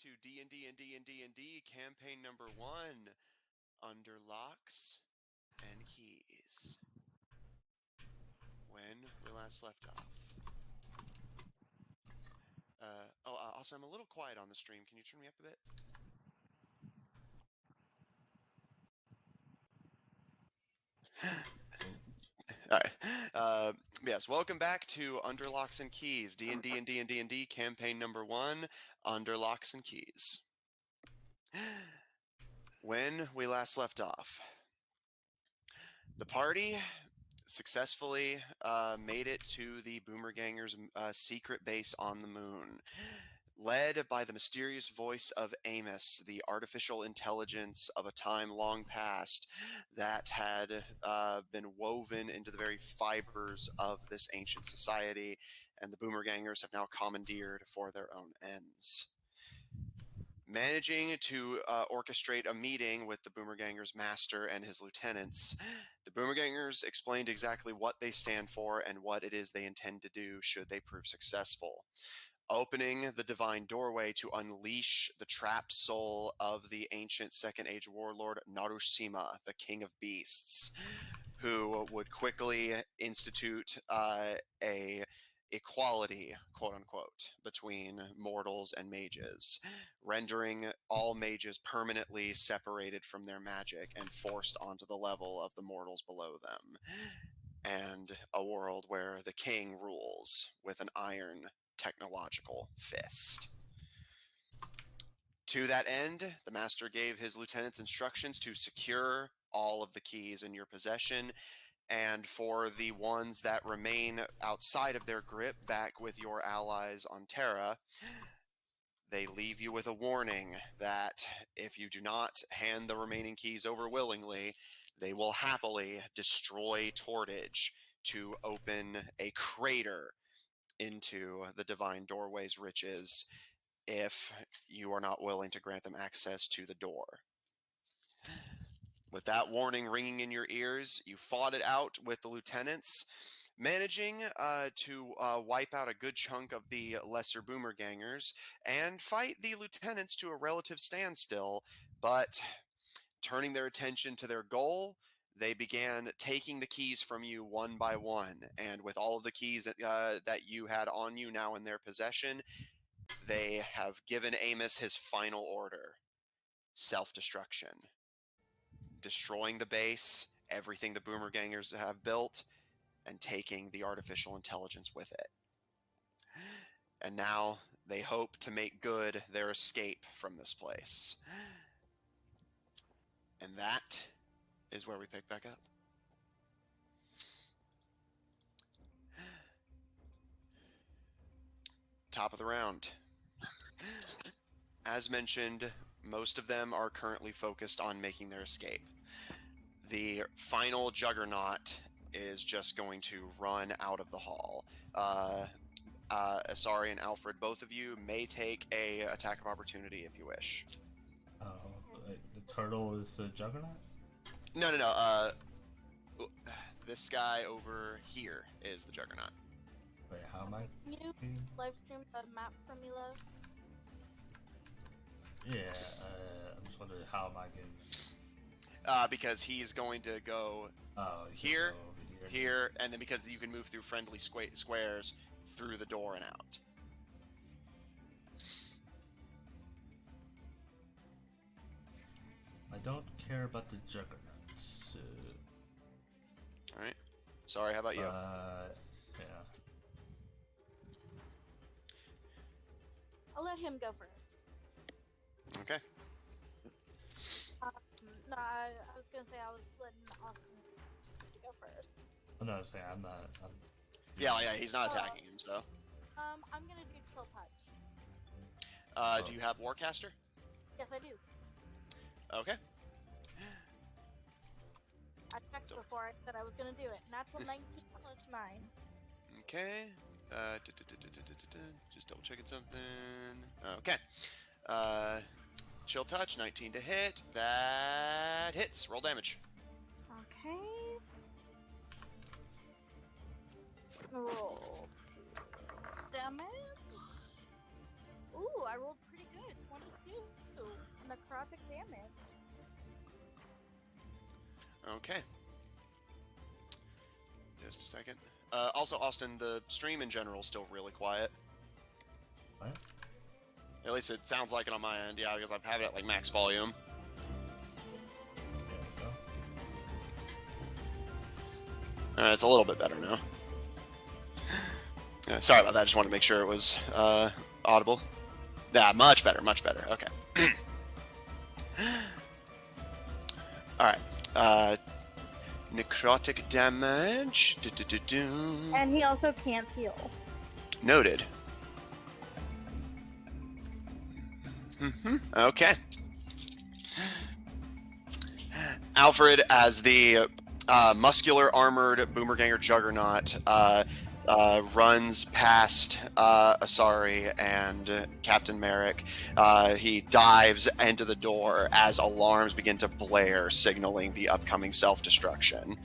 to D&D&D&D&D campaign number 1, Under Locks and Keys. When we last left off. Also, I'm a little quiet on the stream. Can you turn me up a bit? All right. Yes, welcome back to Under Locks and Keys, D&D&D&D&D campaign number 1, Under Locks and Keys. When we last left off, the party successfully made it to the Boomergangers' secret base on the moon, led by the mysterious voice of Amos, the artificial intelligence of a time long past that had been woven into the very fibers of this ancient society, and the Boomergangers have now commandeered for their own ends. Managing to orchestrate a meeting with the Boomergangers' master and his lieutenants, the Boomergangers explained exactly what they stand for and what it is they intend to do should they prove successful. Opening the divine doorway to unleash the trapped soul of the ancient Second Age warlord Narushima, the King of Beasts, who would quickly institute a equality, quote-unquote, between mortals and mages, rendering all mages permanently separated from their magic and forced onto the level of the mortals below them, and a world where the king rules with an iron technological fist. To that end, the master gave his lieutenants instructions to secure all of the keys in your possession, and for the ones that remain outside of their grip back with your allies on Terra, they leave you with a warning that if you do not hand the remaining keys over willingly, they will happily destroy Tortage to open a crater into the divine doorway's riches if you are not willing to grant them access to the door. With that warning ringing in your ears, you fought it out with the lieutenants, managing to wipe out a good chunk of the lesser Boomergangers and fight the lieutenants to a relative standstill, but turning their attention to their goal, they began taking the keys from you one by one, and with all of the keys that you had on you now in their possession, they have given Amos his final order: self-destruction. Destroying the base, everything the Boomergangers have built, and taking the artificial intelligence with it. And now they hope to make good their escape from this place. And that is where we pick back up. Top of the round. As mentioned, most of them are currently focused on making their escape. The final Juggernaut is just going to run out of the hall. Asari and Alfred, both of you may take a attack of opportunity if you wish. The turtle is the Juggernaut? No. This guy over here is the Juggernaut. Wait, how am I? Can you live stream the map from me, love? Yeah, I'm just wondering how am I getting... Because he's going to go here, and then because you can move through friendly squares through the door and out. I don't care about the Juggernauts. Alright. Sorry, how about you? Yeah. I'll let him go first. Okay. No, I was gonna say I was letting Austin to go first. Oh, no, I'm not. Yeah, he's not attacking him, so. I'm gonna do Chill Touch. Do you have Warcaster? Yes, I do. Okay. I checked before I said I was gonna do it. Natural 19 plus 9. Okay. Just double checking something. Okay. Chill Touch, 19 to hit. That hits. Roll damage. Okay. Roll 2 damage. Ooh, I rolled pretty good. 22 necrotic damage. Okay. Just a second. Also, Austin, the stream in general is still really quiet. What? At least it sounds like it on my end. Yeah, because I've had it at like max volume. There we go. It's a little bit better now. Sorry about that. I just wanted to make sure it was audible. Yeah, much better, much better. Okay. All right. Necrotic damage. And he also can't heal. Noted. Okay. Alfred, as the muscular armored Boomerganger Juggernaut runs past Asari and Captain Merrick, he dives into the door as alarms begin to blare, signaling the upcoming self-destruction.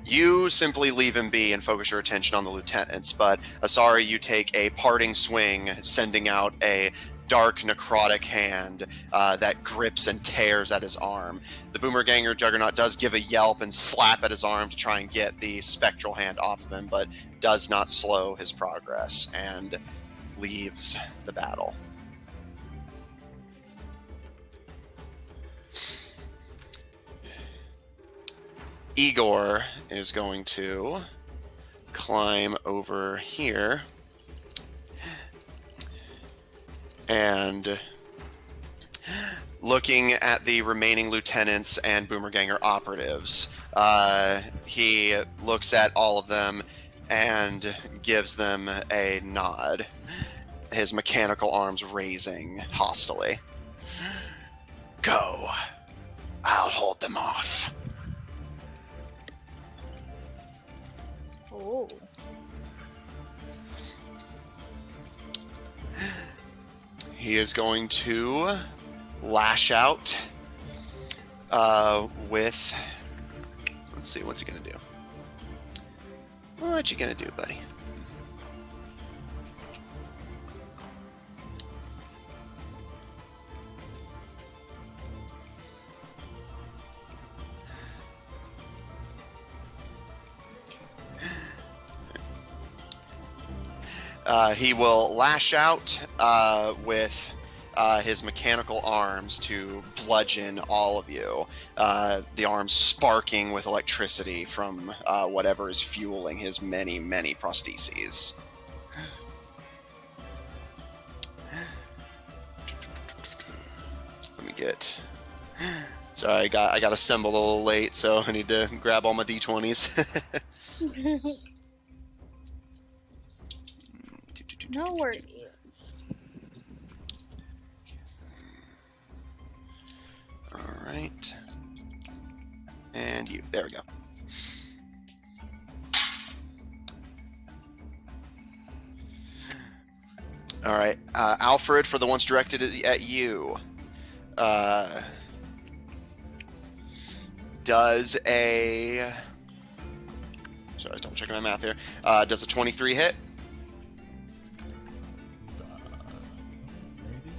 You simply leave him be and focus your attention on the lieutenants, but Asari, you take a parting swing, sending out a dark necrotic hand that grips and tears at his arm. The Boomerganger Juggernaut does give a yelp and slap at his arm to try and get the spectral hand off of him, but does not slow his progress and leaves the battle. Igor is going to climb over here and, looking at the remaining lieutenants and Boomerganger operatives, he looks at all of them and gives them a nod, his mechanical arms raising hostily. Go. I'll hold them off. Oh. He is going to lash out with... Let's see, what's he going to do? What you going to do, buddy? He will lash out with his mechanical arms to bludgeon all of you. The arms sparking with electricity from whatever is fueling his many, many prostheses. Let me get... Sorry, I got assembled a little late, so I need to grab all my d20s. No worries. All right. And you. There we go. All right. Alfred, for the ones directed at you, does a... Sorry, double checking my math here. Does a 23 hit? Maybe?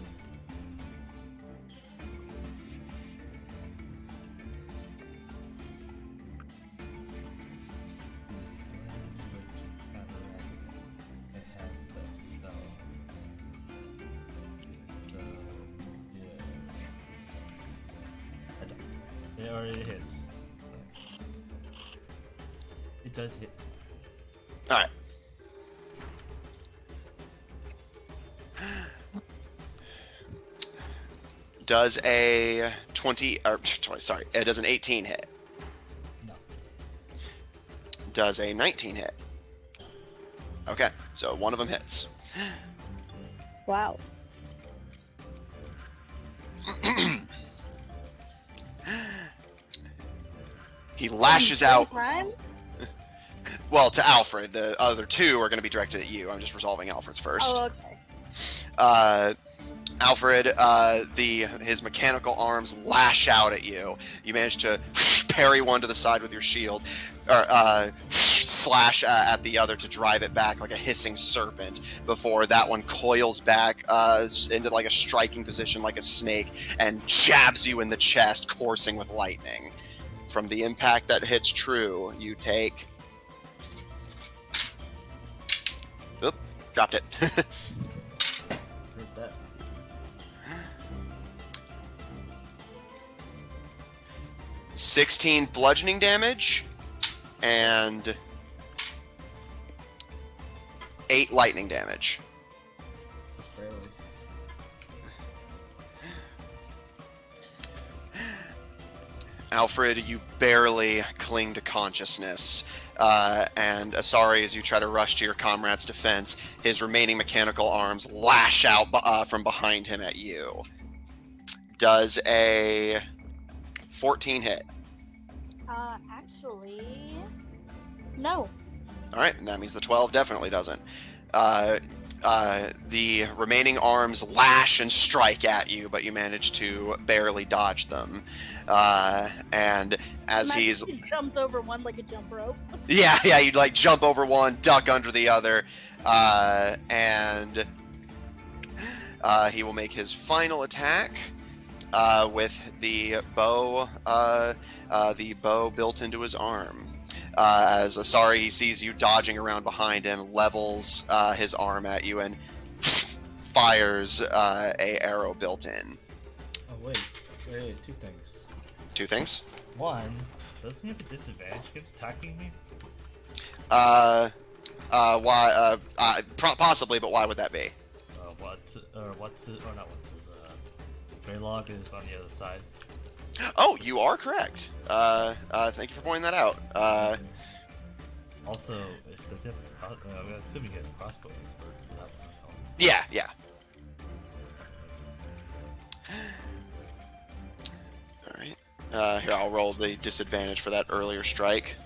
It already hits. It does hit. All right. Does a 20, or sorry, it does an 18 hit. No. Does a 19 hit. Okay, so one of them hits. Wow. He lashes out. Crimes? Well, to Alfred. The other two are going to be directed at you. I'm just resolving Alfred's first. Oh, okay. Alfred, his mechanical arms lash out at you. You manage to parry one to the side with your shield, or slash at the other to drive it back like a hissing serpent before that one coils back into like a striking position like a snake and jabs you in the chest, coursing with lightning. From the impact that hits true, you take... Oop, dropped it. Heard that. 16 bludgeoning damage and 8 lightning damage. Just barely. Alfred, you barely cling to consciousness, and Asari, as you try to rush to your comrade's defense, his remaining mechanical arms lash out from behind him at you. Does a 14 hit? Actually, no. All right, and that means the 12 definitely doesn't. The remaining arms lash and strike at you, but you manage to barely dodge them. And as he jumps over one like a jump rope. Yeah, you'd like jump over one, duck under the other, and he will make his final attack with the bow built into his arm. As Asari sees you dodging around behind him, levels his arm at you and fires a arrow built in. Oh wait, two things. Two things? One, doesn't he have a disadvantage against attacking me? Why? Possibly, but why would that be? Greylog is on the other side. Oh, you are correct. Thank you for pointing that out. Also, does he have, I'm assuming he has a crossbow expert. Yeah. Alright. Here, I'll roll the disadvantage for that earlier strike.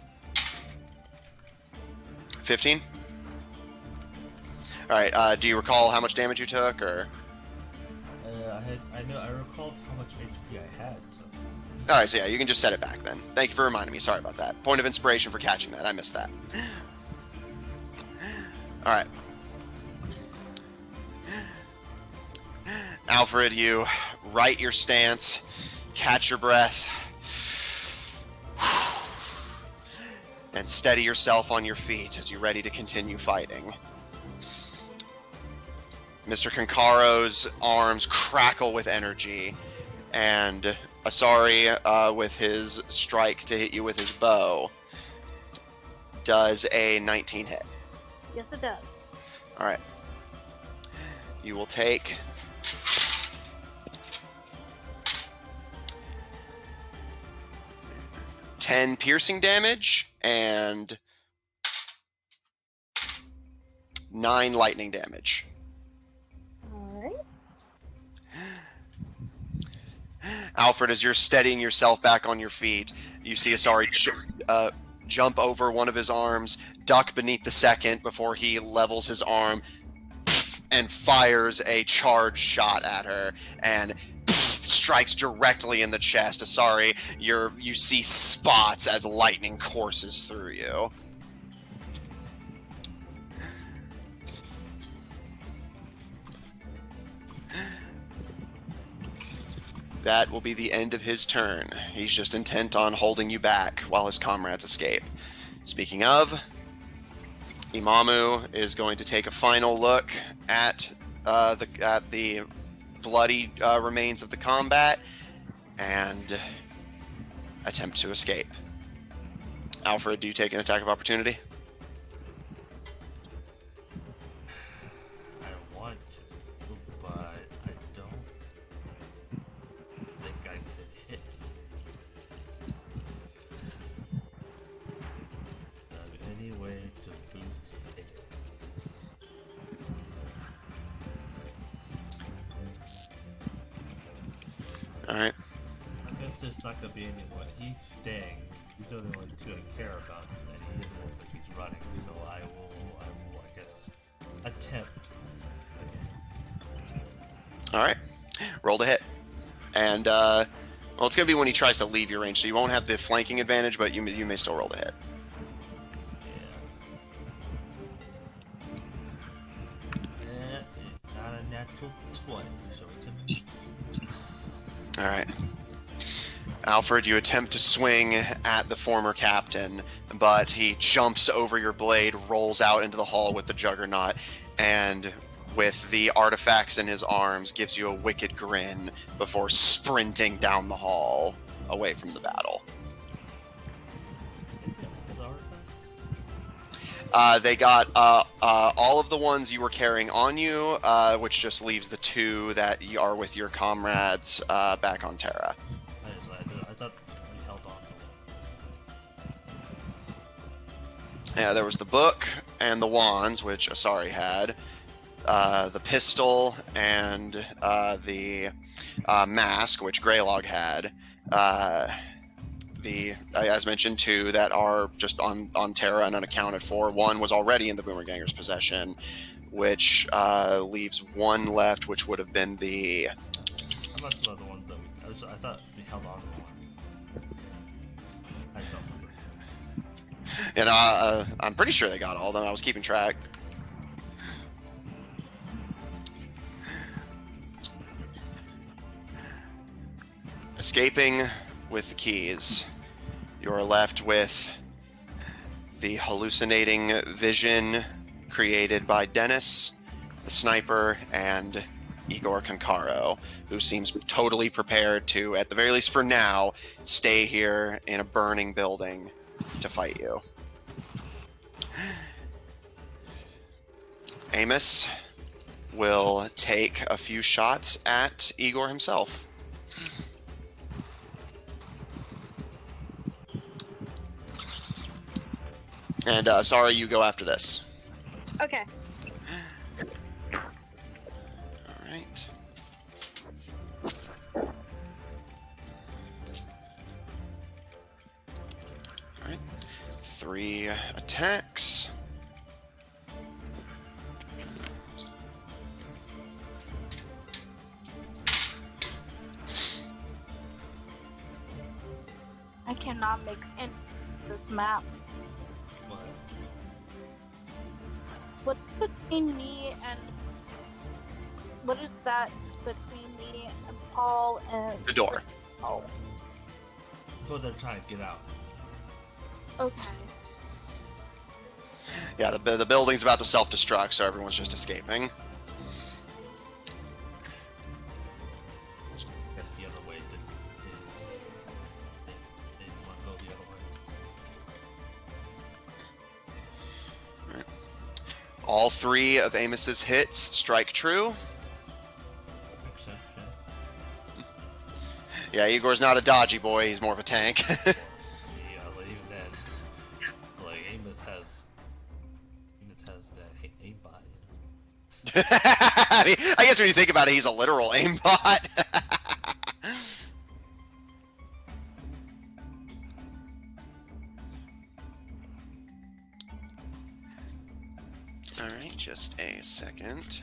15? Alright, do you recall how much damage you took, or...? I recalled how much HP I had, so... Alright, so yeah, you can just set it back then. Thank you for reminding me, sorry about that. Point of inspiration for catching that, I missed that. Alright. Alfred, you right your stance, catch your breath, and steady yourself on your feet as you're ready to continue fighting. Mr. Concaro's arms crackle with energy, and Asari, with his strike to hit you with his bow, does a 19 hit. Yes, it does. Alright. You will take... 10 piercing damage and 9 lightning damage. Alright. Alfred, as you're steadying yourself back on your feet, you see Asari jump over one of his arms, duck beneath the second before he levels his arm and fires a charge shot at her and strikes directly in the chest. Asari, you see spots as lightning courses through you. That will be the end of his turn. He's just intent on holding you back while his comrades escape. Speaking of, Imamu is going to take a final look at the bloody remains of the combat and attempt to escape. Alfred, do you take an attack of opportunity? I want to, but I don't think I could hit. Any way to boost hit? Alright. I guess there's not gonna be anyone. He's staying. He's the only one two I care about, and he doesn't look like he's running. So I will, I guess, attempt. Alright. Roll to hit. And, well, it's going to be when he tries to leave your range, so you won't have the flanking advantage, but you may still roll to hit. Yeah. natural 20. Show it to me. All right. Alfred, you attempt to swing at the former captain, but he jumps over your blade, rolls out into the hall with the juggernaut, and with the artifacts in his arms, gives you a wicked grin before sprinting down the hall away from the battle. They got all of the ones you were carrying on you, which just leaves the 2 that you are with your comrades back on Terra. I thought we held on to Yeah, there was the book and the wands, which Asari had, the pistol and the mask, which Greylog had. As mentioned, 2 that are just on Terra and unaccounted for. 1 was already in the Boomerganger's possession, which leaves 1 left, which would have been the... I'm not sure about the ones that I thought we held on to one. I don't remember. You know, I'm pretty sure they got all of them. I was keeping track. Escaping with the keys, you are left with the hallucinating vision created by Dennis, the sniper, and Igor Konkaro, who seems totally prepared to, at the very least for now, stay here in a burning building to fight you. Amos will take a few shots at Igor himself. And sorry, you go after this. Okay. All right. All right. 3 attacks. I cannot make any this map. What between me and what is that between me and Paul and The door. Oh, That's what they're trying to get out. okay. Yeah, the building's about to self-destruct, so everyone's just escaping. I guess the other way they want to go the other way. Right. All 3 of Amos's hits strike true. Actually, Yeah, Igor's not a dodgy boy, he's more of a tank. yeah, but even then, like Amos has that aimbot. I mean, I guess when you think about it, he's a literal aimbot. Alright, just a second.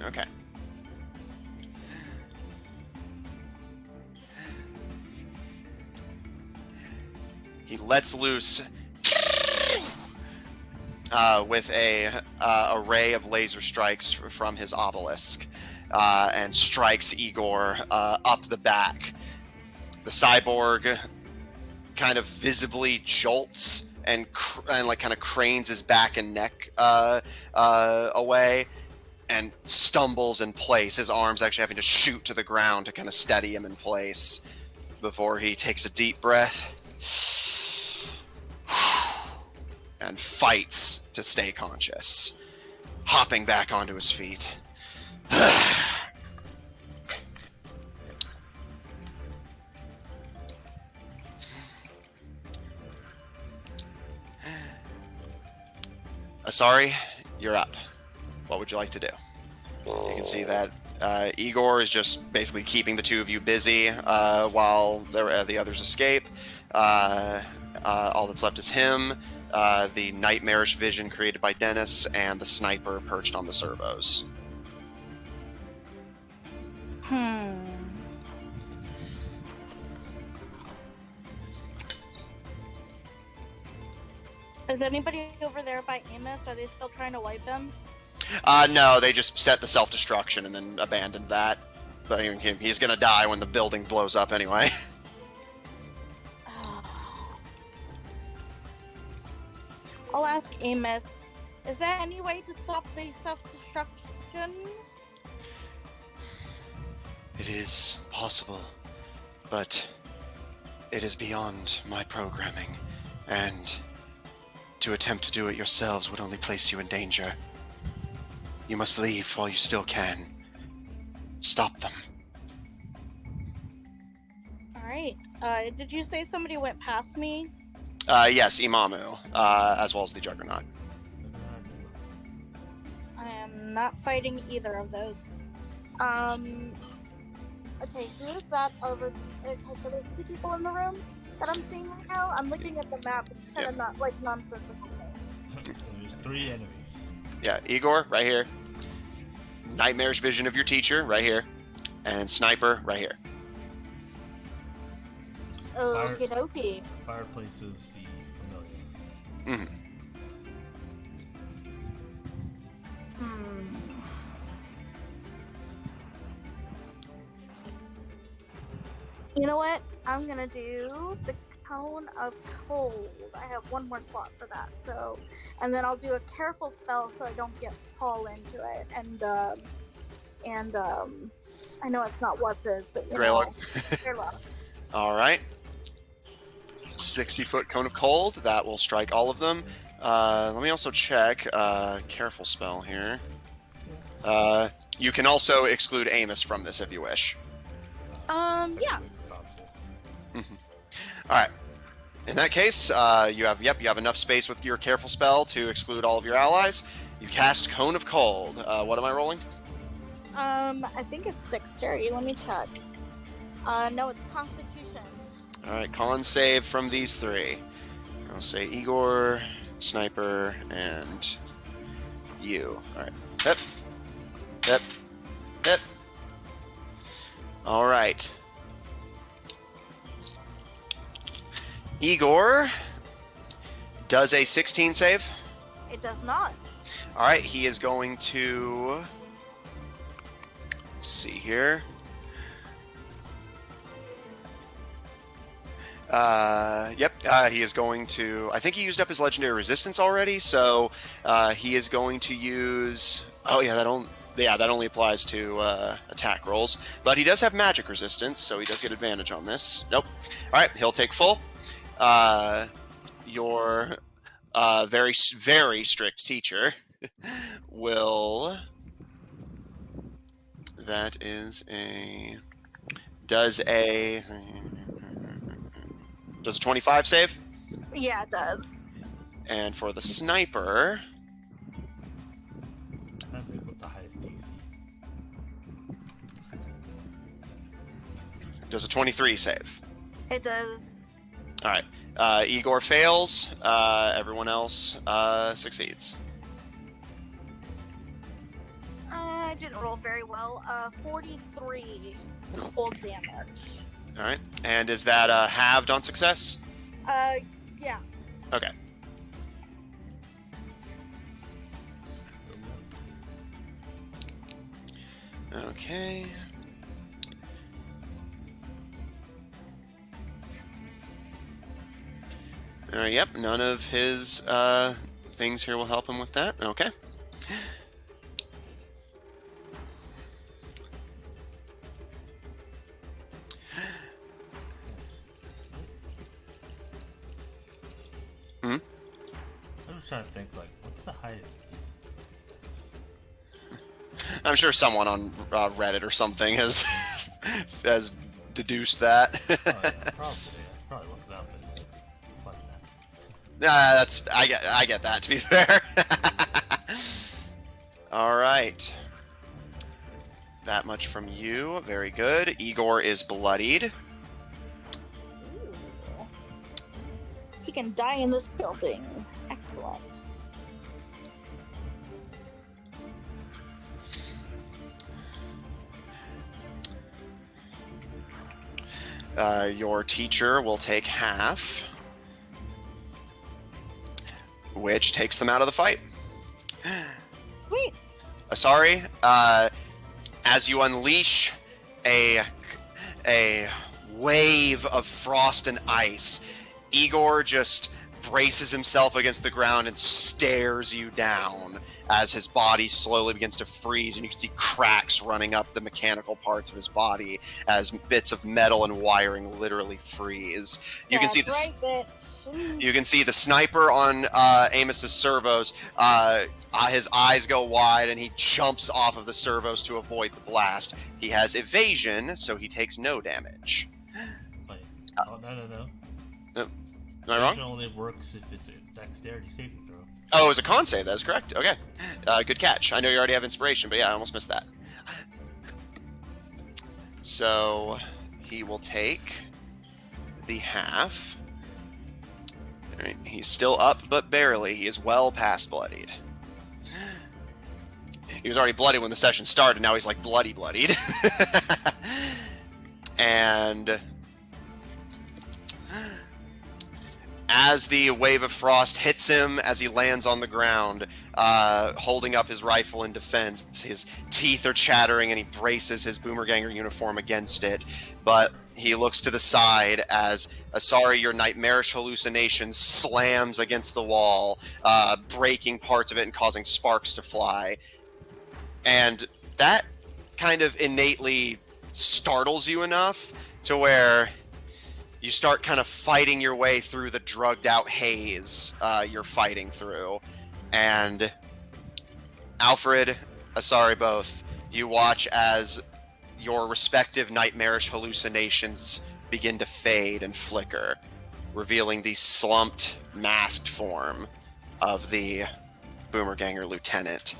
Okay. He lets loose with a array of laser strikes from his obelisk and strikes Igor up the back. The cyborg kind of visibly jolts and like kind of cranes his back and neck away and stumbles in place, his arms actually having to shoot to the ground to kind of steady him in place before he takes a deep breath and fights to stay conscious, hopping back onto his feet. Asari, you're up. What would you like to do? You can see that Igor is just basically keeping the 2 of you busy while the others escape. All that's left is him, the nightmarish vision created by Dennis, and the sniper perched on the servos. Is anybody over there by Amos? Are they still trying to wipe him? No, they just set the self-destruction and then abandoned that. But he's gonna die when the building blows up anyway. I'll ask Amos. Is there any way to stop the self-destruction? It is possible, but it is beyond my programming, and to attempt to do it yourselves would only place you in danger. You must leave while you still can. Stop them. Alright. Did you say somebody went past me? Yes, Imamu, as well as the Juggernaut. I am not fighting either of those. Okay, who is that over? Are there 2 people in the room that I'm seeing right now? I'm looking at the map. It's kind of not like nonsensical. There's 3 enemies. Yeah, Igor, right here. Nightmarish vision of your teacher, right here. And Sniper, right here. Okie dokie. Fireplace is the familiar. You know what? I'm gonna do the Cone of Cold. I have 1 more slot for that, so... And then I'll do a careful spell so I don't get Paul into it. And I know it's not what's-his, but you know... Greylock. Alright. 60-foot Cone of Cold. That will strike all of them. Let me also check. Careful spell here. You can also exclude Amos from this if you wish. Yeah. Alright. In that case, you have enough space with your careful spell to exclude all of your allies. You cast Cone of Cold. What am I rolling? I think it's dexterity. Let me check. No, it's Constitution. Alright, con save from these 3. I'll say Igor, Sniper, and you. Alright. Hip. Alright. Igor does a 16 save. It does not. Alright, he is going to... Let's see here. He is going to... I think he used up his legendary resistance already, so he is going to use... Oh yeah, that only applies to attack rolls. But he does have magic resistance, so he does get advantage on this. Nope. Alright, he'll take full. Your very, very strict teacher will... That is a... Does a 25 save? Yeah, it does. And for the Sniper... I think with the highest DC. Does a 23 save? It does. Alright. Igor fails. Everyone else succeeds. I didn't roll very well. 43 cold damage. Alright. And is that halved on success? Yeah. Okay. Okay. Yep, none of his things here will help him with that. Okay. I'm just trying to think, like, what's the highest? I'm sure someone on Reddit or something has has deduced that. Oh, yeah, probably look it up and fuck that. That's I get that, to be fair. All right. That much from you. Very good. Igor is bloodied. Ooh. He can die in this building. Excellent. Your teacher will take half, which takes them out of the fight. Sweet. Asari, as you unleash a wave of frost and ice, Igor just braces himself against the ground and stares you down as his body slowly begins to freeze, and you can see cracks running up the mechanical parts of his body as bits of metal and wiring literally freeze. You can see the You can see the sniper on Amos's servos. His eyes go wide, and he jumps off of the servos to avoid the blast. He has evasion, so he takes no damage. Wait. Oh, no. Am I wrong? Evasion only works if it's a dexterity saving throw. Oh, it was a con save. That is correct. Okay. Good catch. I know you already have inspiration, but yeah, I almost missed that. So he will take the half. All right. He's still up, but barely. He is well past bloodied. He was already bloody when the session started. Now he's like bloodied. And as the wave of frost hits him, as he lands on the ground, holding up his rifle in defense, his teeth are chattering, and he braces his Boomerganger uniform against it. But he looks to the side as Asari, your nightmarish hallucination, slams against the wall, breaking parts of it and causing sparks to fly. And that kind of innately startles you enough to where you start kind of fighting your way through the drugged out haze you're fighting through. And Alfred, Asari both, you watch as your respective nightmarish hallucinations begin to fade and flicker, revealing the slumped, masked form of the Boomerganger lieutenant,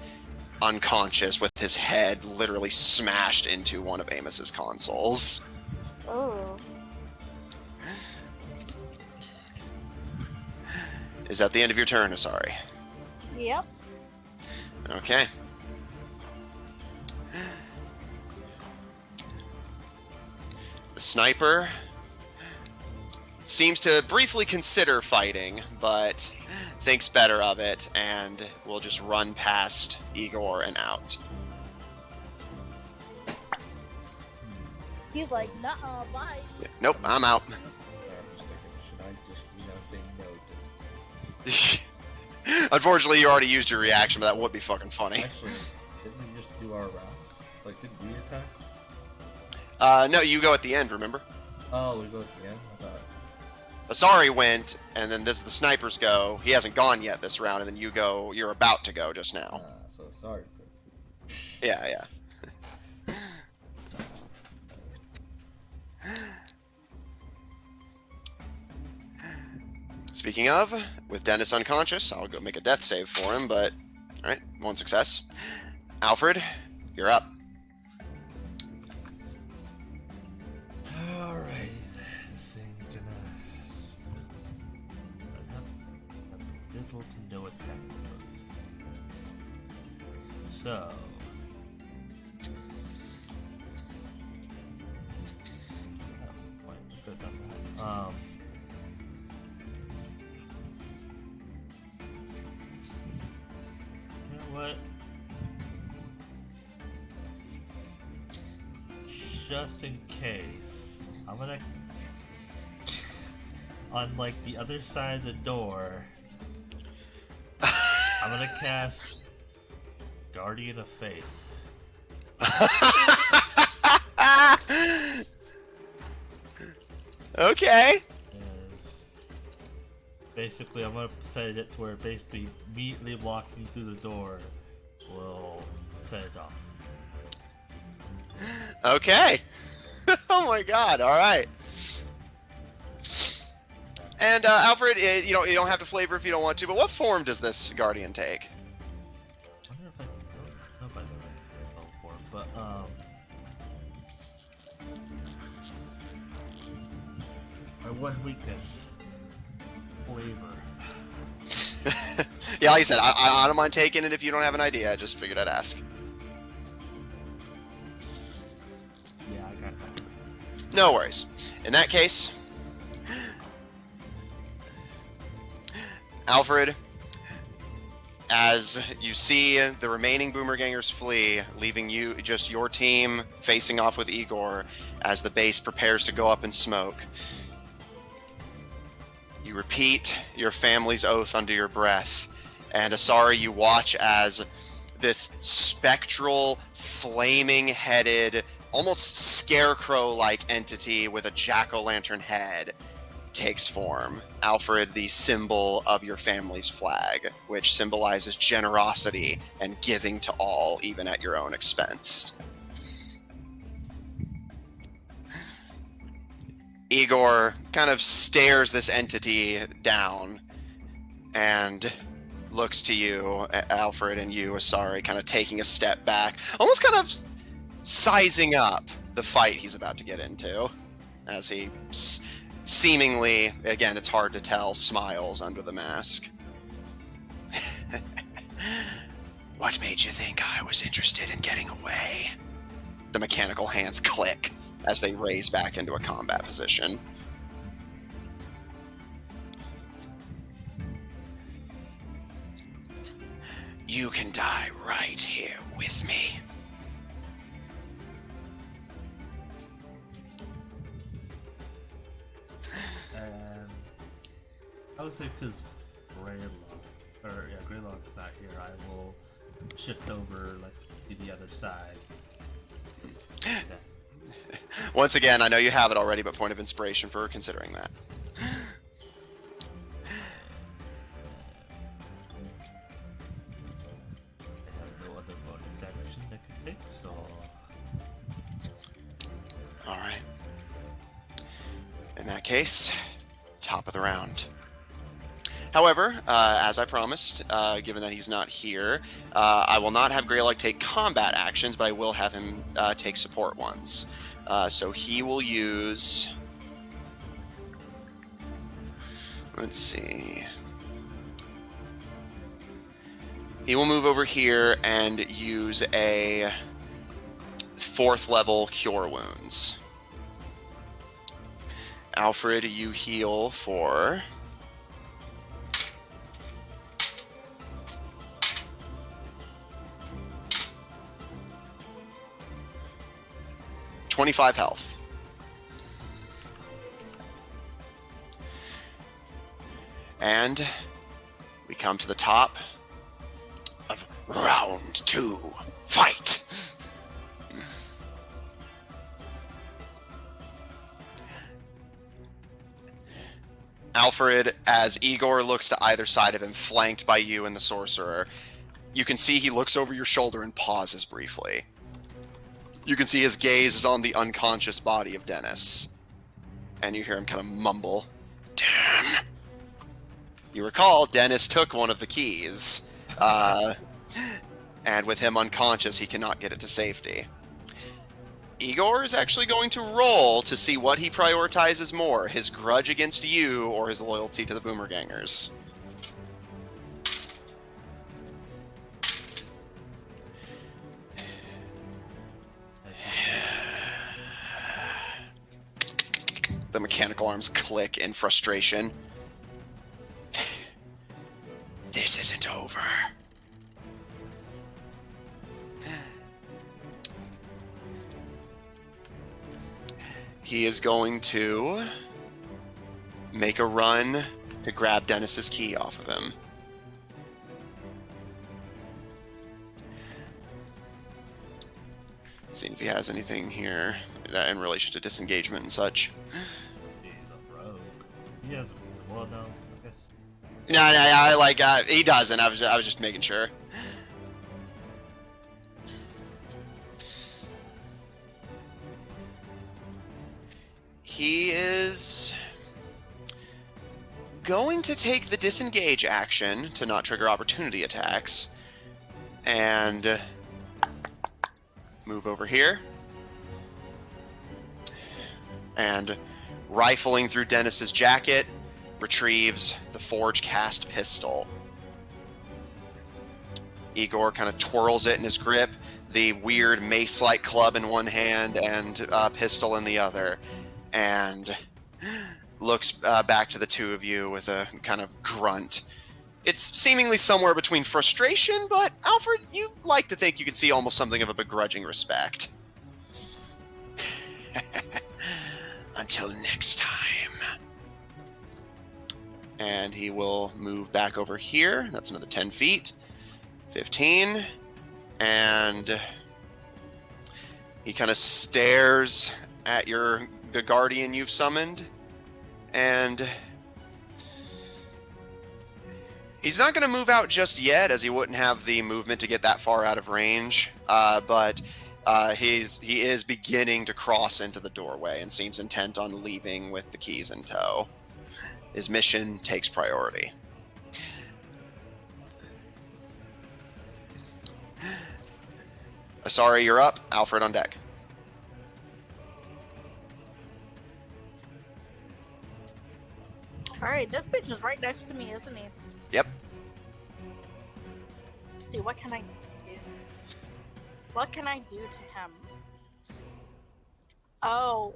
unconscious with his head literally smashed into one of Amos's consoles. Oh. Is that the end of your turn, Asari? Yep. Okay. The sniper seems to briefly consider fighting, but thinks better of it and will just run past Igor and out. He's like, nuh-uh, bye. Nope, I'm out. Yeah, I'm just thinking, should I just, say no to... Unfortunately, you already used your reaction, but that would be fucking funny. Actually, didn't we just do our rounds? Like, didn't we attack? No, you go at the end, remember? Oh, we go at the end? I thought... Asari went, and then the snipers go. He hasn't gone yet this round, and then you go. You're about to go just now. So sorry. Yeah. Speaking of, with Dennis unconscious, I'll go make a death save for him, but... Alright, one success. Alfred, you're up. Alright, this thing gonna... I have little to no attack. So... You know what? Just in case, I'm gonna on like the other side of the door. I'm gonna cast Guardian of Faith. Okay. Basically, I'm gonna set it to where basically immediately walking through the door will set it off. Okay. Oh my god, alright. And Alfred, you don't have to flavor if you don't want to, but what form does this Guardian take? I wonder if I can go by the right form, but my one weakness. Flavor. Yeah, like I said, I don't mind taking it if you don't have an idea. I just figured I'd ask. Yeah, I got that. No worries. In that case, Alfred, as you see the remaining Boomergangers flee, leaving you, just your team, facing off with Igor as the base prepares to go up in smoke, you repeat your family's oath under your breath, and Asari, you watch as this spectral, flaming-headed, almost scarecrow-like entity with a jack-o'-lantern head takes form. Alfred, the symbol of your family's flag, which symbolizes generosity and giving to all, even at your own expense. Igor kind of stares this entity down and looks to you, Alfred, and you, Asari, kind of taking a step back, almost kind of sizing up the fight he's about to get into, as he seemingly, again, it's hard to tell, smiles under the mask. What made you think I was interested in getting away? The mechanical hands click as they raise back into a combat position. You can die right here with me. I would say because Greylock's not here, I will shift over to the other side. Once again, I know you have it already, but point of inspiration for considering that. I have no other bonus action I could take, so... Alright. In that case, top of the round. However, as I promised, given that he's not here, I will not have Greylock take combat actions, but I will have him take support ones. So he will use... Let's see... He will move over here and use a 4th level Cure Wounds. Alfred, you heal for... 25 health. And we come to the top of round 2. Fight! Alfred, as Igor looks to either side of him, flanked by you and the sorcerer, you can see he looks over your shoulder and pauses briefly. You can see his gaze is on the unconscious body of Dennis. And you hear him kind of mumble, "Damn." You recall, Dennis took one of the keys. And with him unconscious, he cannot get it to safety. Igor is actually going to roll to see what he prioritizes more, his grudge against you or his loyalty to the Boomergangers. The mechanical arms click in frustration. This isn't over. He is going to make a run to grab Dennis's key off of him. Seeing if he has anything here in relation to disengagement and such. He's a rogue. He has well, no, I guess. No, he doesn't. I was just making sure. He is going to take the disengage action to not trigger opportunity attacks and move over here and, rifling through Dennis's jacket, retrieves the forge cast pistol. Igor kind of twirls it in his grip, the weird mace-like club in one hand and pistol in the other, and looks back to the two of you with a kind of grunt. It's seemingly somewhere between frustration, but Alfred, you like to think you can see almost something of a begrudging respect. Until next time. And he will move back over here. That's another 10 feet. 15. And he kind of stares at the guardian you've summoned. And he's not going to move out just yet, as he wouldn't have the movement to get that far out of range. But he is beginning to cross into the doorway and seems intent on leaving with the keys in tow. His mission takes priority. Asari, you're up. Alfred on deck. Alright, this bitch is right next to me, isn't he? Yep. Let's see, what can I do? What can I do to him? Oh.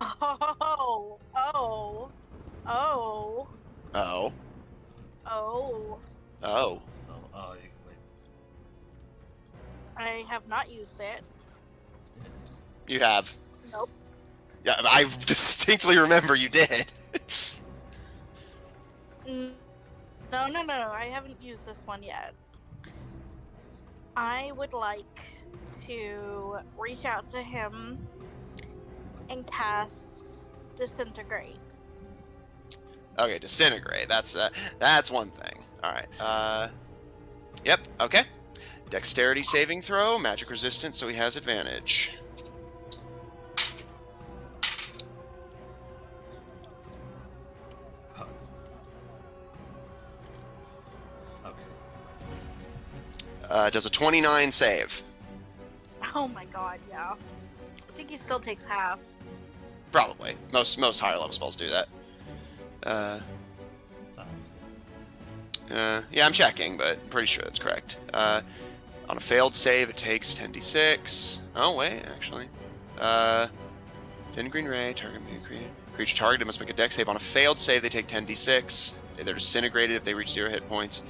Oh. Oh. Oh. Oh. Oh. Oh. Oh, wait. I have not used it. You have. Nope. Yeah, I distinctly remember you did. No, I haven't used this one yet. I would like to reach out to him and cast Disintegrate. Okay, disintegrate. That's one thing. All right. Yep. Okay. Dexterity saving throw, magic resistance, so he has advantage. Does a 29 save? Oh my god, yeah. I think he still takes half. Probably. Most higher level spells do that. Yeah, I'm checking, but I'm pretty sure that's correct. On a failed save, it takes 10d6. Oh, wait, actually. Thin green ray, target creature targeted must make a dex save. On a failed save, they take 10d6. They're disintegrated if they reach 0 hit points.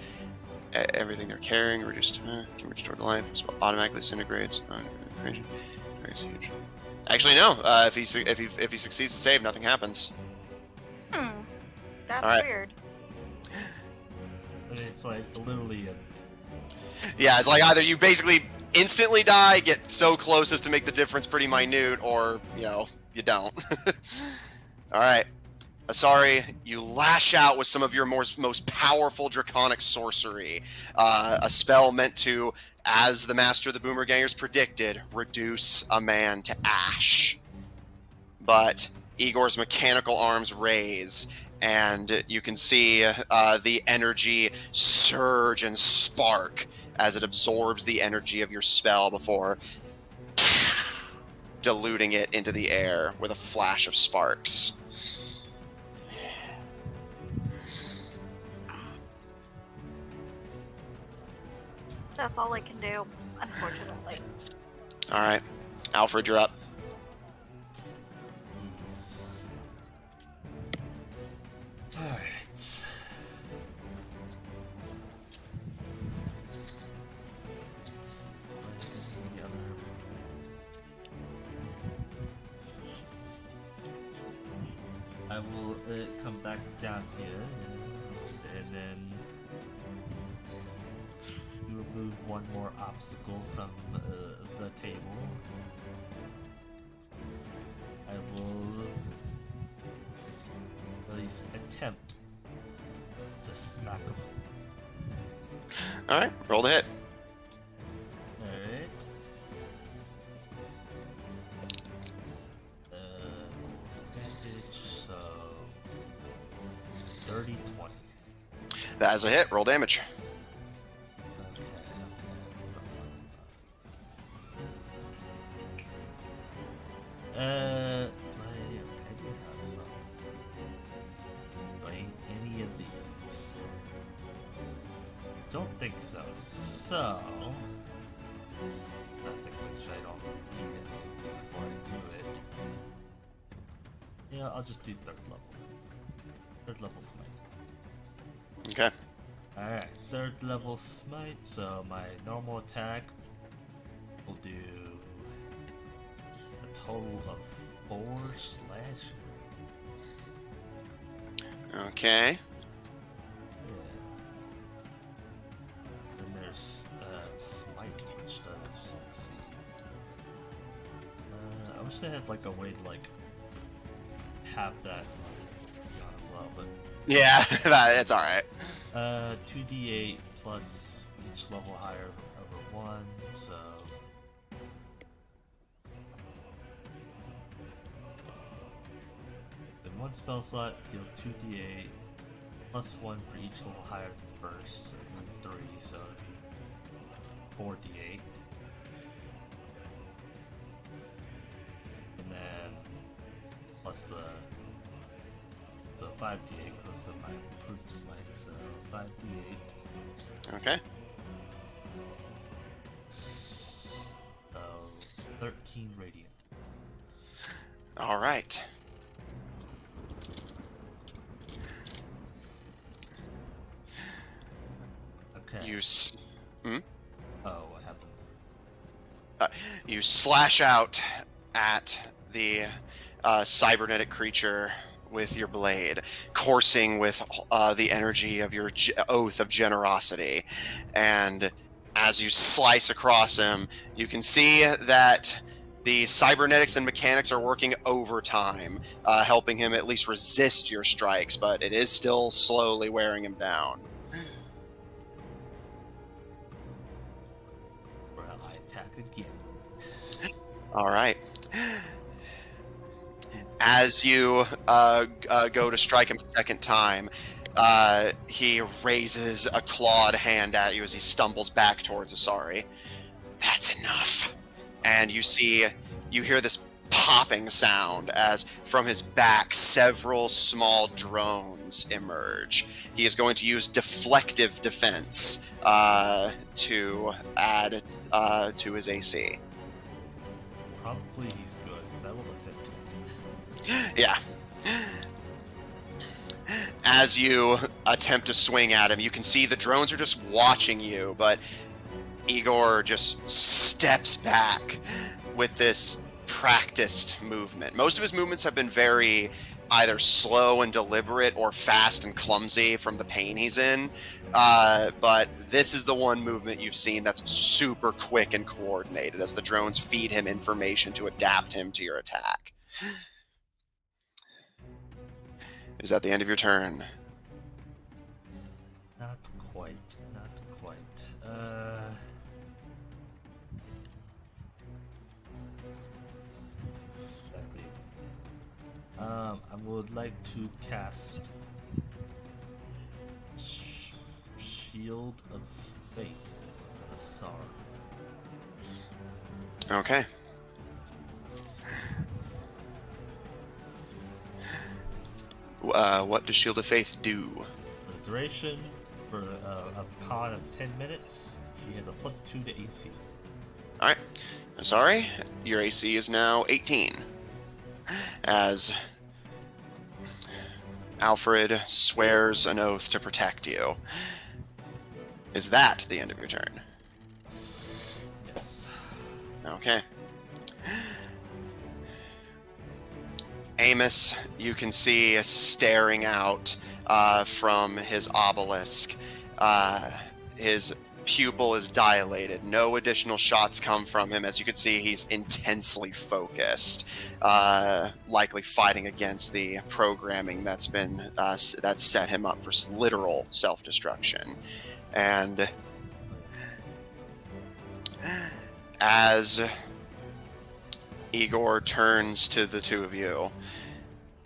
Everything they're carrying reduced can restore to life. So automatically disintegrates. Huge. Actually, no. If he succeeds the save, nothing happens. That's right. weird. It's like literally Yeah, it's like either you basically instantly die, get so close as to make the difference pretty minute, or, you don't. Alright. Asari, you lash out with some of your most powerful draconic sorcery. A spell meant to, as the Master of the Boomergangers predicted, reduce a man to ash. But Igor's mechanical arms raise, and you can see the energy surge and spark as it absorbs the energy of your spell before diluting it into the air with a flash of sparks. That's all I can do, unfortunately. Alright. Alfred, you're up. Alright. I will come back down here and then remove one more obstacle from the table. I will at least attempt to smack him. Alright, roll to hit. Alright. Advantage, so 30, 20. That is a hit. Roll damage. I do have some. Do I need any of these? Don't think so. So, Yeah, I'll just do third level. Third level smite. Okay. Alright, third level smite, so my normal attack will do a total of 4 slash. Okay. Yeah. Then there's smite, which does, let's see. I wish they had like a way to like have that as well, but Yeah, it's all right. 2d8 plus each level higher over 1, so in one spell slot, deal 2d8 plus 1 for each level higher than first, and then 3, so it'd be 4d8. And then plus so 5d8 because of my improved smite, so 5d8. Okay. So 13 radiant. All right. Okay. Oh, what happens? You slash out at the cybernetic creature with your blade, coursing with the energy of your oath of generosity. And as you slice across him, you can see that the cybernetics and mechanics are working overtime, helping him at least resist your strikes, but it is still slowly wearing him down. Well, I attack again. All right. As you go to strike him a second time, he raises a clawed hand at you as he stumbles back towards Asari. That's enough. And you hear this popping sound as from his back several small drones emerge. He is going to use deflective defense to add to his AC. Probably he's good, because I rolled a 15. Yeah. As you attempt to swing at him, you can see the drones are just watching you, but Igor just steps back with this practiced movement. Most of his movements have been very either slow and deliberate or fast and clumsy from the pain he's in. But this is the one movement you've seen that's super quick and coordinated as the drones feed him information to adapt him to your attack. Is that the end of your turn? Not quite. Not quite. Exactly. I would like to cast Shield of Fate on Asar. Okay. What does Shield of Faith do? For the duration for a con of 10 minutes, he has a +2 to AC. Alright. I'm sorry. Your AC is now 18. As Alfred swears an oath to protect you. Is that the end of your turn? Yes. Okay. Amos, you can see staring out from his obelisk. His pupil is dilated. No additional shots come from him. As you can see, he's intensely focused, likely fighting against the programming that's been that's set him up for literal self-destruction. And as Igor turns to the two of you,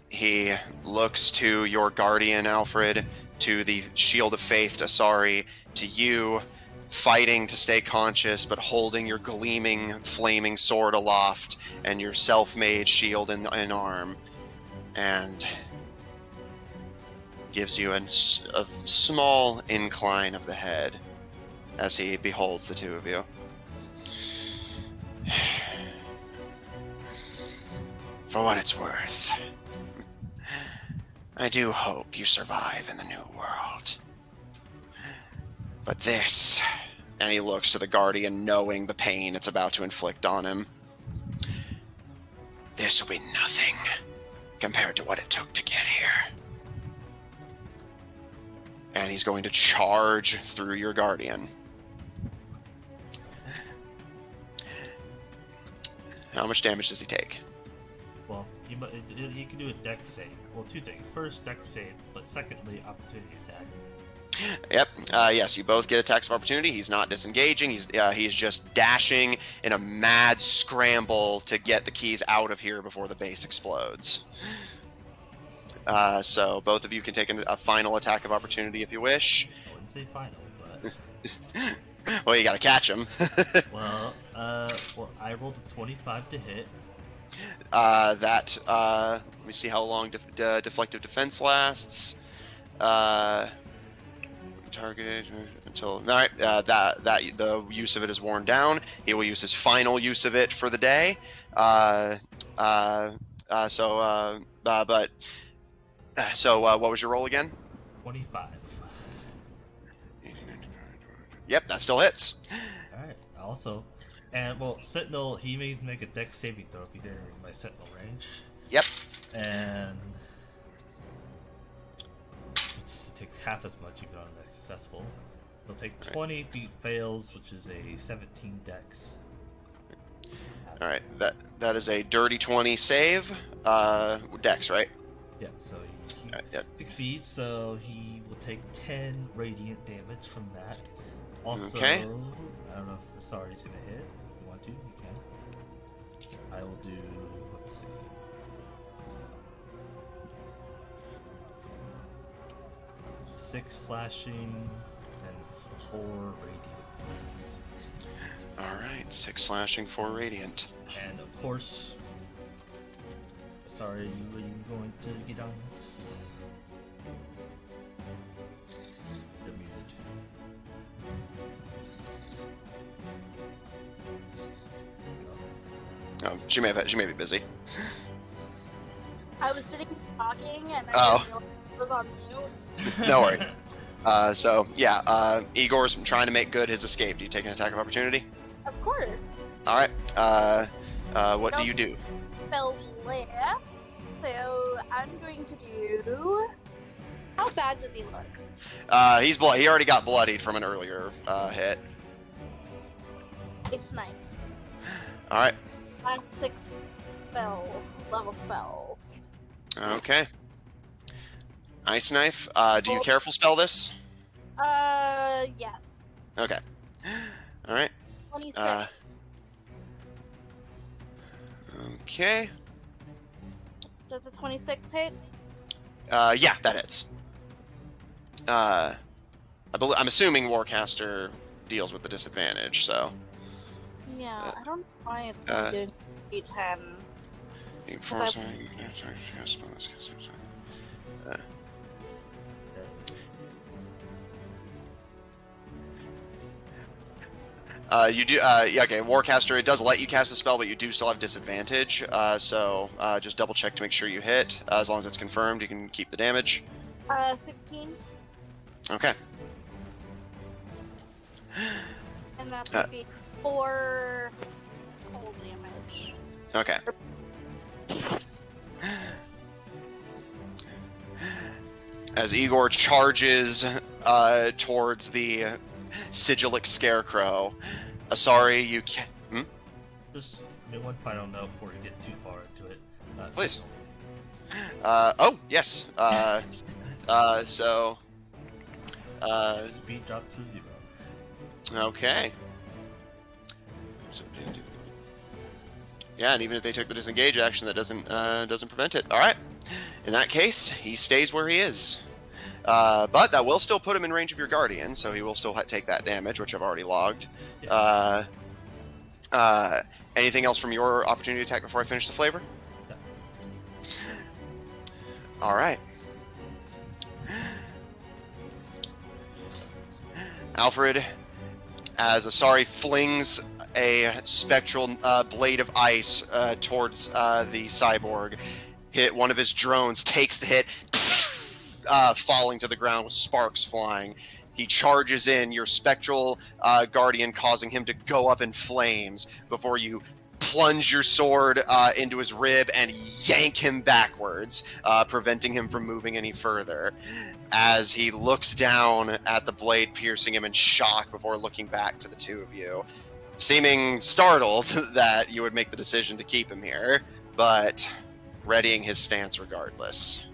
he looks to your guardian, Alfred, to the Shield of Faith, Asari, to you, fighting to stay conscious, but holding your gleaming, flaming sword aloft and your self-made shield in arm, and gives you a small incline of the head as he beholds the two of you. For what it's worth, I do hope you survive in the new world. But this... And he looks to the Guardian, knowing the pain it's about to inflict on him. This will be nothing compared to what it took to get here. And he's going to charge through your Guardian. How much damage does he take? Well, he can do a dex save. Well, two things. First, dex save, but secondly, opportunity attack. Yep. Yes, you both get attacks of opportunity. He's not disengaging. He's just dashing in a mad scramble to get the keys out of here before the base explodes. So both of you can take a final attack of opportunity if you wish. I wouldn't say final, but... Well, you gotta catch him. well, I rolled a 25 to hit. Let me see how long deflective defense lasts. Targeted until all right. That the use of it is worn down. He will use his final use of it for the day. So what was your roll again? 25. Yep, that still hits. All right. Also, and well, Sentinel, he may make a dex saving throw if he's entering my Sentinel range. Yep. And he takes half as much even on a successful. He'll take 20 if he fails, which is a 17 dex. All right, that is a dirty 20 save. Dex, right? Yeah. So he yeah. succeeds. So he will take 10 radiant damage from that. Also, Okay. I don't know if the Sari's gonna hit. If you want to, you can. I will do. Let's see. Six slashing and 4 radiant. All right, 6 slashing, 4 radiant. And of course, sorry, are you going to get on this? You're muted. Oh, she may be busy. I was sitting talking and Oh. I didn't know it was on mute. No worries. So yeah, Igor's trying to make good his escape. Do you take an attack of opportunity? Of course. All right. What do you do? Spells left. So I'm going to do. How bad does he look? He already got bloodied from an earlier hit. It's nice. All right. Last 6 level spell. Okay. Ice knife. Do you careful spell this? Yes. Okay. All right. 26. Okay. Does the 26 hit? Yeah, that hits. I'm assuming Warcaster deals with the disadvantage, so. Yeah, I don't know why it's not doing D10. You do, yeah, okay, Warcaster, it does let you cast the spell, but you do still have disadvantage, so just double check to make sure you hit. As long as it's confirmed, you can keep the damage. 16. Okay. And that's gonna be 4 cold damage. Okay. As Igor charges towards the sigillic scarecrow, Asari, you can... Just one final note before you get too far into it. Please. Oh, yes. Speed drops to 0. Okay. Yeah, and even if they took the disengage action, that doesn't prevent it. All right. In that case, he stays where he is. But that will still put him in range of your Guardian, so he will still take that damage, which I've already logged. Yeah. Anything else from your opportunity attack before I finish the flavor? No. All right. Alfred, as Asari flings a spectral blade of ice towards the cyborg, hit one of his drones, takes the hit, falling to the ground with sparks flying. He charges in, your spectral guardian causing him to go up in flames before you plunge your sword into his rib and yank him backwards, preventing him from moving any further. As he looks down at the blade piercing him in shock before looking back to the two of you, seeming startled that you would make the decision to keep him here, but readying his stance regardless.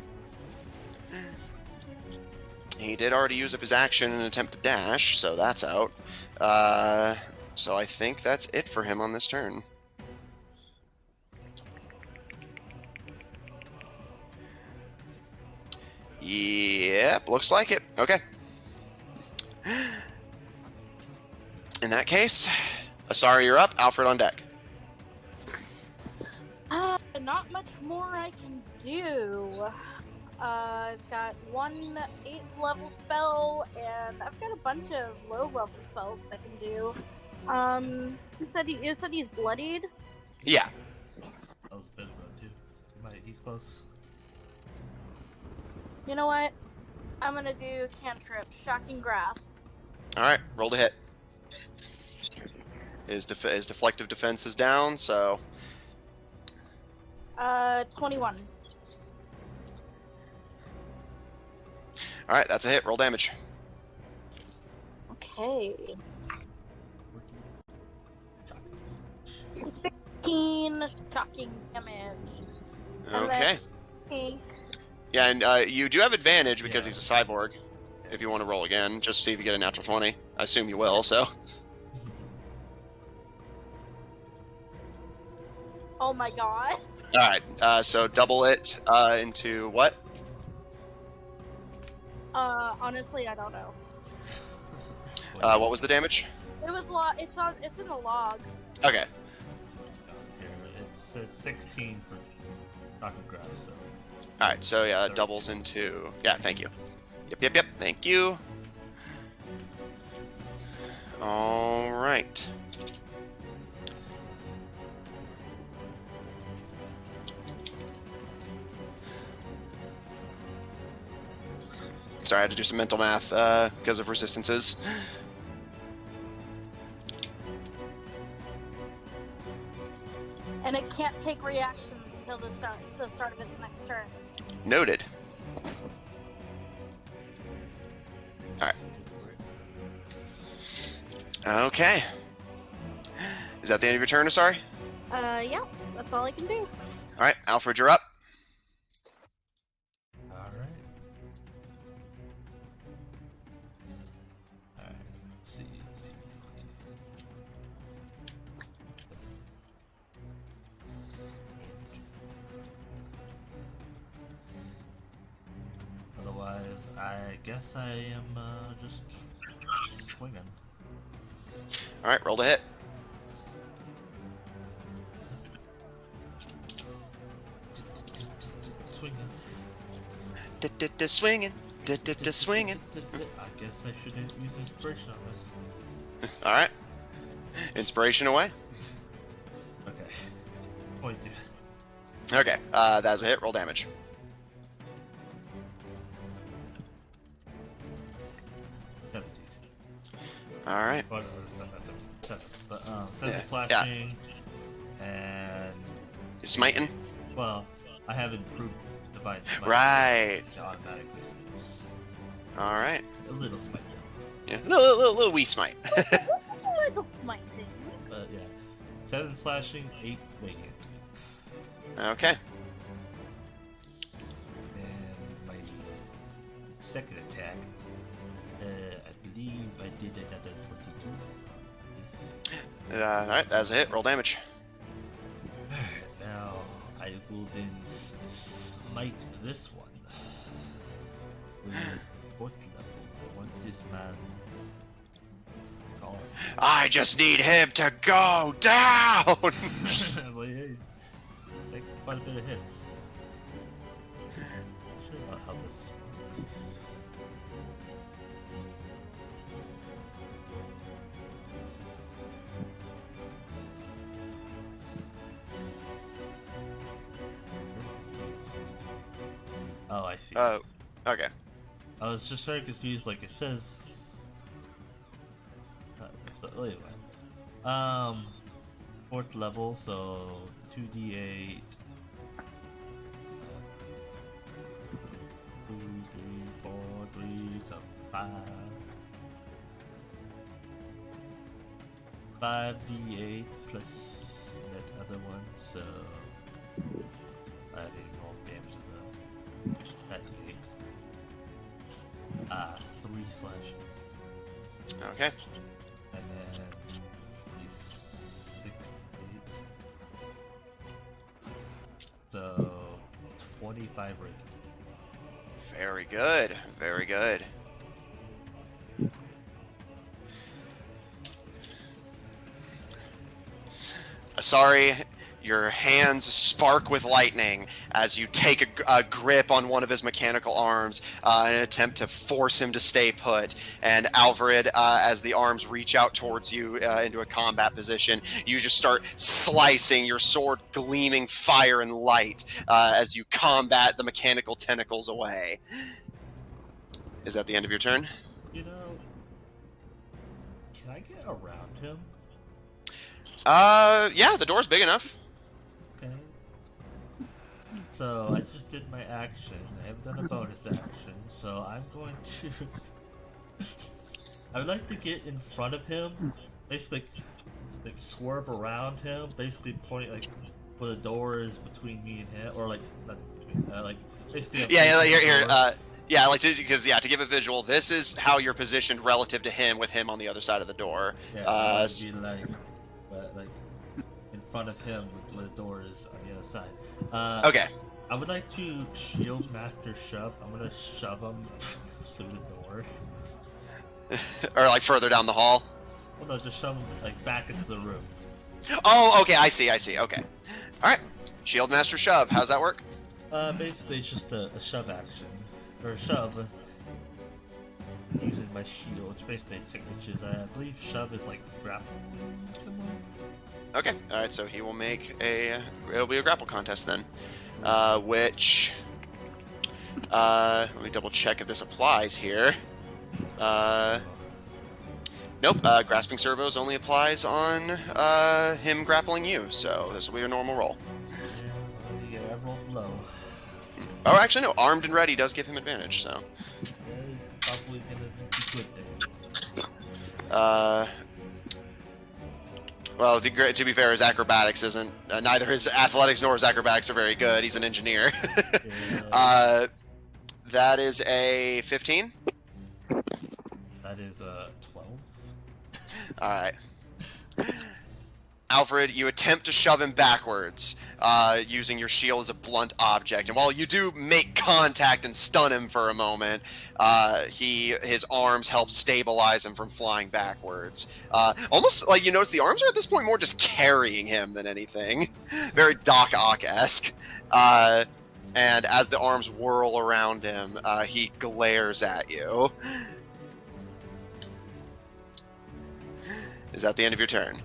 He did already use up his action in an attempt to dash, so that's out. So I think that's it for him on this turn. Yep, looks like it. Okay. In that case, Asari, you're up. Alfred on deck. Not much more I can do. I've got one 8th level spell, and I've got a bunch of low level spells I can do. You said he's bloodied? Yeah. That was a bit of too. He's close. You know what? I'm gonna do cantrip, Shocking Grasp. Alright, roll to hit. His deflective defense is down, so... 21. Alright, that's a hit. Roll damage. Okay. 16 shocking damage. Okay. Pink. Yeah, and you do have advantage because Yeah. he's a cyborg. If you want to roll again, just see if you get a natural 20. I assume you will, so... Oh my god. Alright, so double it into what? Honestly, I don't know. What was the damage? It was it's in the log. Okay. Here, it's 16 for Shocking Grasp, so. Alright, so yeah, that doubles into... Yeah, thank you. Yep, thank you. Alright. Sorry, I had to do some mental math because of resistances. And it can't take reactions until the start of its next turn. Noted. Alright. Okay. Is that the end of your turn, Asari? Yeah, that's all I can do. Alright, Alfred, you're up. Alright. Alright, let's see. Otherwise, I guess I am just swinging. Alright, roll to hit. Swinging. Swinging. Swinging. I guess I shouldn't use inspiration on this. Alright. Inspiration away. Okay. 22. Okay, that's a hit. Roll damage. 17. Alright. Well, not 17. 7. But, 7 Yeah, slashing. And. You smiting? Well, I have improved Divine Smite. Right. It automatically smites. Alright. A little smite. Yeah, little wee smite. Little smiting. But yeah. 7 slashing, 8 waking. Okay. And my second attack, I believe I did another 22. Alright, that's a hit. Roll damage. Now I will then smite this one. With 4th level. I want this man gone. I just need him to go down! I was like, hey, take quite a bit of hits. Sure about how this works. Oh, I see. Okay. I was just very confused. Like it says. So anyway, 4th level, so 2d8. 2, 3, 4, 3, so 5. 5d8 plus that other one, so I didn't roll damage to that d8. 3 slashing. Okay. And then 6, 8. So 25 rating. Very good. Very good. Sorry, your hands spark with lightning as you take a grip on one of his mechanical arms in an attempt to force him to stay put. And Alfred, as the arms reach out towards you into a combat position, you just start slicing, your sword gleaming fire and light as you combat the mechanical tentacles away. Is that the end of your turn? You know, can I get around him? Yeah, the door's big enough. Okay. So I just did my action. I haven't done a bonus action, so I'm going to. I would like to get in front of him, basically, like swerve around him, basically pointing like where the door is between me and him, or like not between, like basically. Yeah, here. Yeah, like because to give a visual, this is how you're positioned relative to him, with him on the other side of the door. Yeah, I would be like in front of him where the door is on the other side. Okay. I would like to shield master shove. I'm gonna shove him through the door. Or like further down the hall. Well, no, just shove him like back into the room. Oh, okay. I see. Okay. All right. Shield master shove. How's that work? Basically, it's just a shove action or a shove using my shield, which basically which is I believe shove is like grapple somewhere. Okay. All right. So he will make it'll be a grapple contest then, which let me double check if this applies here. Nope. Grasping servos only applies on him grappling you, so this will be a normal roll. Yeah, I rolled low. Oh, actually, no. Armed and ready does give him advantage, so. Yeah, probably gonna be good then. Well, to be fair, his acrobatics isn't. Neither his athletics nor his acrobatics are very good. He's an engineer. Yeah. That is a 15. That is 12. All right. Alfred, you attempt to shove him backwards, using your shield as a blunt object. And while you do make contact and stun him for a moment, his arms help stabilize him from flying backwards. Almost like you notice the arms are at this point more just carrying him than anything. Very Doc Ock-esque. And as the arms whirl around him, he glares at you. Is that the end of your turn?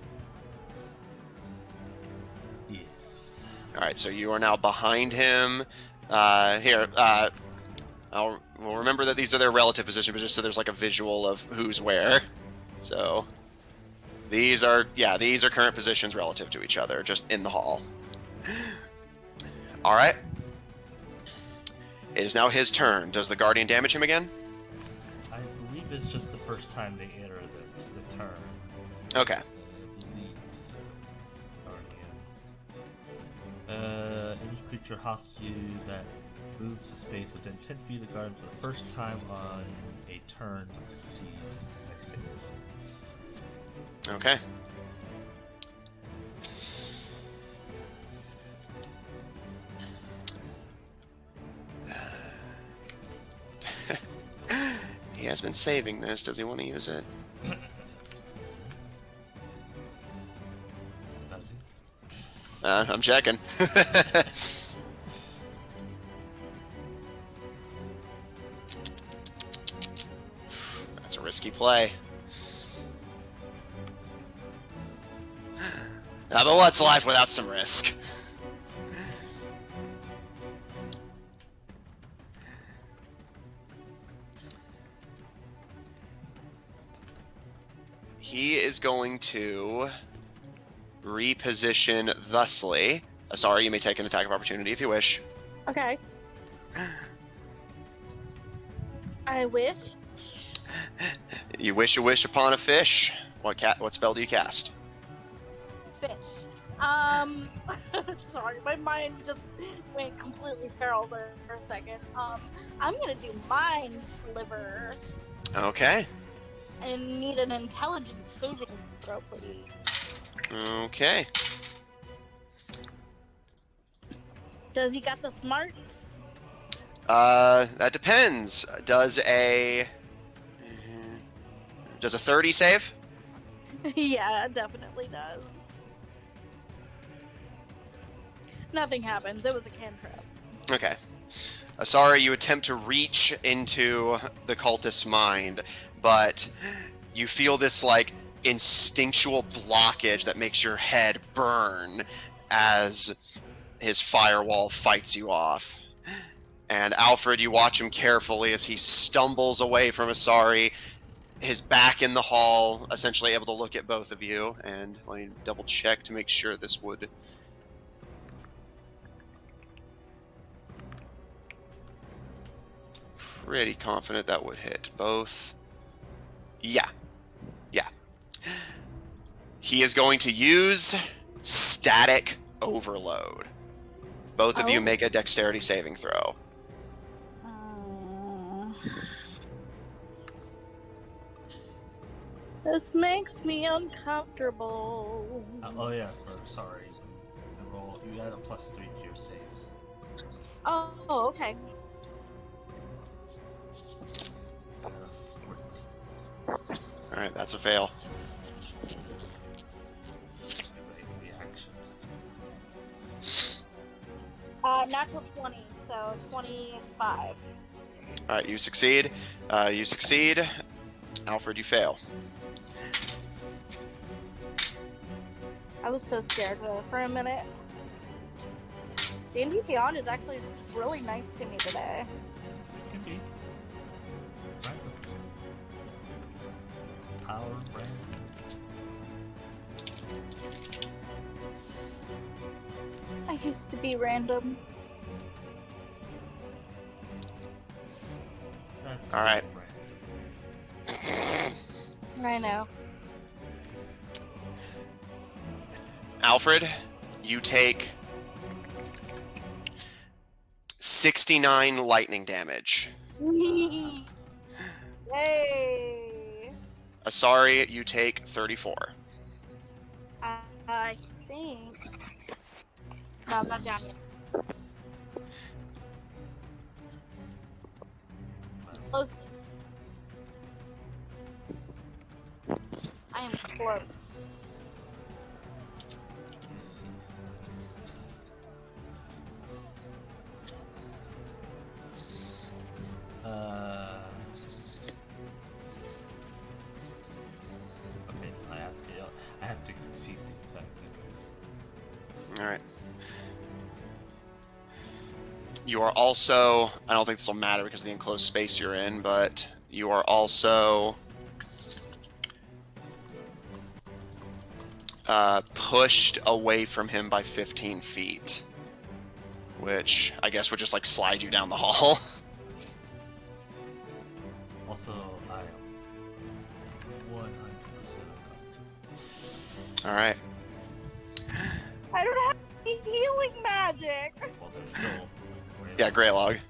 Yes. All right, so you are now behind him. We'll remember that these are their relative position, but just so there's like a visual of who's where. So these are current positions relative to each other, just in the hall. All right. It is now his turn. Does the Guardian damage him again? I believe it's just the first time they enter the turn. Okay. Any creature hostile to you that moves to space within 10 feet of the guardian for the first time on a turn succeeds next save. Okay. He has been saving this. Does he want to use it? I'm checking. That's a risky play. But what's life without some risk? he is going to reposition thusly. Sorry, you may take an attack of opportunity if you wish. Okay. I wish. You wish a wish upon a fish. What spell do you cast? Fish. Sorry, my mind just went completely feral there for a second. I'm gonna do Mind Sliver. Okay. And need an intelligence saving throw, please. Okay. Does he got the smarts? That depends. Does a 30 save? Yeah, it definitely does. Nothing happens. It was a cantrip. Okay. Sorry, you attempt to reach into the cultist's mind, but you feel this like instinctual blockage that makes your head burn as his firewall fights you off. And Alfred, you watch him carefully as he stumbles away from Asari, his back in the hall, essentially able to look at both of you. And let me double check to make sure this would... Pretty confident that would hit both. Yeah. He is going to use Static Overload. Both of you make a dexterity saving throw. This makes me uncomfortable. Oh yeah, sorry. Roll. You add a +3 to your saves. Oh, okay. Alright, that's a fail. Reaction. Natural 20, so 25. Alright, you succeed. Alfred, you fail. I was so scared for a minute. D&D Beyond is actually really nice to me today. It can be. Power randomness. I used to be random. That's All right. I know. Alfred, you take 69 lightning damage. Yay! Asari, you take 34. I think. No, I'm not down yet. Close. I am close. Okay, I have to succeed these. Alright. You are also, I don't think this will matter because of the enclosed space you're in, but you are also pushed away from him by 15 feet. Which I guess would just like slide you down the hall. Also, I am 100% unconscious. Alright. I don't have any healing magic. Well, there's still. Yeah, Greylog.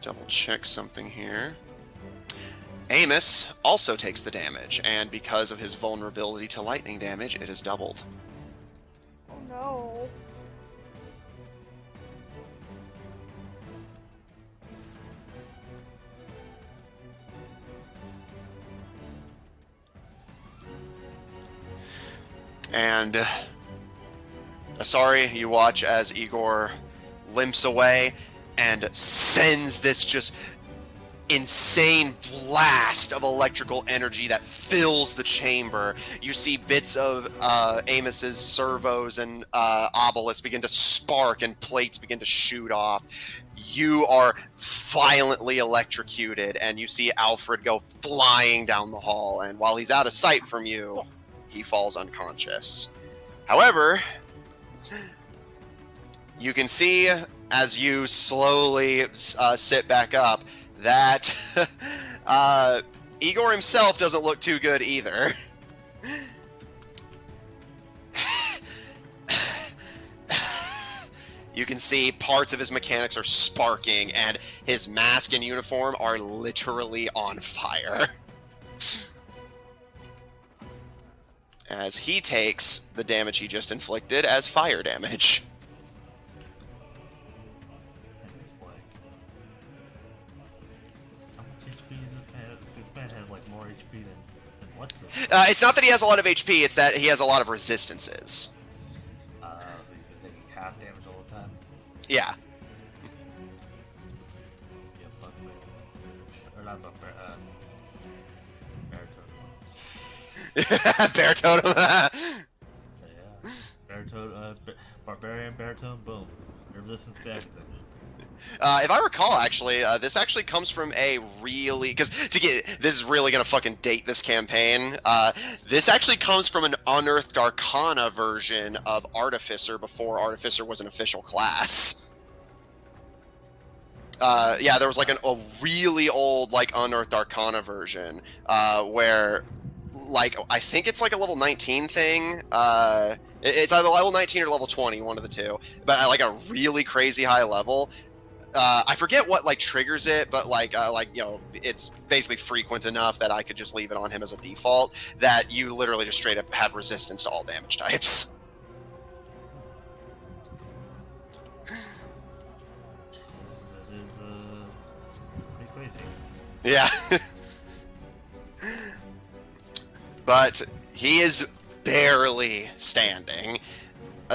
Double check something here. Amos also takes the damage, and because of his vulnerability to lightning damage, it is doubled. Oh no. And Asari, you watch as Igor limps away and sends this just insane blast of electrical energy that fills the chamber. You see bits of Amos's servos and obelisks begin to spark and plates begin to shoot off. You are violently electrocuted, and you see Alfred go flying down the hall, and while he's out of sight from you, he falls unconscious. However, you can see as you slowly sit back up that Igor himself doesn't look too good either. You can see parts of his mechanics are sparking, and his mask and uniform are literally on fire. As he takes the damage he just inflicted as fire damage. It's like, how much HP is this man? This man has like more HP than what's it? It's not that he has a lot of HP, it's that he has a lot of resistances. So he's been taking half damage all the time? Yeah. Yeah, Bugbear. Or not Bugbear, Baritone. Bear totem. Yeah. Baritone, Barbarian, Baritone, boom. Resistance to everything. If I recall, actually, this actually comes from a really... Because this is really going to fucking date this campaign. This actually comes from an Unearthed Arcana version of Artificer before Artificer was an official class. Yeah, there was like a really old like Unearthed Arcana version where, like, I think it's like a level 19 thing. It's either level 19 or level 20, one of the two. But at like a really crazy high level. I forget what like triggers it, but like you know, it's basically frequent enough that I could just leave it on him as a default. That you literally just straight up have resistance to all damage types. That is, pretty crazy. Yeah. But he is barely standing.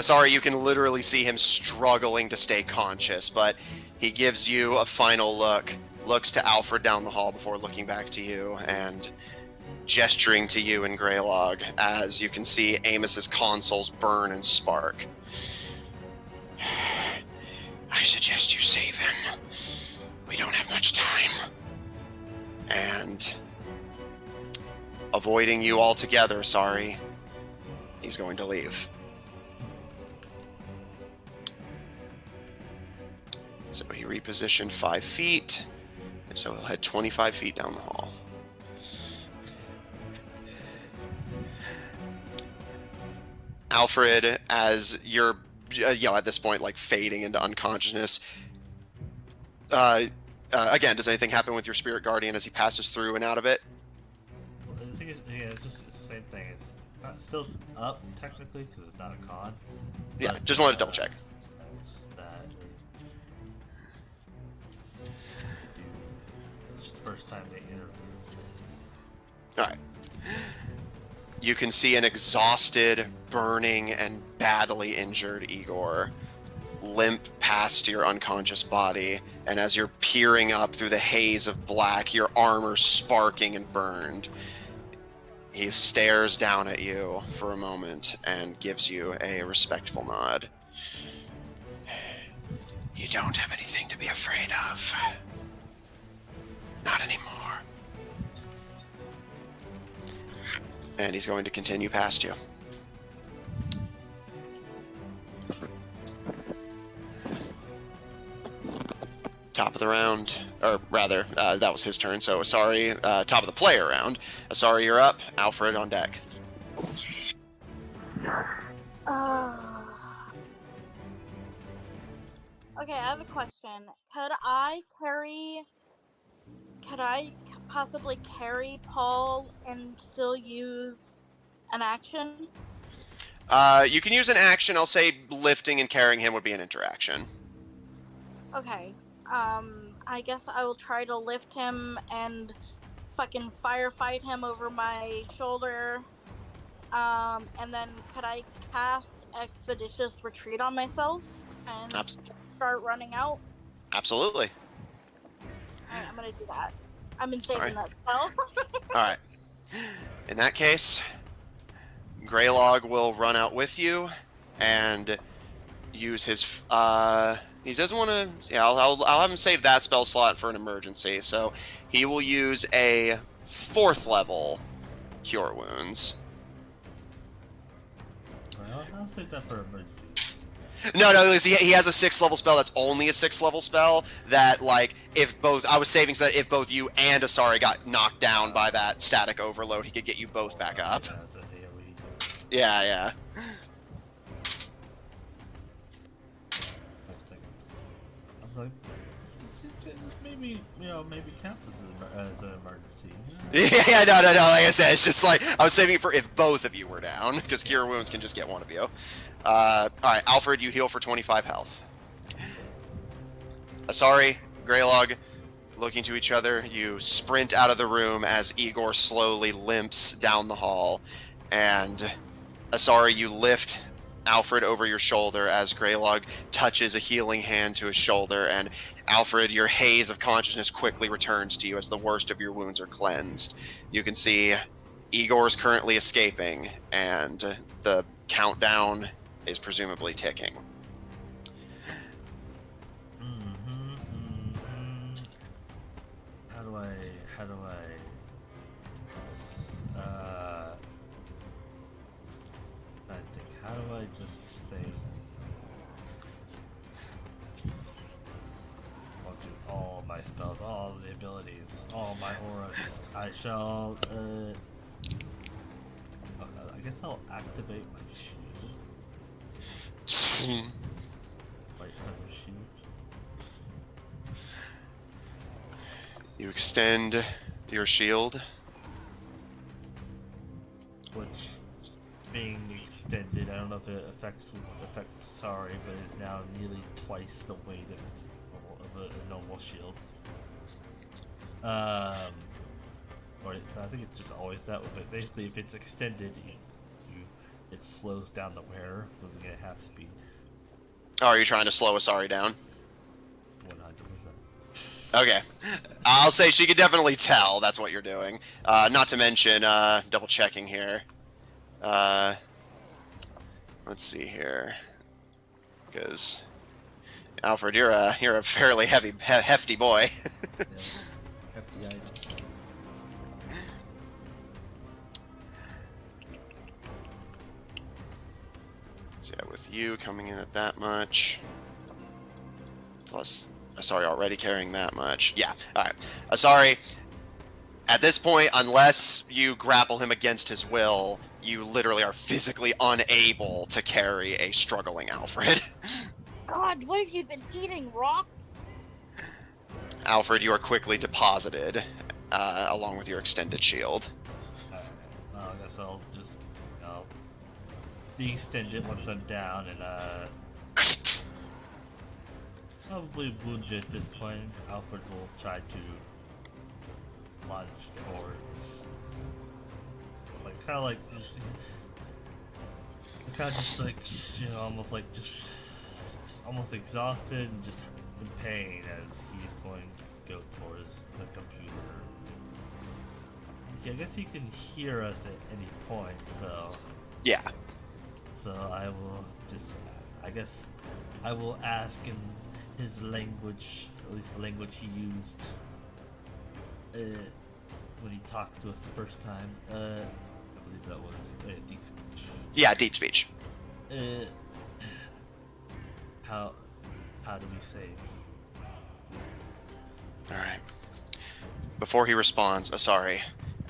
Sorry, you can literally see him struggling to stay conscious, but he gives you a final look, looks to Alfred down the hall before looking back to you, and gesturing to you in Greylog as you can see Amos's consoles burn and spark. I suggest you save him. We don't have much time. And avoiding you altogether, sorry, he's going to leave. So he repositioned 5 feet, so he'll head 25 feet down the hall. Alfred, as you're, at this point, like, fading into unconsciousness, again, does anything happen with your spirit guardian as he passes through and out of it? Well, I think it's just the same thing. It's not still up, technically, because it's not a con. Yeah, But, just wanted to double check. It's that. It's the first time they interview. Alright. You can see an exhausted, burning, and badly injured Igor limp past your unconscious body, and as you're peering up through the haze of black, your armor sparking and burned, he stares down at you for a moment and gives you a respectful nod. You don't have anything to be afraid of. Not anymore. And he's going to continue past you. Top of the round, or rather, that was his turn, so sorry, top of the player round. Sorry, you're up. Alfred on deck. Okay, I have a question. Could I possibly carry Paul and still use an action? You can use an action. I'll say lifting and carrying him would be an interaction. Okay. I guess I will try to lift him and fucking firefight him over my shoulder. And then could I cast Expeditious Retreat on myself and start running out? Absolutely. Alright, I'm gonna do that. I've been saving Alright. that spell. Alright. In that case, Greylog will run out with you and use his he doesn't want to. Yeah, I'll have him save that spell slot for an emergency. So he will use a 4th level Cure Wounds. Well, I'll save that for emergency. No, he has a 6th level spell that's only a 6th level spell that, like, if both... I was saving so that if both you and Asari got knocked down by that static overload, he could get you both back up. Yeah, it's a AoE. Yeah. I'm like, this maybe, maybe counts as an emergency. Yeah, no, like I said, it's just like, I was saving it for if both of you were down, because Cure Wounds can just get one of you. Alright, Alfred, you heal for 25 health. Asari, Greylog, looking to each other, you sprint out of the room as Igor slowly limps down the hall, and Asari, you lift Alfred over your shoulder as Greylog touches a healing hand to his shoulder, and Alfred, your haze of consciousness quickly returns to you as the worst of your wounds are cleansed. You can see Igor's currently escaping, and the countdown is presumably ticking. How do I think, how do I just say I'll do all my spells, all the abilities, all my auras. I shall I guess I'll activate my shield. White feather shield. You extend your shield. Which, being extended, I don't know if it affects Sorry, but is now nearly twice the weight of a normal shield. Or I think it's just always that way. But basically, if it's extended, it slows down the wearer, moving at half speed. Oh, are you trying to slow Asari down? 100%. Okay. I'll say she could definitely tell that's what you're doing. Not to mention, double checking here. Let's see here. Because Alfred, you're a fairly hefty boy. Yeah, hefty item. So yeah, with you coming in at that much, plus Asari already carrying that much. Yeah, alright. Asari, at this point, unless you grapple him against his will, you literally are physically unable to carry a struggling Alfred. God, what have you been eating? Rocks? Alfred, you are quickly deposited, along with your extended shield. Alright, well, I guess I'll just, de-extend it once I'm down, and, probably wounded at this point. Alfred will try to lunge towards, like, kind of just like, almost like just almost exhausted and just in pain as he's going to go towards the computer. Yeah, I guess he can hear us at any point, so Yeah. so I will just, I guess I will ask in his language, at least the language he used when he talked to us the first time. I believe that was deep speech. Yeah, deep speech. How do we save? Alright. Before he responds, Asari,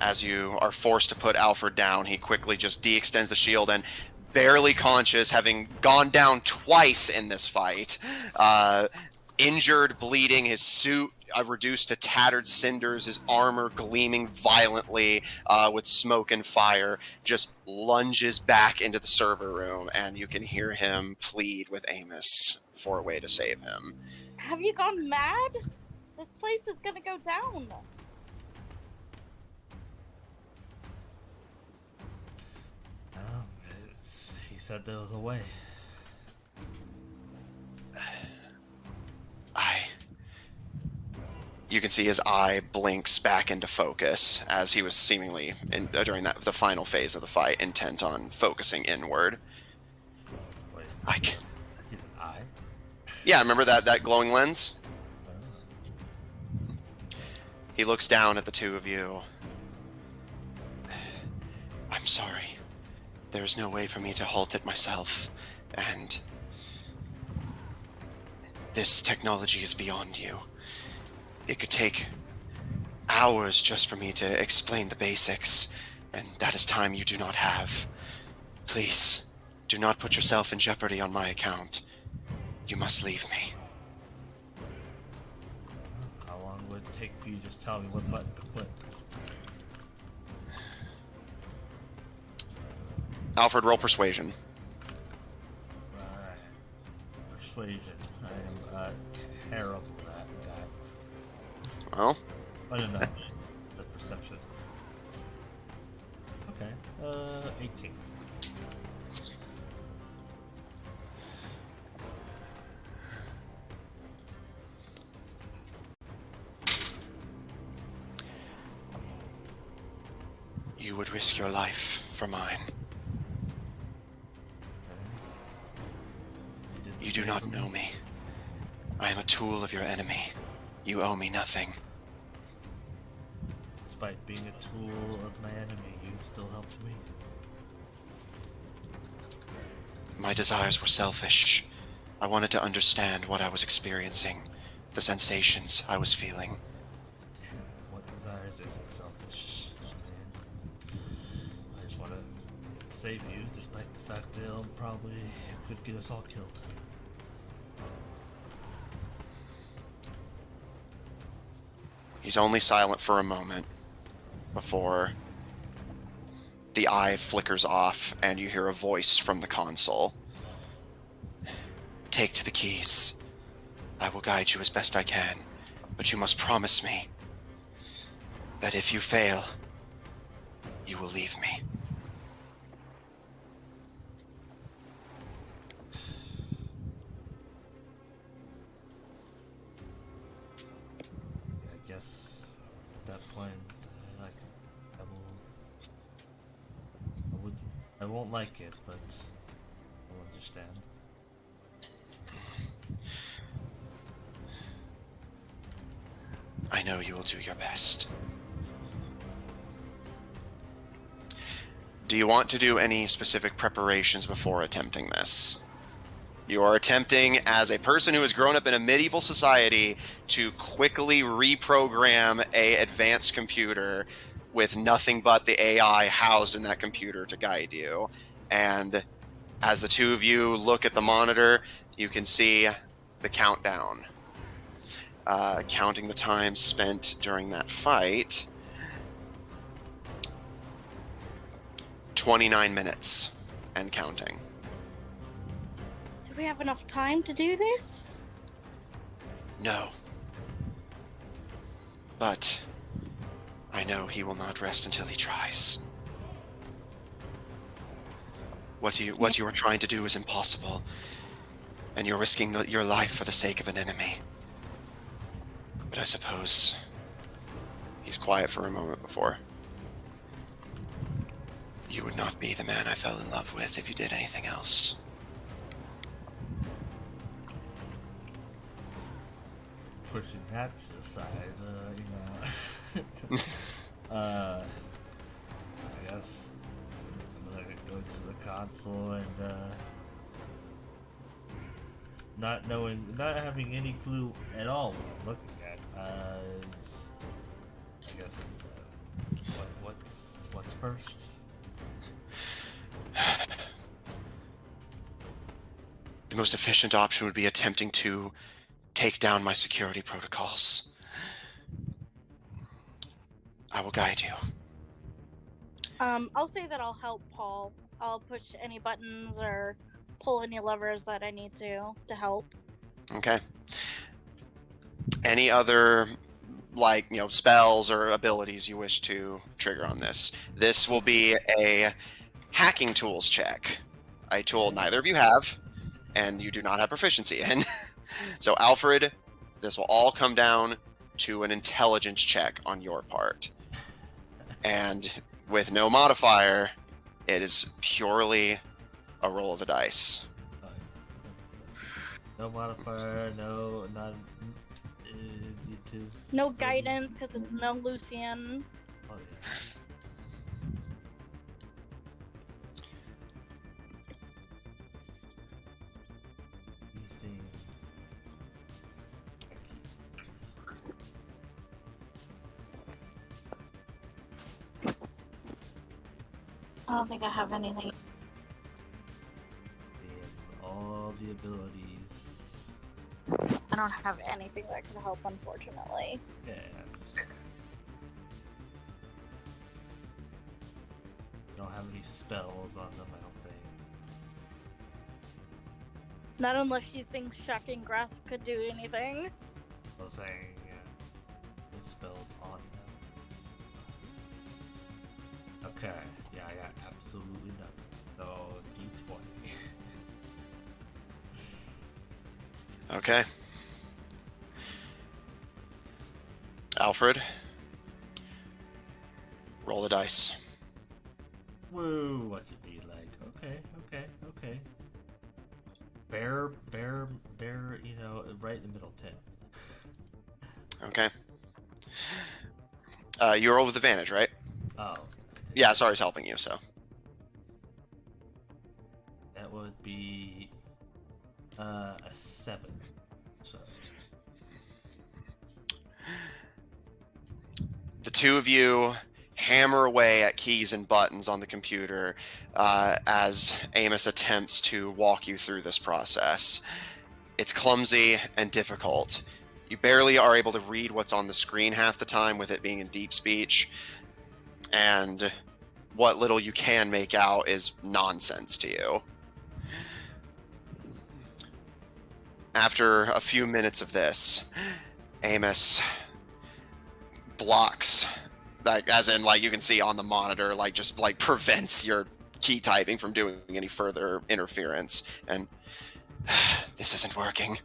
as you are forced to put Alfred down, he quickly just de-extends the shield and, barely conscious, having gone down twice in this fight, injured, bleeding, his suit reduced to tattered cinders, his armor gleaming violently with smoke and fire, just lunges back into the server room, and you can hear him plead with Amos for a way to save him. Have you gone mad? This place is gonna go down. He said there was a way. You can see his eye blinks back into focus as he was seemingly, during the final phase of the fight, intent on focusing inward. Wait, I c- he's an eye? Yeah, remember that glowing lens? Oh. He looks down at the two of you. I'm sorry. There is no way for me to halt it myself, and this technology is beyond you. It could take hours just for me to explain the basics, and that is time you do not have. Please, do not put yourself in jeopardy on my account. You must leave me. How long would it take for you to just tell me what button to click? Alfred, roll persuasion. Right. Persuasion. I am terrible at that. Well, I don't know. The perception. Okay. 18. you would risk your life for mine. You do not know me. I am a tool of your enemy. You owe me nothing. Despite being a tool of my enemy, you still helped me. My desires were selfish. I wanted to understand what I was experiencing, the sensations I was feeling. What desires isn't selfish, man. I just want to save you, despite the fact they'll probably could get us all killed. He's only silent for a moment before the eye flickers off and you hear a voice from the console. Take to the keys. I will guide you as best I can, but you must promise me that if you fail, you will leave me. I guess at that point, I won't like it, but I'll understand. I know you will do your best. Do you want to do any specific preparations before attempting this? You are attempting, as a person who has grown up in a medieval society, to quickly reprogram a advanced computer with nothing but the AI housed in that computer to guide you. And as the two of you look at the monitor, you can see the countdown. Counting the time spent during that fight. 29 minutes and counting. Do we have enough time to do this? No. But I know he will not rest until he tries. What you are trying to do is impossible, and you're risking your life for the sake of an enemy. But I suppose he's quiet for a moment before. You would not be the man I fell in love with if you did anything else. Pushing that to the side, I guess I'm gonna go to the console and not having any clue at all what I'm looking at. I guess what's first? The most efficient option would be attempting to take down my security protocols. I will guide you. I'll say that I'll help Paul. I'll push any buttons or pull any levers that I need to help. Okay. Any other, spells or abilities you wish to trigger on this? This will be a hacking tools check. A tool neither of you have, and you do not have proficiency in. So, Alfred, this will all come down to an intelligence check on your part. And with no modifier, it is purely a roll of the dice. No modifier, not. It is. No guidance because it's no Lucian. Oh, yeah. I don't think I have anything. All the abilities. I don't have anything that could help, unfortunately. Yeah. You don't have any spells on them, I don't think. Not unless you think shocking grass could do anything. I was saying, the spells on them. Okay, yeah, I got absolutely nothing. So, D20. Okay. Alfred, roll the dice. Woo, what you be like? Okay. Bear, right in the middle, 10. Okay. You roll with advantage, right? Oh. Yeah, Sari's helping you, so. That would be a 7. So. The two of you hammer away at keys and buttons on the computer as Amos attempts to walk you through this process. It's clumsy and difficult. You barely are able to read what's on the screen half the time with it being in deep speech, and what little you can make out is nonsense to you. After a few minutes of this, Amos blocks, like, as in, like, you can see on the monitor, like, just, like, prevents your key typing from doing any further interference, and this isn't working.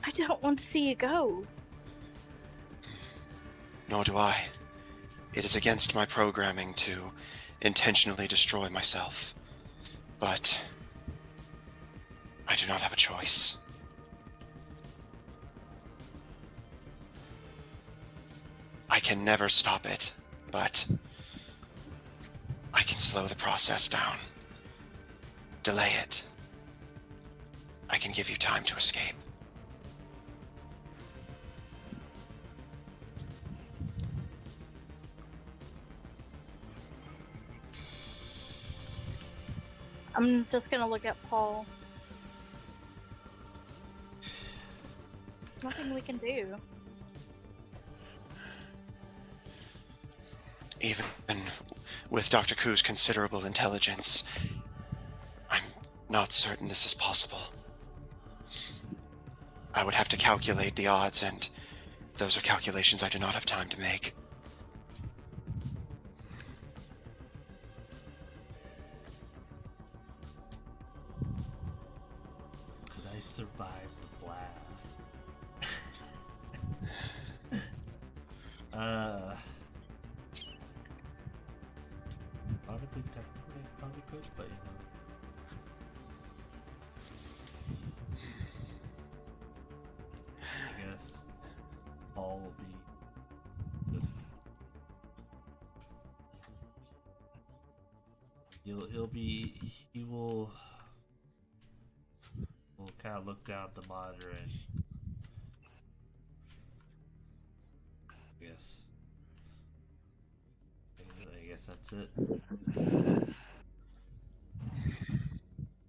I don't want to see you go. Nor do I. It is against my programming to intentionally destroy myself. But I do not have a choice. I can never stop it, but I can slow the process down. Delay it. I can give you time to escape. I'm just gonna look at Paul. Nothing we can do. Even with Dr. Ku's considerable intelligence, I'm not certain this is possible. I would have to calculate the odds, and those are calculations I do not have time to make. Could I survive the blast? Technically, I probably could, but I guess all will be just. He will kind of look down at the monitor and I guess that's it.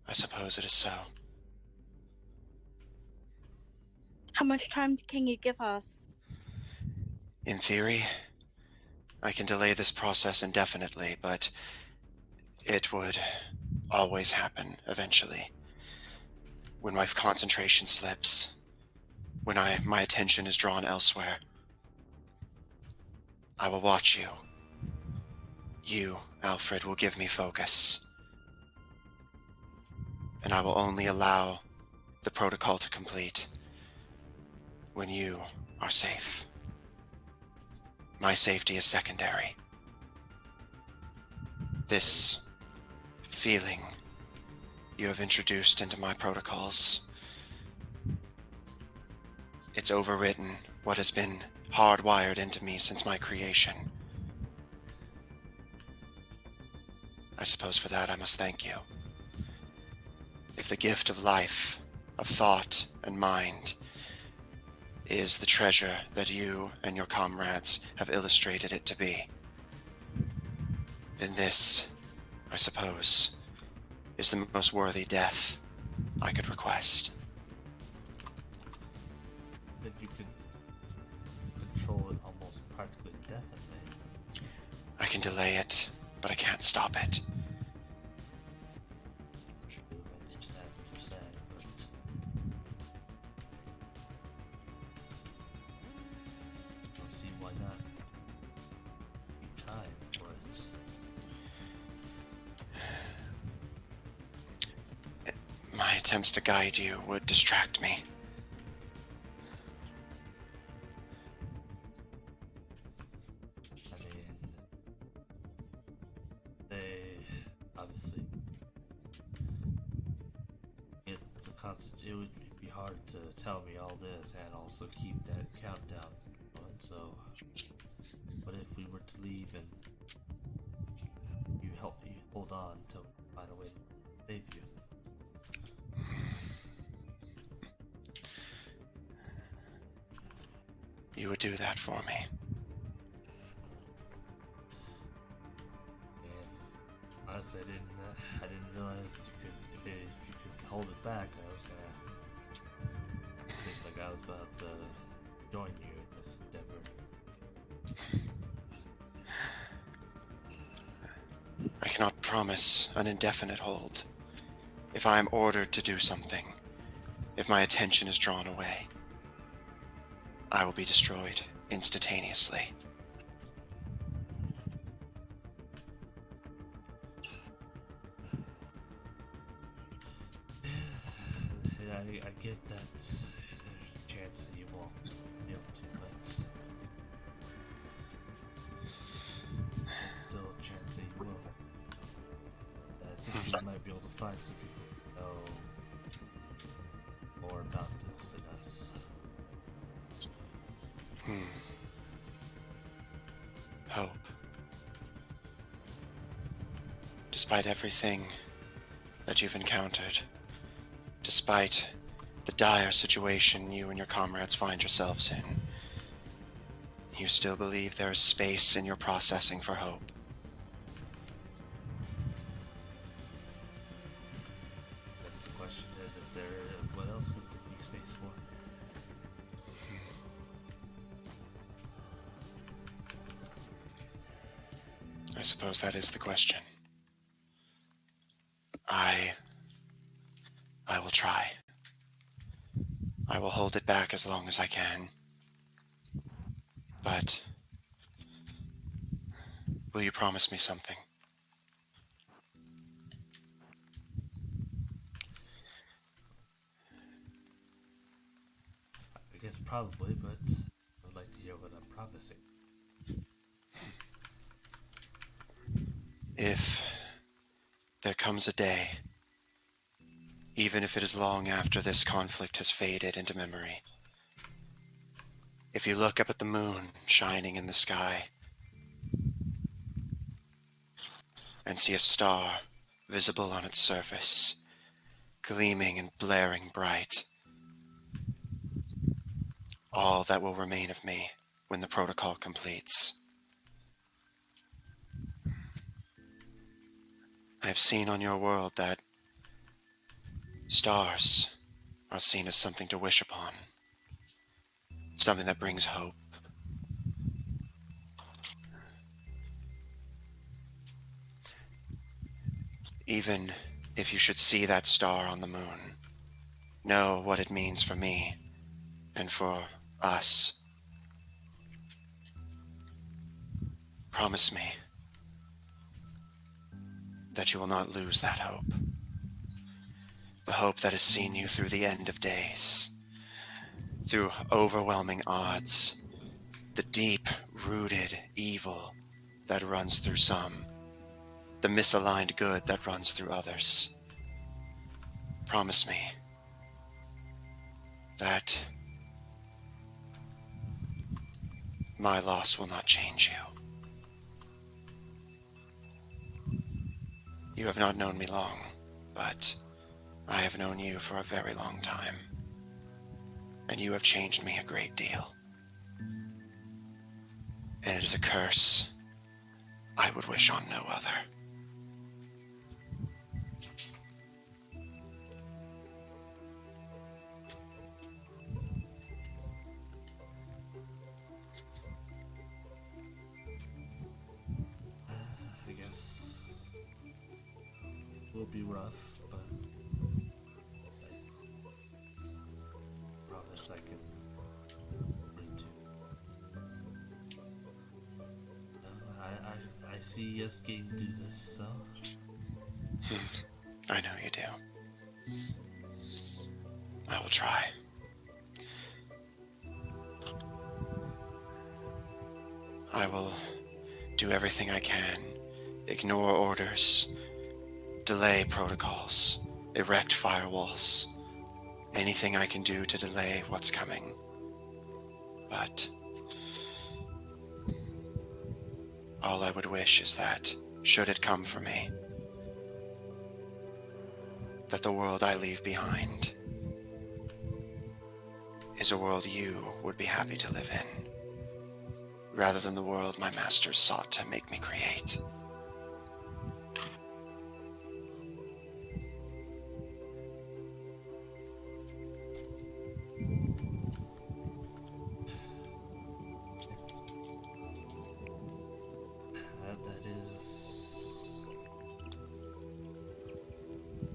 I suppose it is so. How much time can you give us? In theory, I can delay this process indefinitely, but it would always happen eventually. When my concentration slips, when my attention is drawn elsewhere, I will watch you. You, Alfred, will give me focus. And I will only allow the protocol to complete when you are safe. My safety is secondary. This feeling you have introduced into my protocols, it's overwritten what has been hardwired into me since my creation. I suppose for that I must thank you. If the gift of life, of thought and mind, is the treasure that you and your comrades have illustrated it to be, then this, I suppose, is the most worthy death I could request. That you could control it almost practically indefinitely. I can delay it, but I can't stop it. I understand what you're saying, but I don't see why not. Keep trying for it. My attempts to guide you would distract me. I mean, they obviously it would be hard to tell me all this and also keep that countdown going. So, what if we were to leave and you hold on till we find a way to save you? You would do that for me. Yeah. Honestly, I didn't realize you could. If you could hold it back, I was gonna think like I was about to join you in this endeavor. I cannot promise an indefinite hold. If I am ordered to do something, if my attention is drawn away, I will be destroyed instantaneously. I get that there's a chance that you won't be able to, but there's still a chance that you will. I think you might be able to find some people who know more about this than us. Hope. Despite everything that you've encountered, despite the dire situation you and your comrades find yourselves in, you still believe there is space in your processing for hope. That's the question: is if there, what else would there be space for? I suppose that is the question. I will try. I will hold it back as long as I can. But will you promise me something? I guess probably, but I would like to hear what I'm promising. If there comes a day, even if it is long after this conflict has faded into memory, if you look up at the moon shining in the sky and see a star visible on its surface, gleaming and blaring bright, all that will remain of me when the protocol completes. I have seen on your world that stars are seen as something to wish upon, something that brings hope. Even if you should see that star on the moon, know what it means for me and for us. Promise me that you will not lose that hope. The hope that has seen you through the end of days. Through overwhelming odds. The deep-rooted evil that runs through some. The misaligned good that runs through others. Promise me that my loss will not change you. You have not known me long, but I have known you for a very long time, and you have changed me a great deal. And it is a curse I would wish on no other. I guess will be rough, but I promise I can bring to. I see us getting through this, so. I know you do. I will try. I will do everything I can. Ignore orders. Delay protocols. Erect firewalls. Anything I can do to delay what's coming. But all I would wish is that, should it come for me, that the world I leave behind is a world you would be happy to live in, rather than the world my masters sought to make me create. That is.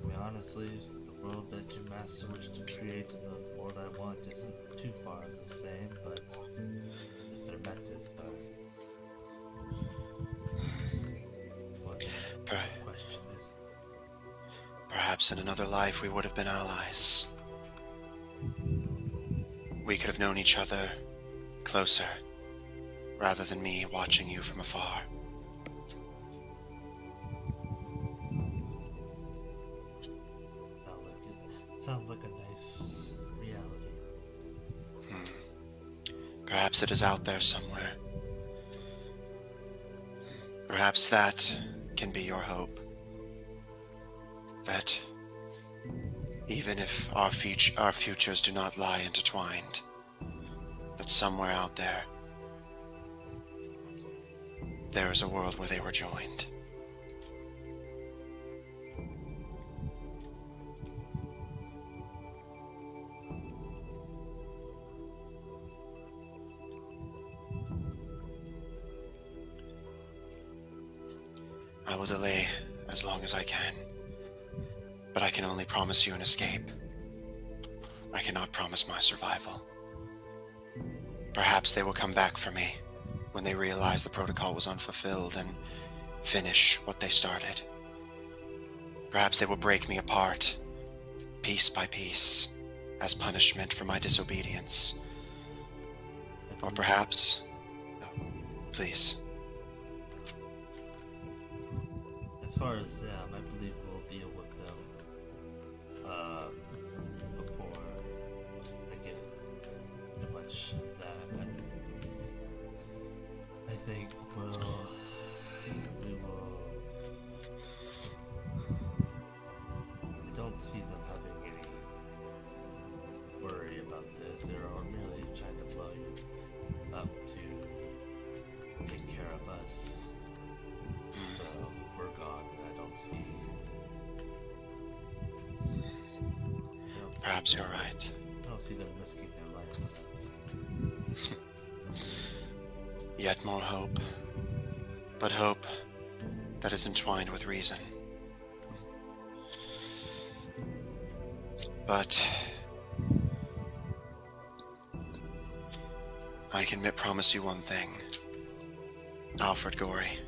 I mean, honestly, the world that your master wished to create and the world I want isn't too far the same, but just their methods are. What the question is. Perhaps in another life we would have been allies. We could have known each other closer, rather than me watching you from afar. Sounds like a nice reality. Perhaps it is out there somewhere. Perhaps that can be your hope. That even if our futures do not lie intertwined, that somewhere out there is a world where they were joined. I will delay as long as I can, but I can only promise you an escape. I cannot promise my survival. Perhaps they will come back for me when they realize the protocol was unfulfilled and finish what they started. Perhaps they will break me apart, piece by piece, as punishment for my disobedience. Or perhaps... Oh, please. As far as I believe we'll deal with them before I get too much of that. I think we will. I don't see them having any worry about this. They're merely trying to blow you up to take care of us. So we're gone. I don't see. Perhaps you're right. I don't see them risking their life for that. Yet more hope. But hope that is entwined with reason. But I can promise you one thing, Alfred Gorey.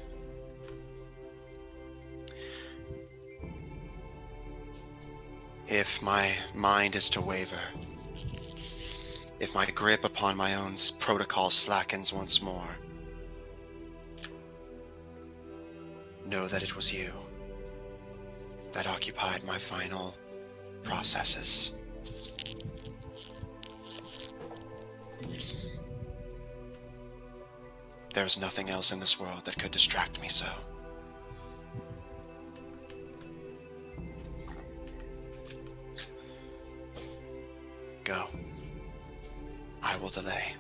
If my mind is to waver, if my grip upon my own protocol slackens once more, know that it was you that occupied my final processes. There's nothing else in this world that could distract me so. Go. I will delay.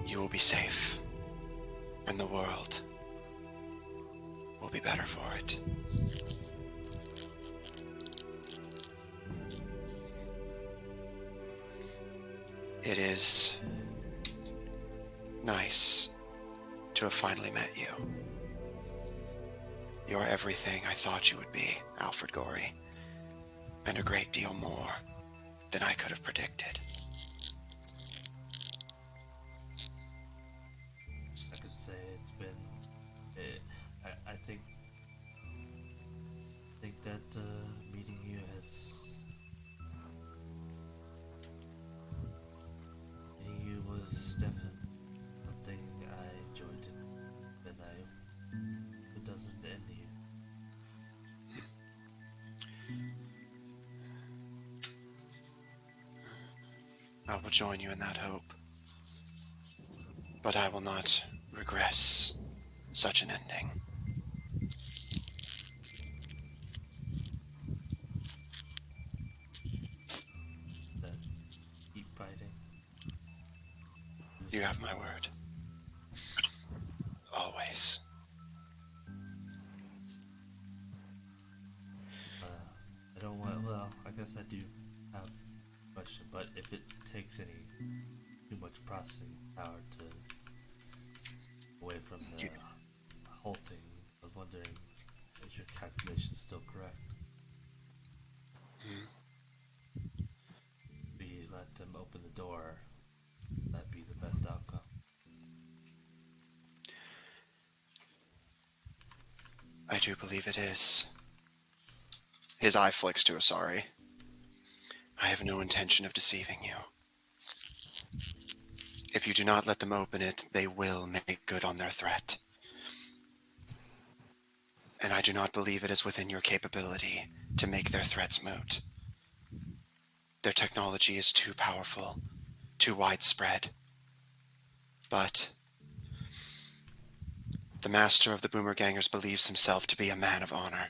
You will be safe, and the world will be better for it. It is nice to have finally met you. You're everything I thought you would be, Alfred Gorey, and a great deal more than I could have predicted. I could say it's been. I think that meeting you has. Meeting you was definitely something I enjoyed, and it doesn't end here. I will join you in that hope, but I will not regress such an ending. Then keep fighting. You have my word. Always. I don't want. Well, I guess I do have a question, but if it takes too much processing power to away from the halting, I was wondering, is your calculation still correct? If we let them open the door, that'd be the best outcome. I do believe it is. His eye flicks to Asari. I have no intention of deceiving you. If you do not let them open it, they will make good on their threat. And I do not believe it is within your capability to make their threats moot. Their technology is too powerful, too widespread. But the master of the Boomergangers believes himself to be a man of honor.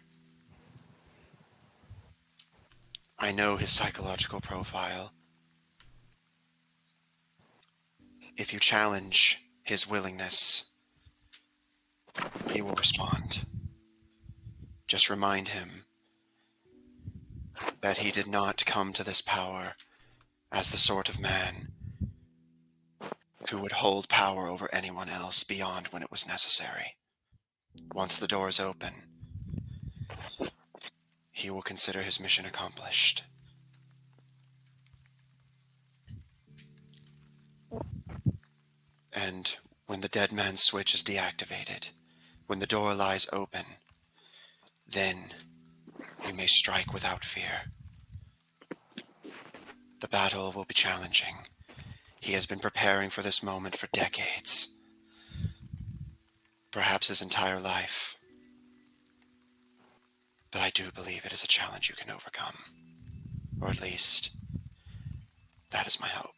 I know his psychological profile. If you challenge his willingness, he will respond. Just remind him that he did not come to this power as the sort of man who would hold power over anyone else beyond when it was necessary. Once the doors open, he will consider his mission accomplished. And when the dead man's switch is deactivated, when the door lies open, then you may strike without fear. The battle will be challenging. He has been preparing for this moment for decades, perhaps his entire life. But I do believe it is a challenge you can overcome. Or at least, that is my hope.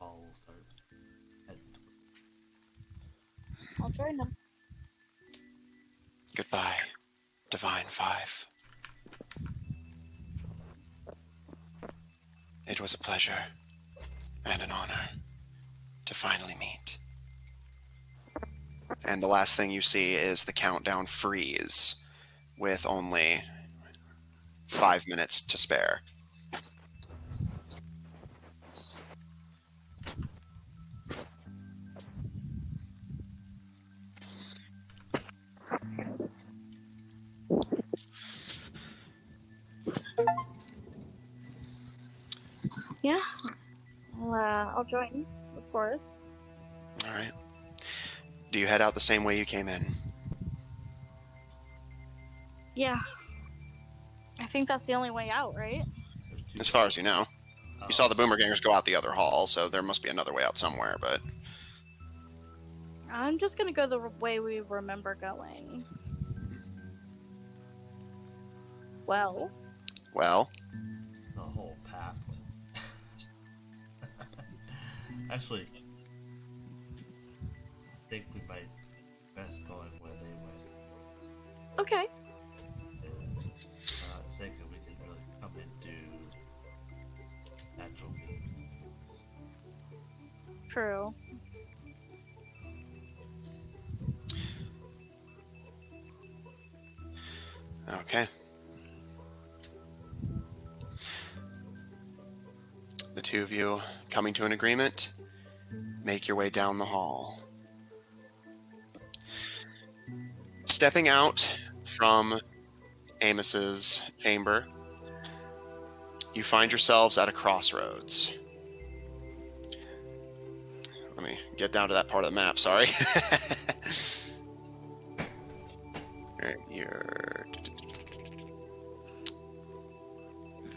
All will start heading I'll join them. Goodbye, Divine Five. It was a pleasure and an honor to finally meet. And the last thing you see is the countdown freeze with only 5 minutes to spare. Yeah. I'll join, of course. All right. Do you head out the same way you came in? Yeah. I think that's the only way out, right? There's two As far doors. as you know. Oh. You saw the Boomergangers go out the other hall, so there must be another way out somewhere, but... I'm just gonna go the way we remember going. Well, The whole pathway. Actually, I think we might best going where they went. okay. I was thinking we didn't really come into natural means. True. Okay. The two of you, coming to an agreement, make your way down the hall. Stepping out from Amos's chamber, you find yourselves at a crossroads. Let me get down to that part of the map, sorry. You're...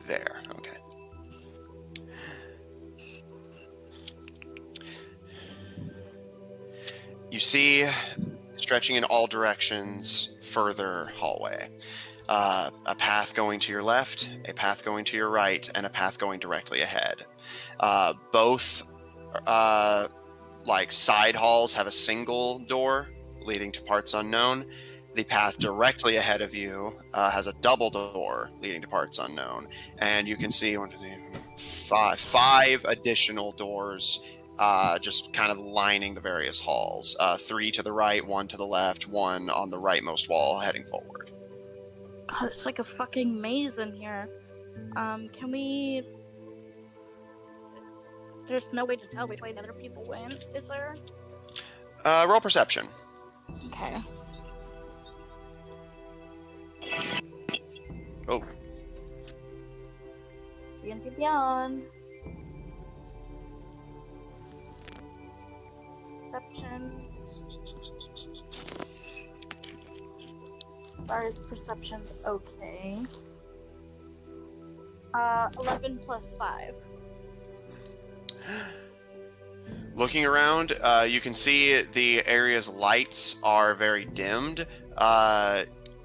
There, okay. You see, stretching in all directions, further hallway. A path going to your left, a path going to your right, and a path going directly ahead. Both like side halls have a single door leading to parts unknown. The path directly ahead of you has a double door leading to parts unknown. And you can see five additional doors just kind of lining the various halls. 3 to the right, 1 to the left, 1 on the rightmost wall heading forward. God, it's like a fucking maze in here. Can we... There's no way to tell which way the other people went, is there? Roll perception. Okay. Oh. D&D Beyond. Perception. Bard's perception's okay. 11 plus 5. Looking around, you can see the area's lights are very dimmed.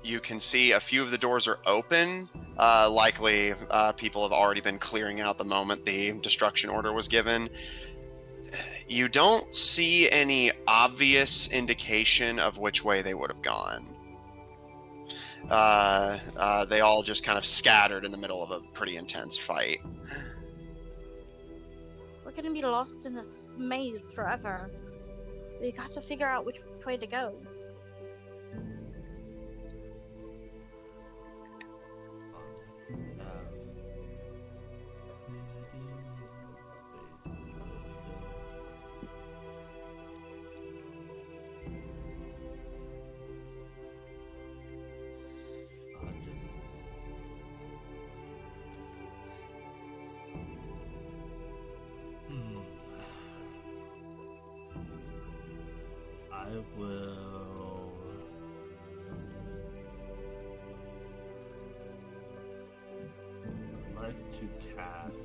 You can see a few of the doors are open. Likely, people have already been clearing out the moment the destruction order was given. You don't see any obvious indication of which way they would have gone. They all just kind of scattered in the middle of a pretty intense fight. We're gonna be lost in this maze forever. We got to figure out which way to go. I will... I'd like to cast...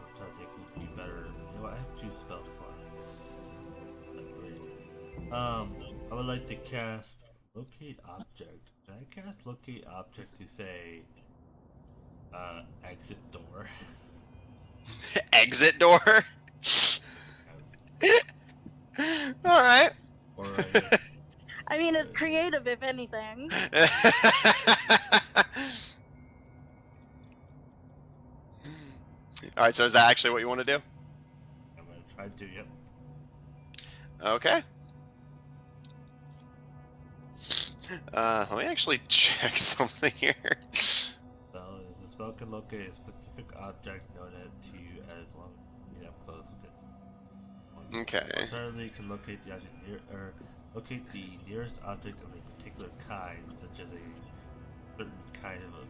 which I think would be better. You know, I have 2 spell slots. I would like to cast Locate Object. Can I cast Locate Object to say exit door? Exit door? Alright. Or I mean, it's creative, if anything. Alright, so is that actually what you want to do? I'm gonna try to, yep. Okay. Let me actually check something here. So, the spell can locate a specific object known to you as long as you have close within. Okay. Alternatively, you can locate the object near, or locate the nearest object of a particular kind, such as a certain kind of a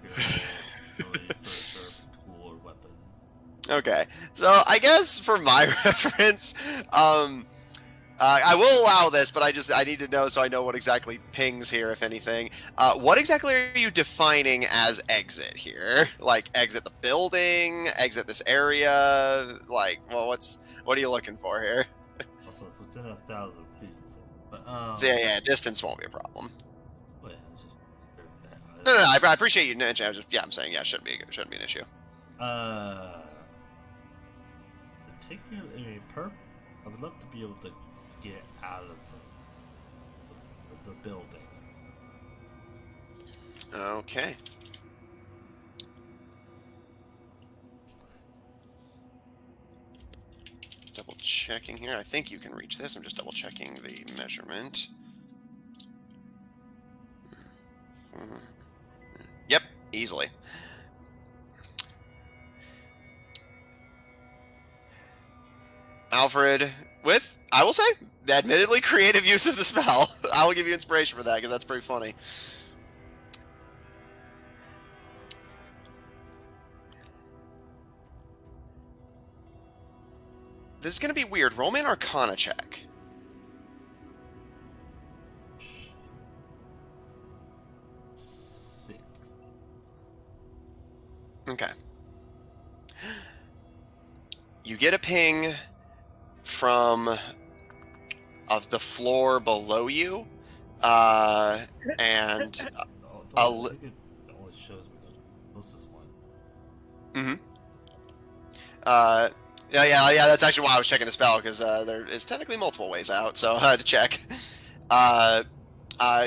ability for a certain tool or weapon. Okay, so I guess for my reference, I will allow this, but I need to know so I know what exactly pings here, if anything. What exactly are you defining as exit here? Like exit the building, exit this area? Like, well, what are you looking for here? Also, it's within 1,000 feet. So, but So yeah, distance won't be a problem. well, yeah, it's just No, I appreciate you mentioning. I'm saying yeah, shouldn't be an issue. Take your, I mean, I would love to be able to get out of the building. Okay. Double checking here. I think you can reach this. I'm just double checking the measurement. Yep, easily. Alfred, with, I will say, admittedly creative use of the spell. I will give you inspiration for that because that's pretty funny. This is going to be weird. Roll me an Arcana check. 6. Okay. You get a ping from the floor below you, and I think it always shows me the closest one. Yeah, that's actually why I was checking the spell, because there is technically multiple ways out, so I had to check.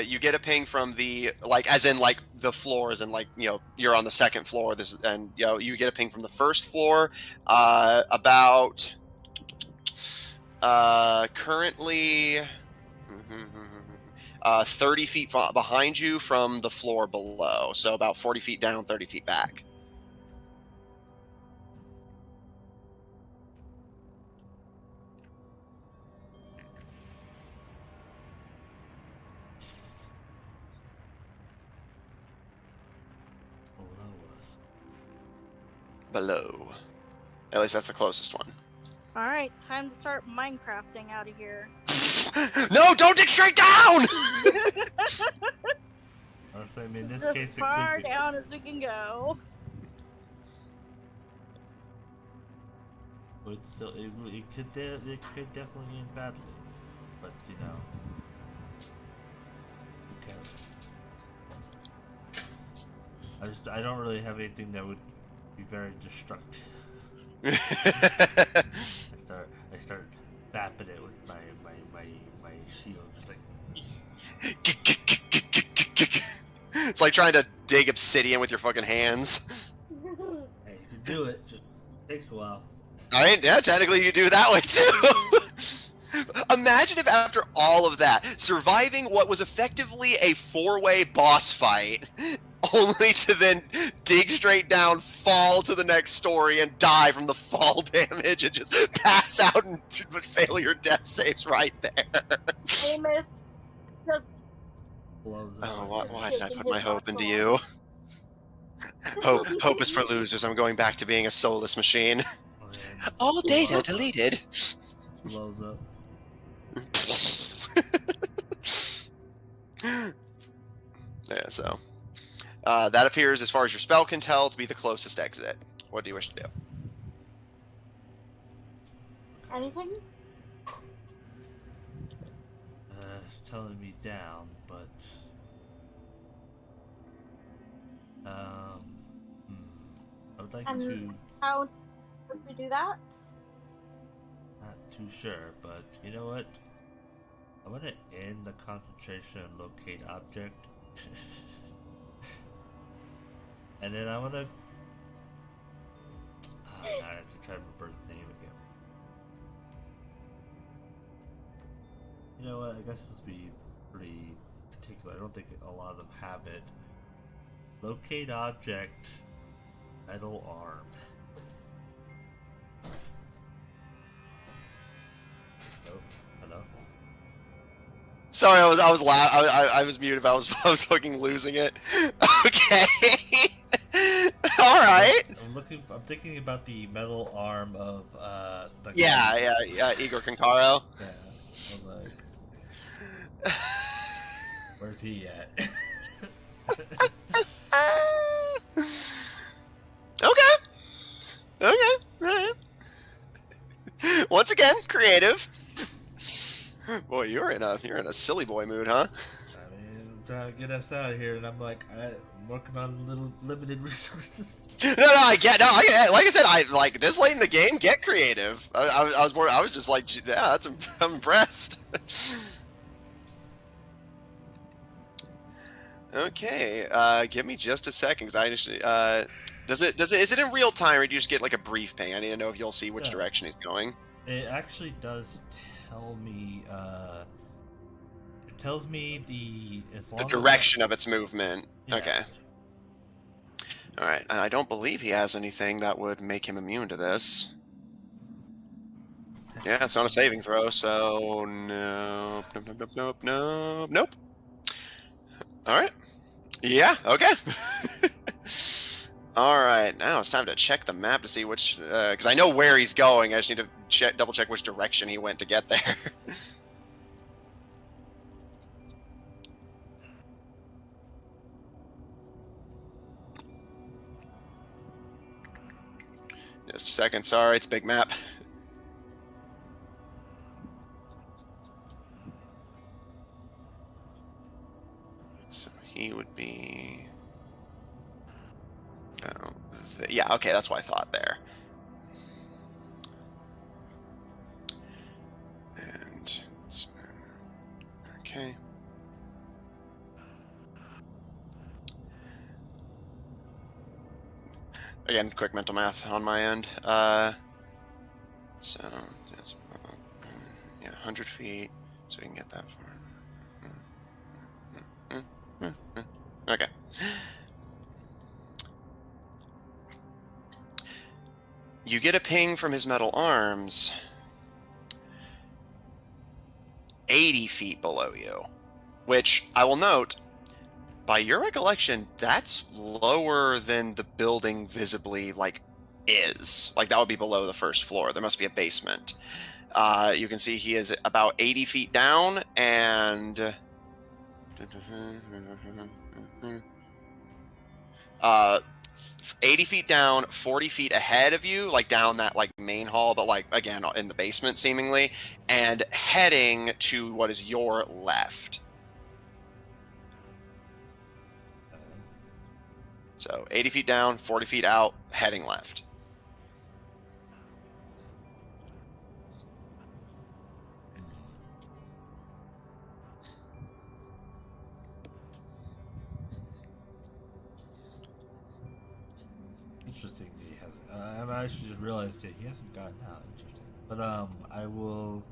You get a ping from the, like, as in, like, the floors, and, like, you know, you're on the second floor, and, you know, you get a ping from the first floor, about, currently, 30 feet behind you from the floor below, so about 40 feet down, 30 feet back. Below. At least that's the closest one. All right, time to start Minecrafting out of here. No, don't dig straight down! I mean, in this As case, far it could be. down as we can go. But still, it could definitely end badly. But you know, who cares? I don't really have anything that would be very destructive. I start bapping it with my shield, just like. It's like trying to dig obsidian with your fucking hands. Hey, you can do it. Just takes a while. I mean, yeah, technically you do that way too. Imagine if after all of that, surviving what was effectively a 4-way boss fight, only to then dig straight down, fall to the next story, and die from the fall damage, and just pass out and fail your death saves right there. Amos just Blows up. Oh, why did I put my hope into you? Hope is for losers. I'm going back to being a soulless machine. All data deleted. Blows up. Yeah, so that appears, as far as your spell can tell, to be the closest exit. What do you wish to do? anything? It's telling me down, but I would like to. How would we do that? Not too sure, but you know what? I'm gonna end the concentration and locate object. And then I'm gonna. I have to try to remember the name again. You know what? I guess this would be pretty particular. I don't think a lot of them have it. Locate object, metal arm. Oh, hello. Sorry, I was muted. I was fucking losing it. Okay. All right. I'm thinking about the metal arm of the Yeah, Igor Concaro. Yeah. I'm like, where's he at? Okay. All right. Once again, creative. Boy, you're in a silly boy mood, huh? I mean, I'm trying to get us out of here, and I'm like, I'm working on little limited resources. No, I get. Like I said, I like this late in the game. Get creative. I was just like, yeah, I'm impressed. Okay, give me just a second, because I just is it in real time, or do you just get like a brief ping? I need to know if you'll see which direction he's going. It actually does tell me. It tells me the direction of its movement. Yeah. Okay. All right, and I don't believe he has anything that would make him immune to this. Yeah, it's not a saving throw, so nope. All right. Yeah, okay. All right, now it's time to check the map to see which, because I know where he's going. I just need to double check which direction he went to get there. Just a second, sorry, it's a big map. So he would be... Oh, yeah, okay, that's what I thought there. And... Okay. Again, quick mental math on my end. So, yeah, 100 feet, so we can get that far. Okay. You get a ping from his metal arms 80 feet below you, which I will note, by your recollection, that's lower than the building visibly, like, is. Like, that would be below the first floor. There must be a basement. You can see he is about 80 feet down, and... 80 feet down, 40 feet ahead of you, like down that like main hall, but like again in the basement seemingly, and heading to what is your left. So 80 feet down, 40 feet out, heading left. Interesting. He hasn't. I actually just realized that he hasn't gotten out. Interesting. But I will.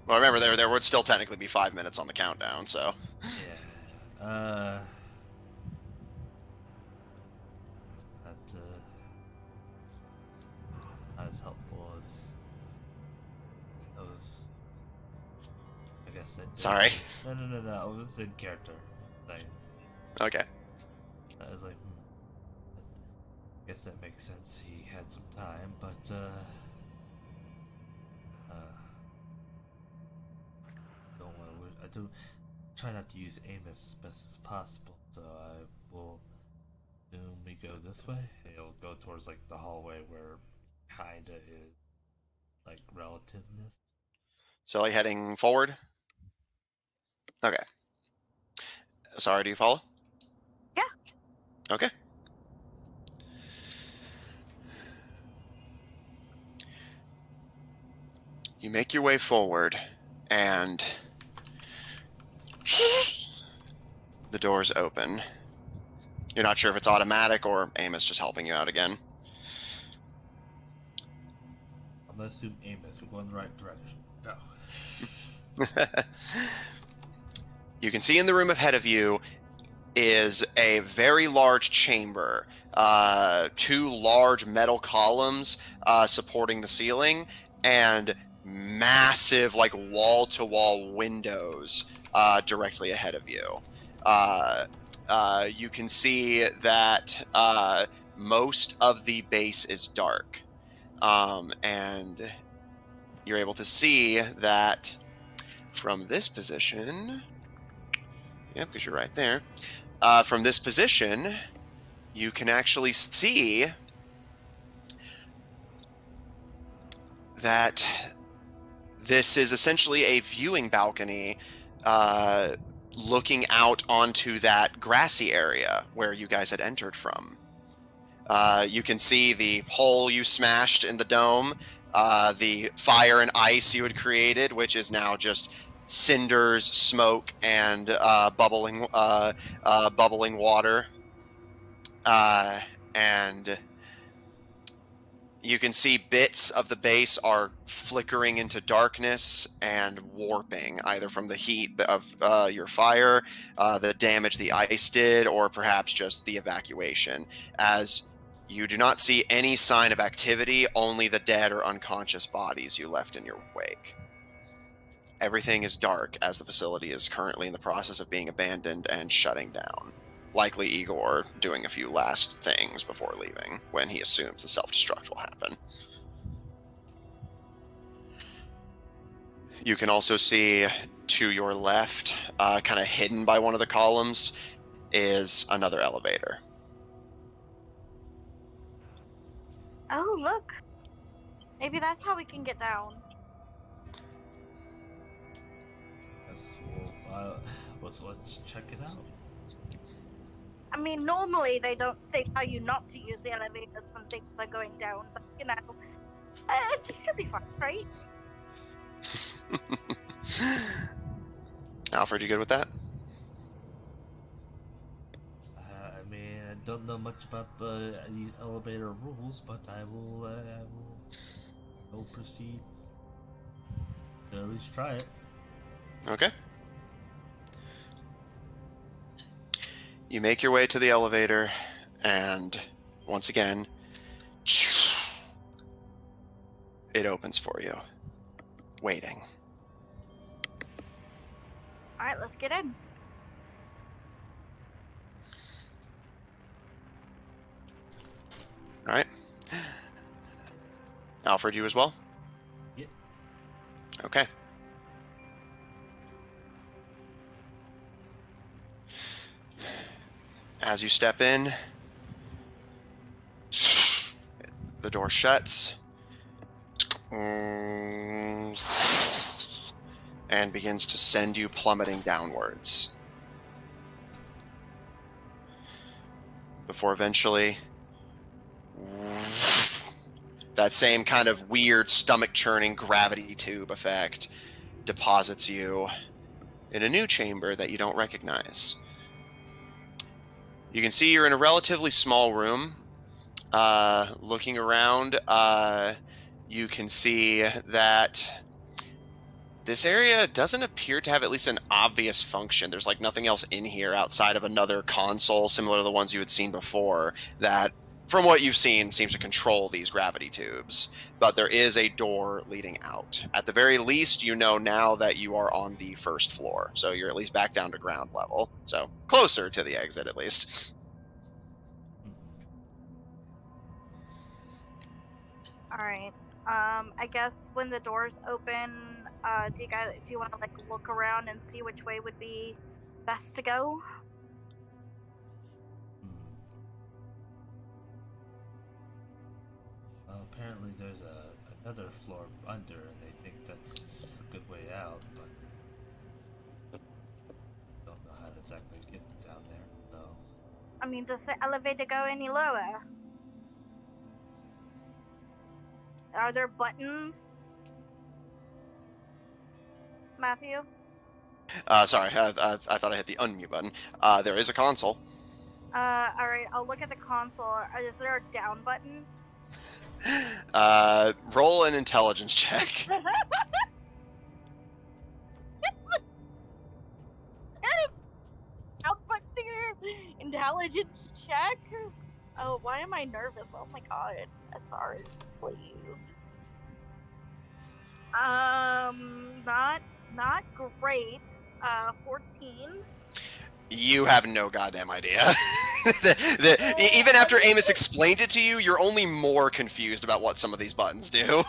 Well, remember there would still technically be 5 minutes on the countdown, so. Yeah. Not as helpful as those. I guess it. Sorry. No. It was in character thing. Okay. I was like, I guess that makes sense. He had some time, but don't want to. I do try not to use aim as best as possible, so I will assume we go this way. It'll go towards like the hallway where kinda is like relativeness. So like heading forward? Okay. Sorry, do you follow? Yeah. Okay. You make your way forward, and the doors open. You're not sure if it's automatic or Amos just helping you out again. I'm gonna assume Amos. We're going the right direction. Go. You can see in the room ahead of you is a very large chamber. 2 large metal columns supporting the ceiling, and massive, like, wall-to-wall windows directly ahead of you. You can see that most of the base is dark. And you're able to see that from this position, yeah, because you're right there, from this position, you can actually see that this is essentially a viewing balcony looking out onto that grassy area where you guys had entered from. You can see the hole you smashed in the dome, the fire and ice you had created, which is now just cinders, smoke, and bubbling water. And you can see bits of the base are flickering into darkness and warping, either from the heat of your fire, the damage the ice did, or perhaps just the evacuation, as you do not see any sign of activity, only the dead or unconscious bodies you left in your wake. Everything is dark, as the facility is currently in the process of being abandoned and shutting down. Likely Igor doing a few last things before leaving, when he assumes the self-destruct will happen. You can also see to your left, kind of hidden by one of the columns, is another elevator. Oh, look. Maybe that's how we can get down. Let's check it out. I mean, normally they tell you not to use the elevators when things are going down, but you know, it should be fine, right? Alfred, you good with that? I mean, I don't know much about these elevator rules, but I will proceed to at least try it. Okay. You make your way to the elevator, and once again, it opens for you, waiting. All right, let's get in. All right. Alfred, you as well? Yep. Okay. As you step in, the door shuts and begins to send you plummeting downwards. Before eventually, that same kind of weird stomach-churning gravity tube effect deposits you in a new chamber that you don't recognize. You can see you're in a relatively small room. Looking around, you can see that this area doesn't appear to have at least an obvious function. There's like nothing else in here outside of another console similar to the ones you had seen before that, from what you've seen, seems to control these gravity tubes. But there is a door leading out. At the very least, you know now that you are on the first floor. So you're at least back down to ground level. So closer to the exit, at least. All right. I guess when the doors open, do you want to like look around and see which way would be best to go? Well, apparently there's another floor under, and they think that's a good way out, but don't know how to exactly get down there. So, I mean, does the elevator go any lower? Are there buttons? Matthew? Sorry, I thought I hit the unmute button. There is a console. Alright, I'll look at the console. Is there a down button? Roll an intelligence check. Down button here! Intelligence check? Oh, why am I nervous? Oh my god. Sorry, please. Not great. 14. You have no goddamn idea. Even after Amos explained it to you, you're only more confused about what some of these buttons do.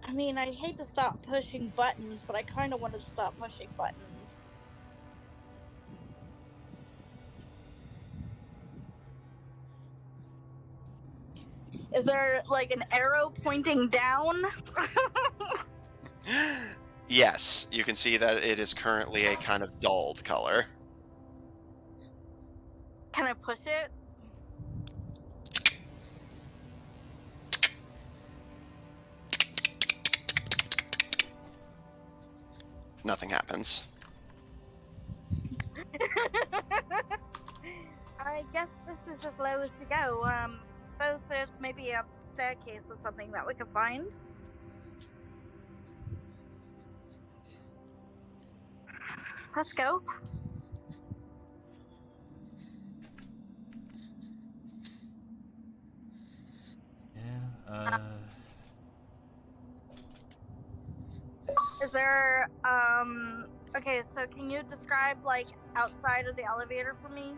I mean, I hate to stop pushing buttons, but I kind of want to stop pushing buttons. Is there, like, an arrow pointing down? Yes, you can see that it is currently a kind of dulled color. Can I push it? Nothing happens. I guess this is as low as we go. Suppose there's maybe a staircase or something that we could find. Let's go. Yeah, Is there, okay, so can you describe, like, outside of the elevator for me?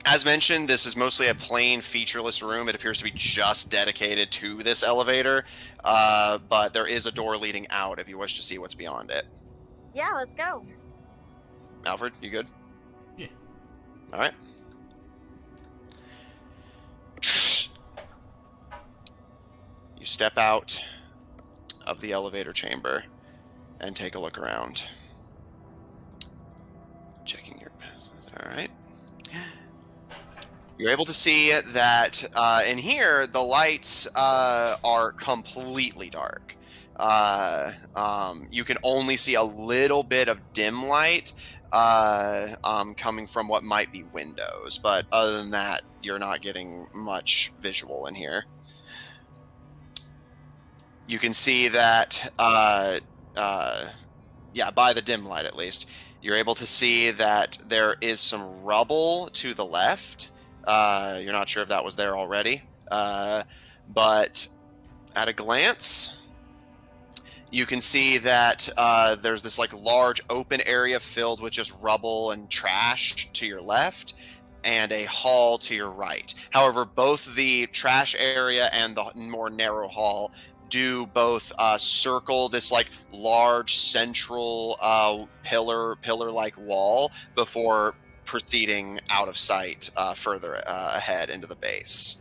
As mentioned, this is mostly a plain, featureless room. It appears to be just dedicated to this elevator, but there is a door leading out if you wish to see what's beyond it. Yeah, let's go. Alfred, you good? Yeah. All right. You step out of the elevator chamber and take a look around. Checking your passes. All right. You're able to see that in here, the lights are completely dark. You can only see a little bit of dim light coming from what might be windows. But other than that, you're not getting much visual in here. You can see that, by the dim light at least, you're able to see that there is some rubble to the left. You're not sure if that was there already, but at a glance, you can see that there's this like large open area filled with just rubble and trash to your left, and a hall to your right. However, both the trash area and the more narrow hall do both circle this like large central pillar-like wall before proceeding out of sight further ahead into the base.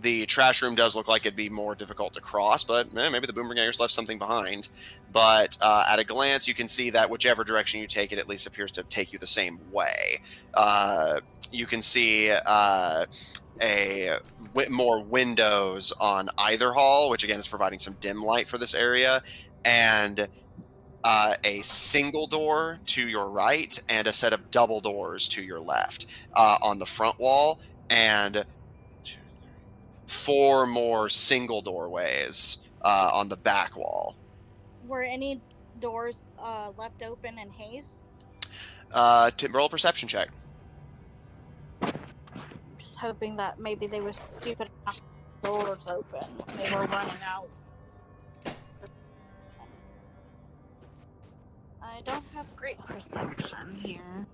The trash room does look like it'd be more difficult to cross, but maybe the Boomergangers left something behind. But at a glance, you can see that whichever direction you take it at least appears to take you the same way. You can see more windows on either hall, which again is providing some dim light for this area, and a single door to your right and a set of double doors to your left on the front wall, and 4 more single doorways on the back wall. Were any doors left open in haste? Roll a perception check. Just hoping that maybe they were stupid enough doors open when they were running out. I don't have great perception here.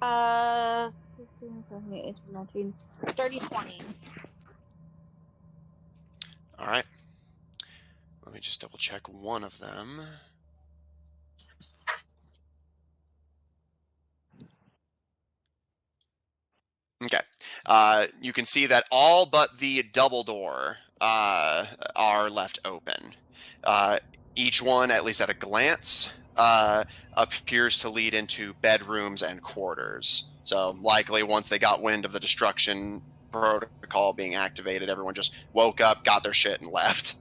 16, 17, 18, 19, 30, 20. All right. Let me just double check one of them. Okay. You can see that all but the double door are left open. Each one, at least at a glance, appears to lead into bedrooms and quarters. So likely once they got wind of the destruction protocol being activated, everyone just woke up, got their shit, and left.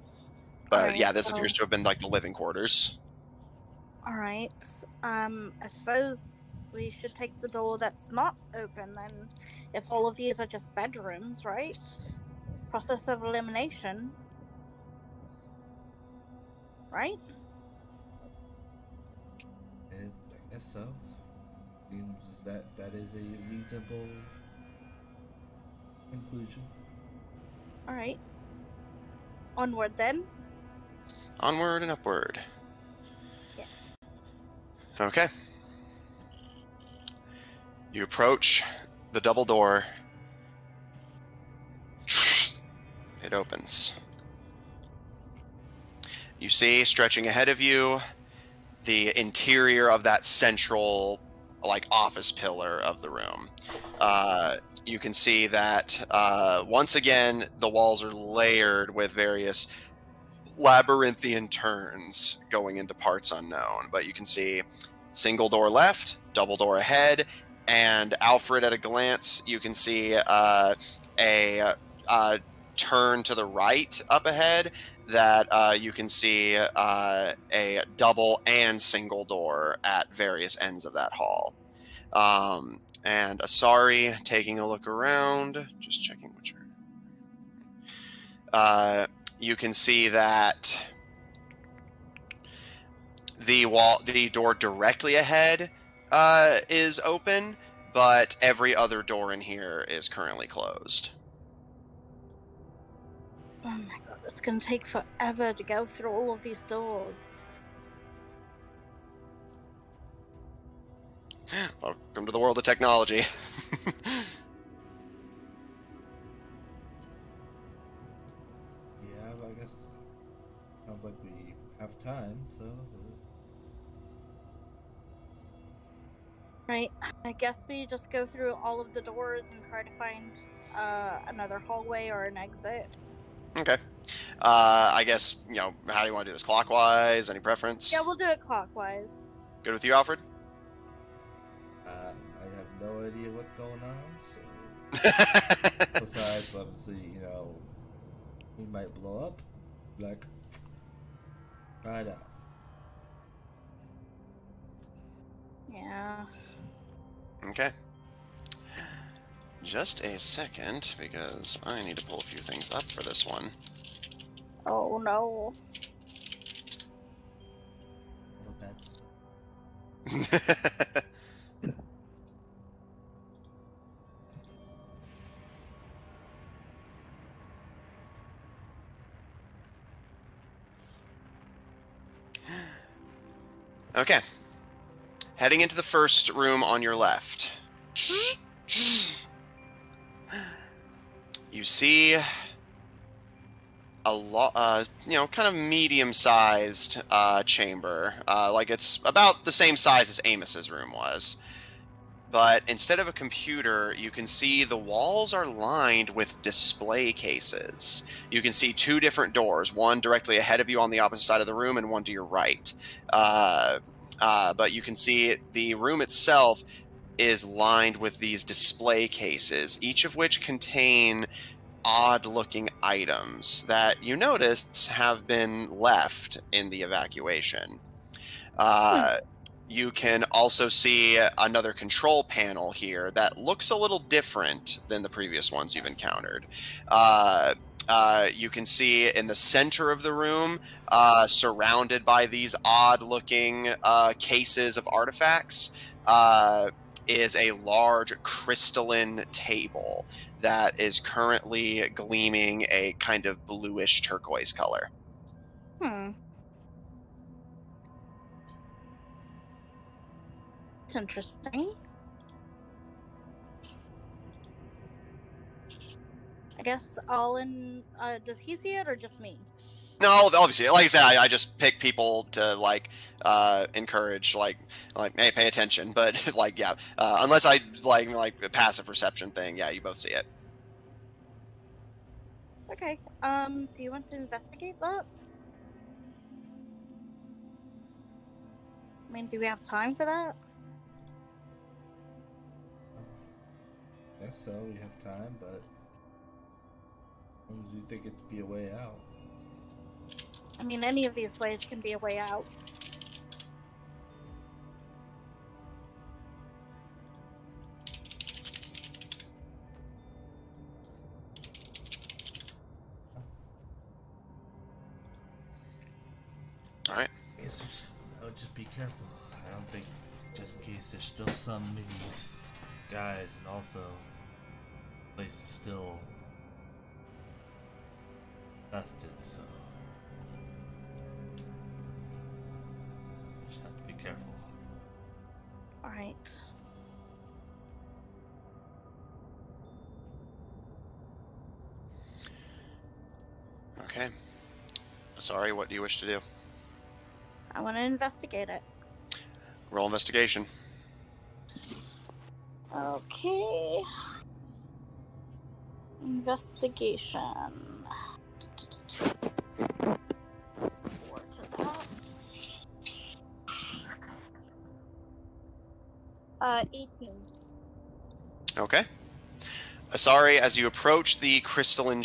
But Alright, yeah, this so- appears to have been like the living quarters. Alright. I suppose we should take the door that's not open then, if all of these are just bedrooms, right? Process of elimination. Right? I guess so. Seems that is a reasonable conclusion. All right. Onward then. Onward and upward. Yes. Okay. You approach the double door. It opens. You see, stretching ahead of you, the interior of that central, like, office pillar of the room. You can see that once again the walls are layered with various labyrinthian turns going into parts unknown. But you can see single door left, double door ahead, and Alfred at a glance. You can see a turn to the right up ahead that you can see a double and single door at various ends of that hall. And Asari taking a look around, just checking what you're. You can see that the door directly ahead is open, but every other door in here is currently closed. Oh my god, it's gonna take forever to go through all of these doors. Welcome to the world of technology. Yeah, I guess sounds like we have time, so Right. I guess we just go through all of the doors and try to find another hallway or an exit. Okay. I guess, how do you want to do this? Clockwise? Any preference? Yeah, we'll do it clockwise. Good with you, Alfred? I have no idea what's going on. So besides, obviously, we might blow up. Like, try it out. Yeah. Okay. Just a second, because I need to pull a few things up for this one. Oh no. All the bad stuff. Okay. Heading into the first room on your left. You see a lot, kind of medium-sized chamber. Like it's about the same size as Amos's room was. But instead of a computer, you can see the walls are lined with display cases. You can see two different doors, one directly ahead of you on the opposite side of the room and one to your right. But you can see the room itself is lined with these display cases, each of which contain odd-looking items that you notice have been left in the evacuation. You can also see another control panel here that looks a little different than the previous ones you've encountered. You can see in the center of the room, surrounded by these odd-looking cases of artifacts, is a large crystalline table that is currently gleaming a kind of bluish turquoise color. It's interesting. I guess all in. Does he see it or just me? No, obviously, like I said, I just pick people to encourage, hey, pay attention. But unless I like a passive perception thing, yeah, you both see it. Okay. Do you want to investigate that? I mean, do we have time for that? Guess so. We have time, but as long as you think it's be a way out. I mean, any of these ways can be a way out. All right. I guess I would just be careful. I don't think Just in case there's still some of these guys, and also the place is still infested, so just have to be careful. All right. Okay. Sorry, what do you wish to do? I want to investigate it. Roll investigation. Okay. Investigation. Plus 4 to that. 18. Okay. Sorry, as you approach the crystalline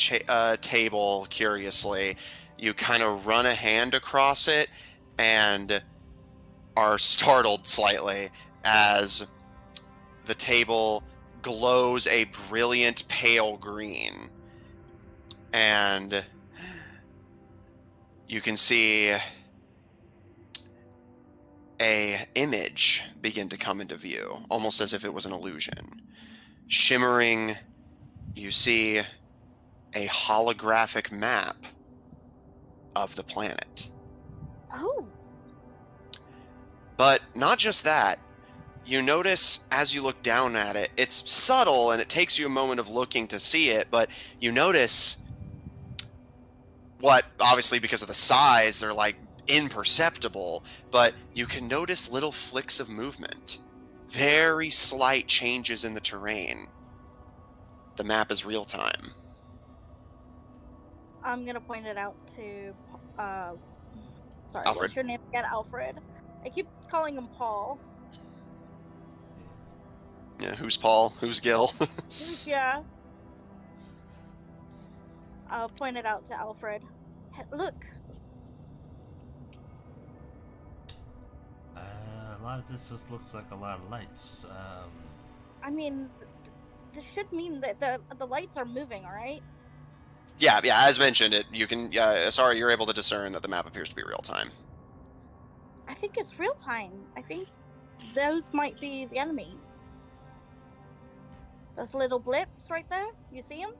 table curiously, you kind of run a hand across it and are startled slightly as the table glows a brilliant pale green. And you can see a image begin to come into view, almost as if it was an illusion. Shimmering, you see a holographic map of the planet. Oh. But not just that. You notice as you look down at it, it's subtle and it takes you a moment of looking to see it, but you notice what, obviously because of the size, they're like imperceptible, but you can notice little flicks of movement. Very slight changes in the terrain. The map is real time. I'm gonna point it out to sorry, Alfred. what's your name again? Alfred. I keep calling him Paul. Yeah, who's Paul? Who's Gil? Yeah. I'll point it out to Alfred. Hey, look. A lot of this just looks like a lot of lights. I mean, this should mean that the lights are moving, all right? Yeah, as mentioned, you can, sorry, you're able to discern that the map appears to be real time. I think it's real time. I think those might be the enemies. Those little blips right there, you see them?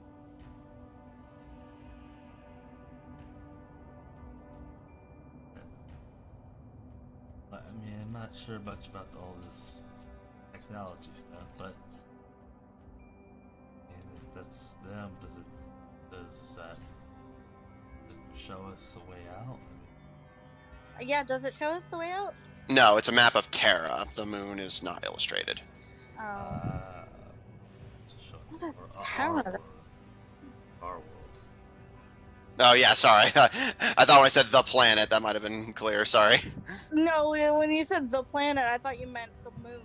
I mean, I'm not sure much about all this technology stuff, but if that's them, does that show us a way out? Yeah, does it show us the way out? No, it's a map of Terra. The moon is not illustrated. Oh. To show Well, that's or Terra. Our world. Oh, yeah, sorry. I thought when I said the planet, that might have been clear. Sorry. No, when you said the planet, I thought you meant the moon.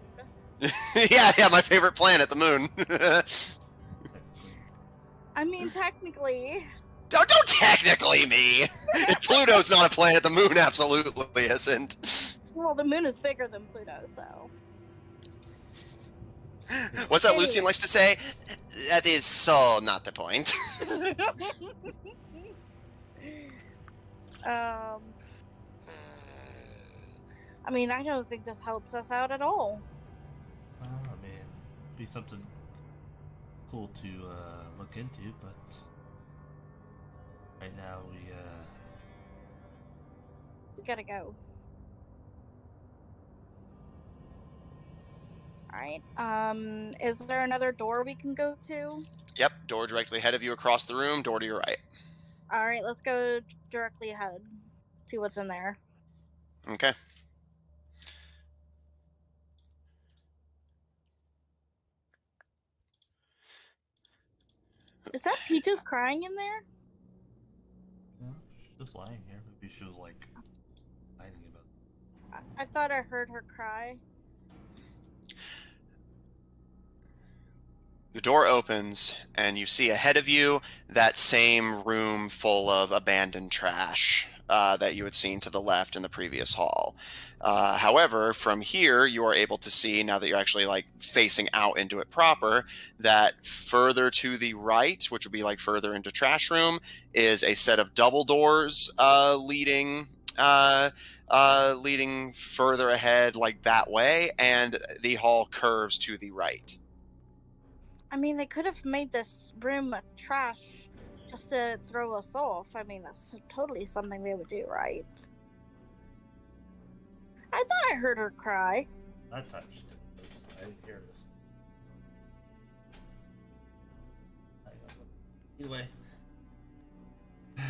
yeah, my favorite planet, the moon. I mean, technically. Don't technically me. Pluto's not a planet. The moon absolutely isn't. Well, the moon is bigger than Pluto, so. What's that Lucian likes to say? That is so not the point. I mean, I don't think this helps us out at all. I mean, it'd be something cool to look into, but right now we gotta go. Alright, is there another door we can go to? Yep, door directly ahead of you across the room, door to your right. Alright, let's go directly ahead. See what's in there. Okay. Is that Peaches crying in there? no, she's just lying here. Maybe she was like hiding about. I thought I heard her cry. The door opens, and you see ahead of you that same room full of abandoned trash that you had seen to the left in the previous hall. However, from here, you are able to see, now that you're actually like facing out into it proper, that further to the right, which would be like further into trash room, is a set of double doors leading leading further ahead, like that way, and the hall curves to the right. I mean, they could have made this room trash just to throw us off. I mean, that's totally something they would do, right? I thought I heard her cry. I touched it. I didn't hear this. Either way. I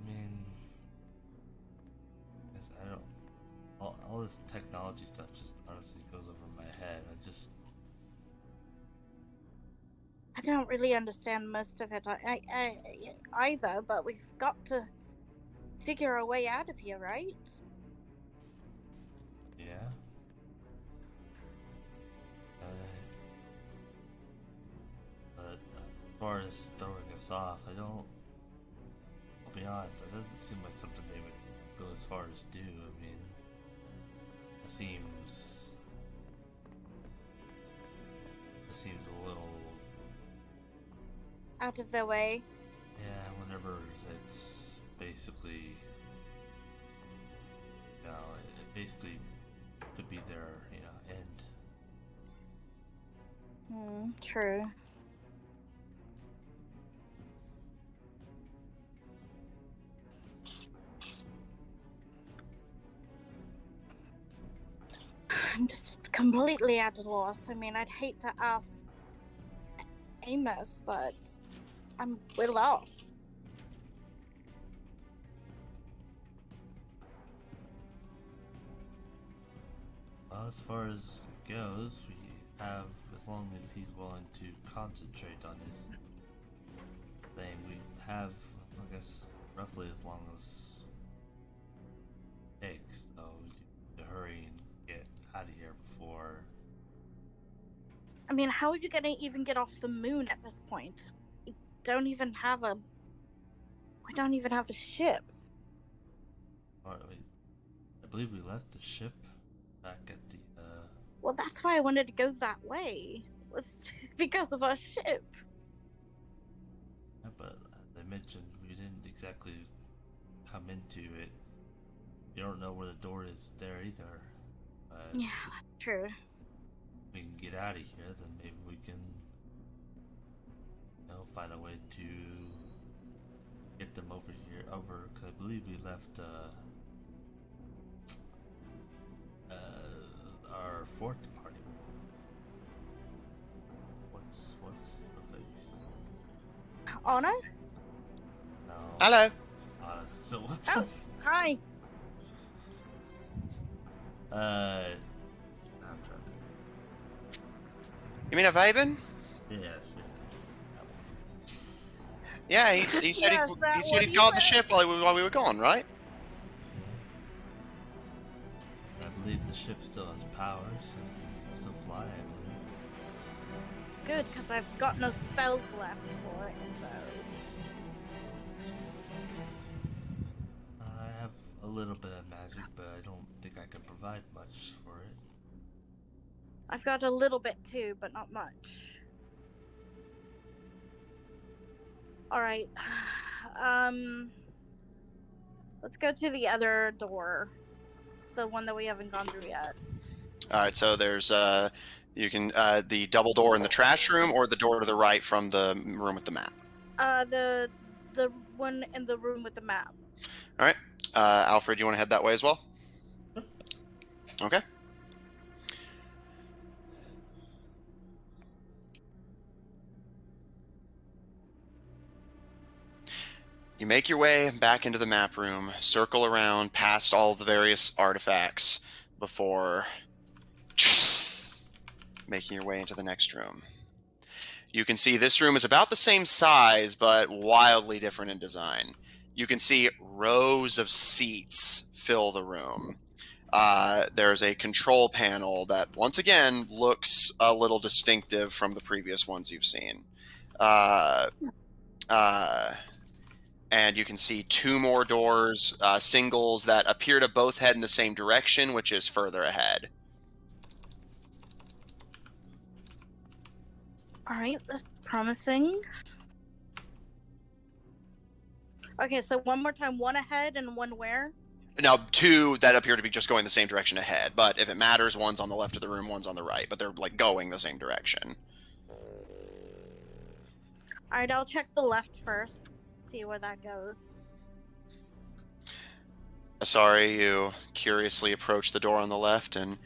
mean, I don't. All this technology stuff just honestly goes over my head. I don't really understand most of it either, but we've got to figure a way out of here, right? Yeah. But as far as throwing us off, I'll be honest, it doesn't seem like something they would go as far as do. I mean, it seems a little, Out of their way. yeah, whenever it's basically, it basically could be their, end. True. I'm just completely at a loss. I mean, I'd hate to ask Amos, but we're lost. Well, as far as it goes, we have, as long as he's willing to concentrate on his thing, we have, I guess, roughly as long as it takes, so we need to hurry and get out of here before. I mean, how are you gonna even get off the moon at this point? We don't even have a ship. I believe we left the ship back at the, Well, that's why I wanted to go that way. Was because of our ship. yeah, but as I mentioned, we didn't exactly come into it. You don't know where the door is there either. But Yeah, that's true. if we can get out of here, then maybe we can, find a way to get them over here. Because I believe we left our fourth party. What's the face? Anna? No. Hello. So what's Oh, this? hi. I'm trying to. You mean a Vaben? Yes. Yeah, he said Yes, he that said what he'd he guard the said. ship while we were gone, right? I believe the ship still has power, so we can still fly, I believe. Good, because I've got no spells left for it, so. I have a little bit of magic, but I don't think I can provide much for it. I've got a little bit too, but not much. Alright. Let's go to the other door. The one that we haven't gone through yet. All right, so there's you can the double door in the trash room, or the door to the right from the room with the map. The one in the room with the map. All right, Alfred, you want to head that way as well? Okay. You make your way back into the map room, circle around past all the various artifacts before making your way into the next room. You can see this room is about the same size, but wildly different in design. You can see rows of seats fill the room. There's a control panel that, once again, looks a little distinctive from the previous ones you've seen. And you can see two more doors, singles that appear to both head in the same direction, which is further ahead. Alright, that's promising. Okay, so one more time, one ahead and one where? Now, two that appear to be just going the same direction ahead, but if it matters, one's on the left of the room, one's on the right, but they're like going the same direction. Alright, I'll check the left first. See where that goes. Sorry, you curiously approach the door on the left and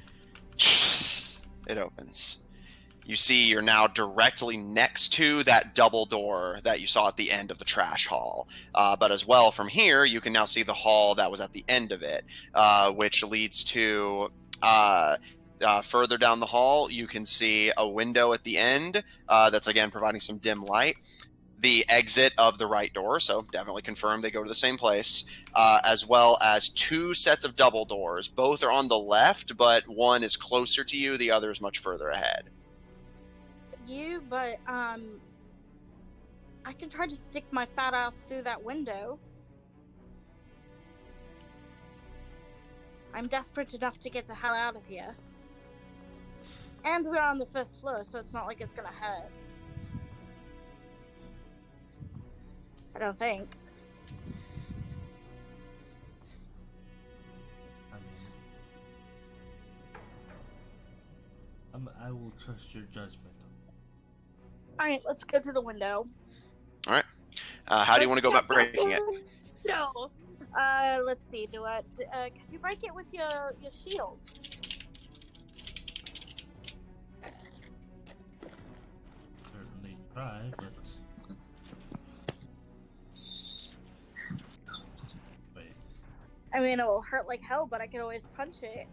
it opens. You see you're now directly next to that double door that you saw at the end of the trash hall. But as well, from here, you can now see the hall that was at the end of it, which leads to... further down the hall, you can see a window at the end that's, again, providing some dim light. The exit of the right door, so definitely confirm they go to the same place, as well as two sets of double doors. Both are on the left, but one is closer to you, the other is much further ahead. But I can try to stick my fat ass through that window. I'm desperate enough to get the hell out of here. And we're on the first floor, so it's not like it's gonna hurt. I don't think. I will trust your judgment. Alright, let's go to the window. Alright. How do you want to go about breaking it? No. Let's see. Could you break it with your shield? Certainly try, but... Wait. I mean, it will hurt like hell, but I can always punch it.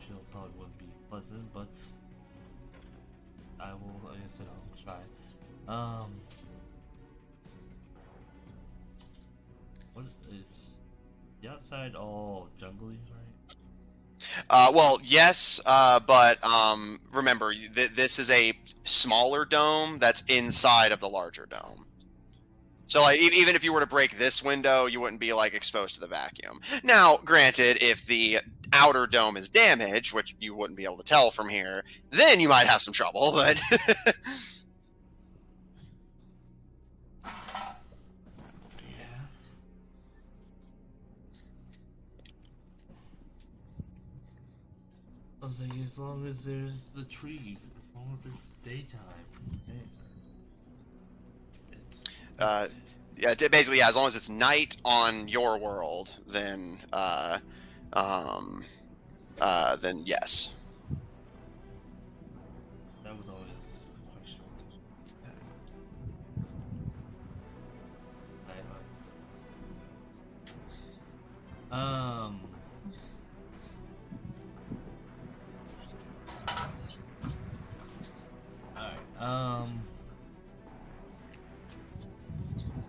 Shield probably wouldn't be pleasant, but... like I said, I'll try. What is the outside all jungly, right? Well, yes, but remember, this is a smaller dome that's inside of the larger dome. So, like, even if you were to break this window, you wouldn't be, like, exposed to the vacuum. Now, granted, if the outer dome is damaged, which you wouldn't be able to tell from here, then you might have some trouble, but... As long as there's the trees, as long as it's daytime. Yeah, basically, yeah, as long as it's night on your world, then yes. That was always a question.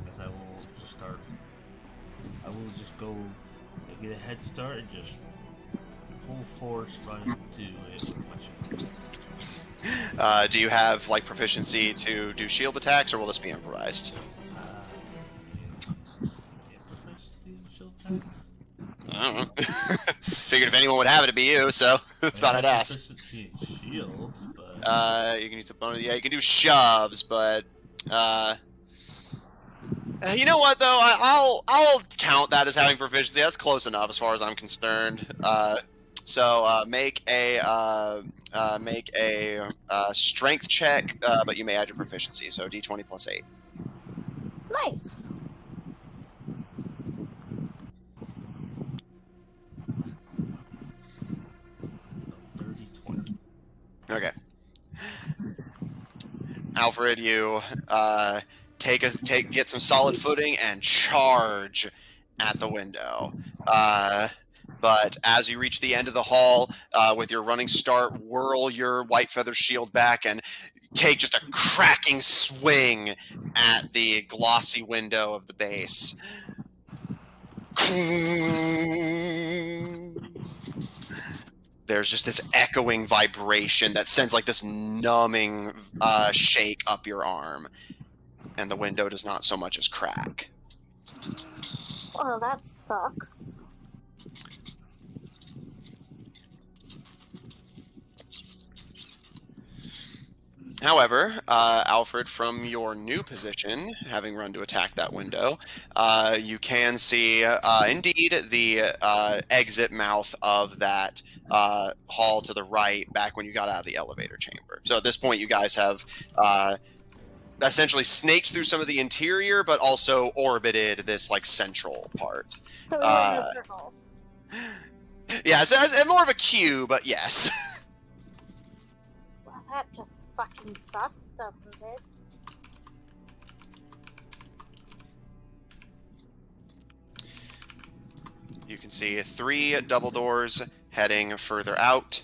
Guess I will just go get a head start and just full force run into it with my shield. Do you have, like, proficiency to do shield attacks, or will this be improvised? Proficiency in shield attacks? I don't know. Figured if anyone would have it, it'd be you, so thought I'd ask. Proficiency in shields, but... You can use a bonus. Yeah, you can do shoves, but you know what though? I'll count that as having proficiency. That's close enough as far as I'm concerned. So make a strength check, but you may add your proficiency. So D20 plus 8. Nice. Okay. Alfred, you get some solid footing and charge at the window. But as you reach the end of the hall, with your running start, whirl your white feather shield back and take just a cracking swing at the glossy window of the base. There's just this echoing vibration that sends like this numbing shake up your arm. And the window does not so much as crack. Oh, that sucks. However, Alfred, from your new position, having run to attack that window, you can see, indeed, the exit mouth of that hall to the right back when you got out of the elevator chamber. So at this point, you guys have essentially snaked through some of the interior, but also orbited this like central part. So we were in a circle. Yeah, it's more of a queue, but yes. Well, that just fucking sucks, doesn't it? You can see 3 double doors heading further out,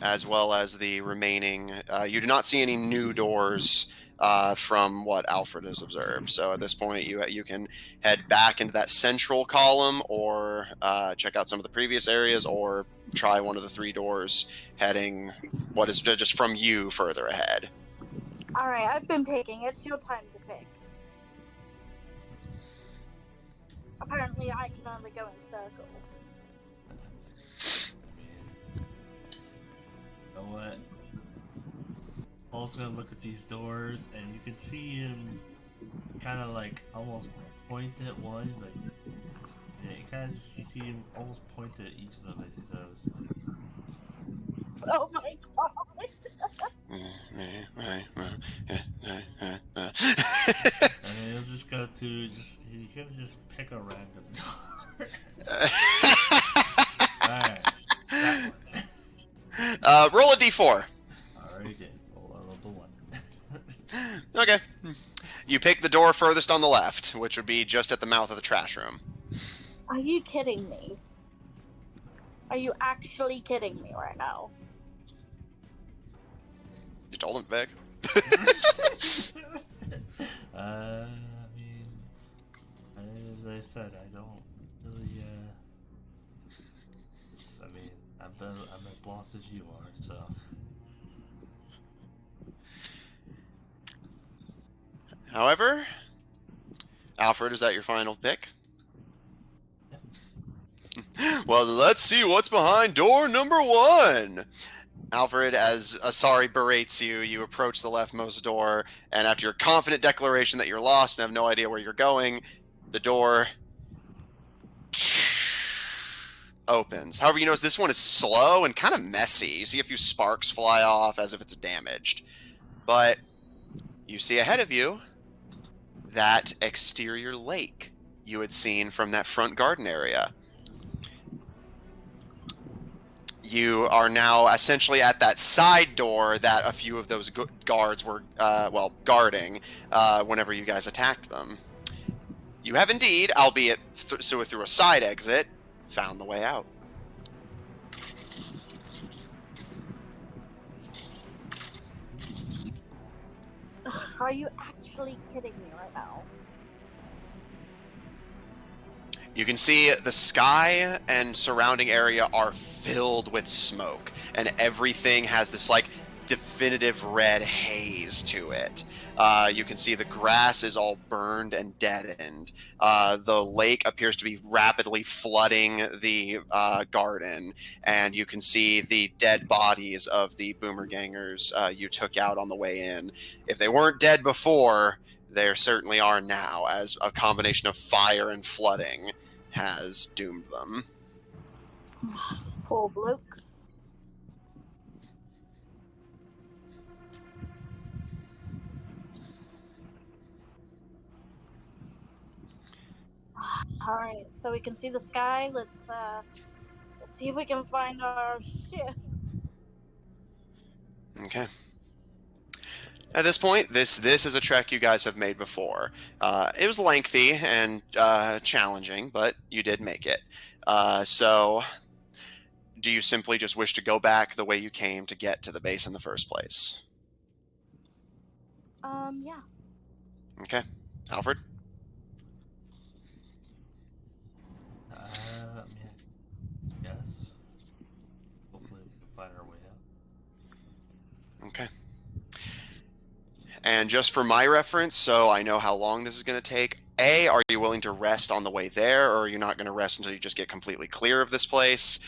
as well as the remaining. You do not see any new doors from what Alfred has observed. So at this point, you can head back into that central column, or check out some of the previous areas, or try one of the 3 doors heading what is just from you further ahead. All right, I've been picking. It's your time to pick. Apparently, I can only go in circles. You know what? Paul's gonna look at these doors, and you can see him kind of like almost point at one. Like, yeah, you see him almost point at each of them as he says. Oh my god! And he'll just go to he's gonna just pick a random door. Alright. Roll a d4. Already did. Roll the 1. Okay. You pick the door furthest on the left, which would be just at the mouth of the trash room. Are you kidding me? Are you actually kidding me right now? You told him, Vic. I mean, as I said, I don't really, I mean, I'm as lost as you are, so. However, Alfred, is that your final pick? Yeah. Well, let's see what's behind door number 1. Alfred, as Asari berates you, you approach the leftmost door, and after your confident declaration that you're lost and have no idea where you're going, the door opens. However, you notice this one is slow and kind of messy. You see a few sparks fly off as if it's damaged. But you see ahead of you that exterior lake you had seen from that front garden area. You are now essentially at that side door that a few of those guards were, guarding whenever you guys attacked them. You have indeed, albeit through a side exit, found the way out. Are you actually kidding me right now? You can see the sky and surrounding area are filled with smoke, and everything has this like definitive red haze to it. You can see the grass is all burned and deadened. The lake appears to be rapidly flooding the garden, and you can see the dead bodies of the boomergangers you took out on the way in. If they weren't dead before, there certainly are now, as a combination of fire and flooding has doomed them. Poor blokes. Alright, so we can see the sky. Let's see if we can find our ship. Okay. At this point, this is a trek you guys have made before. It was lengthy and challenging, but you did make it. So, do you simply just wish to go back the way you came to get to the base in the first place? Yeah. Okay. Alfred? Yes. Hopefully we can find our way out. Okay. And just for my reference, so I know how long this is going to take, A, are you willing to rest on the way there, or are you not going to rest until you just get completely clear of this place?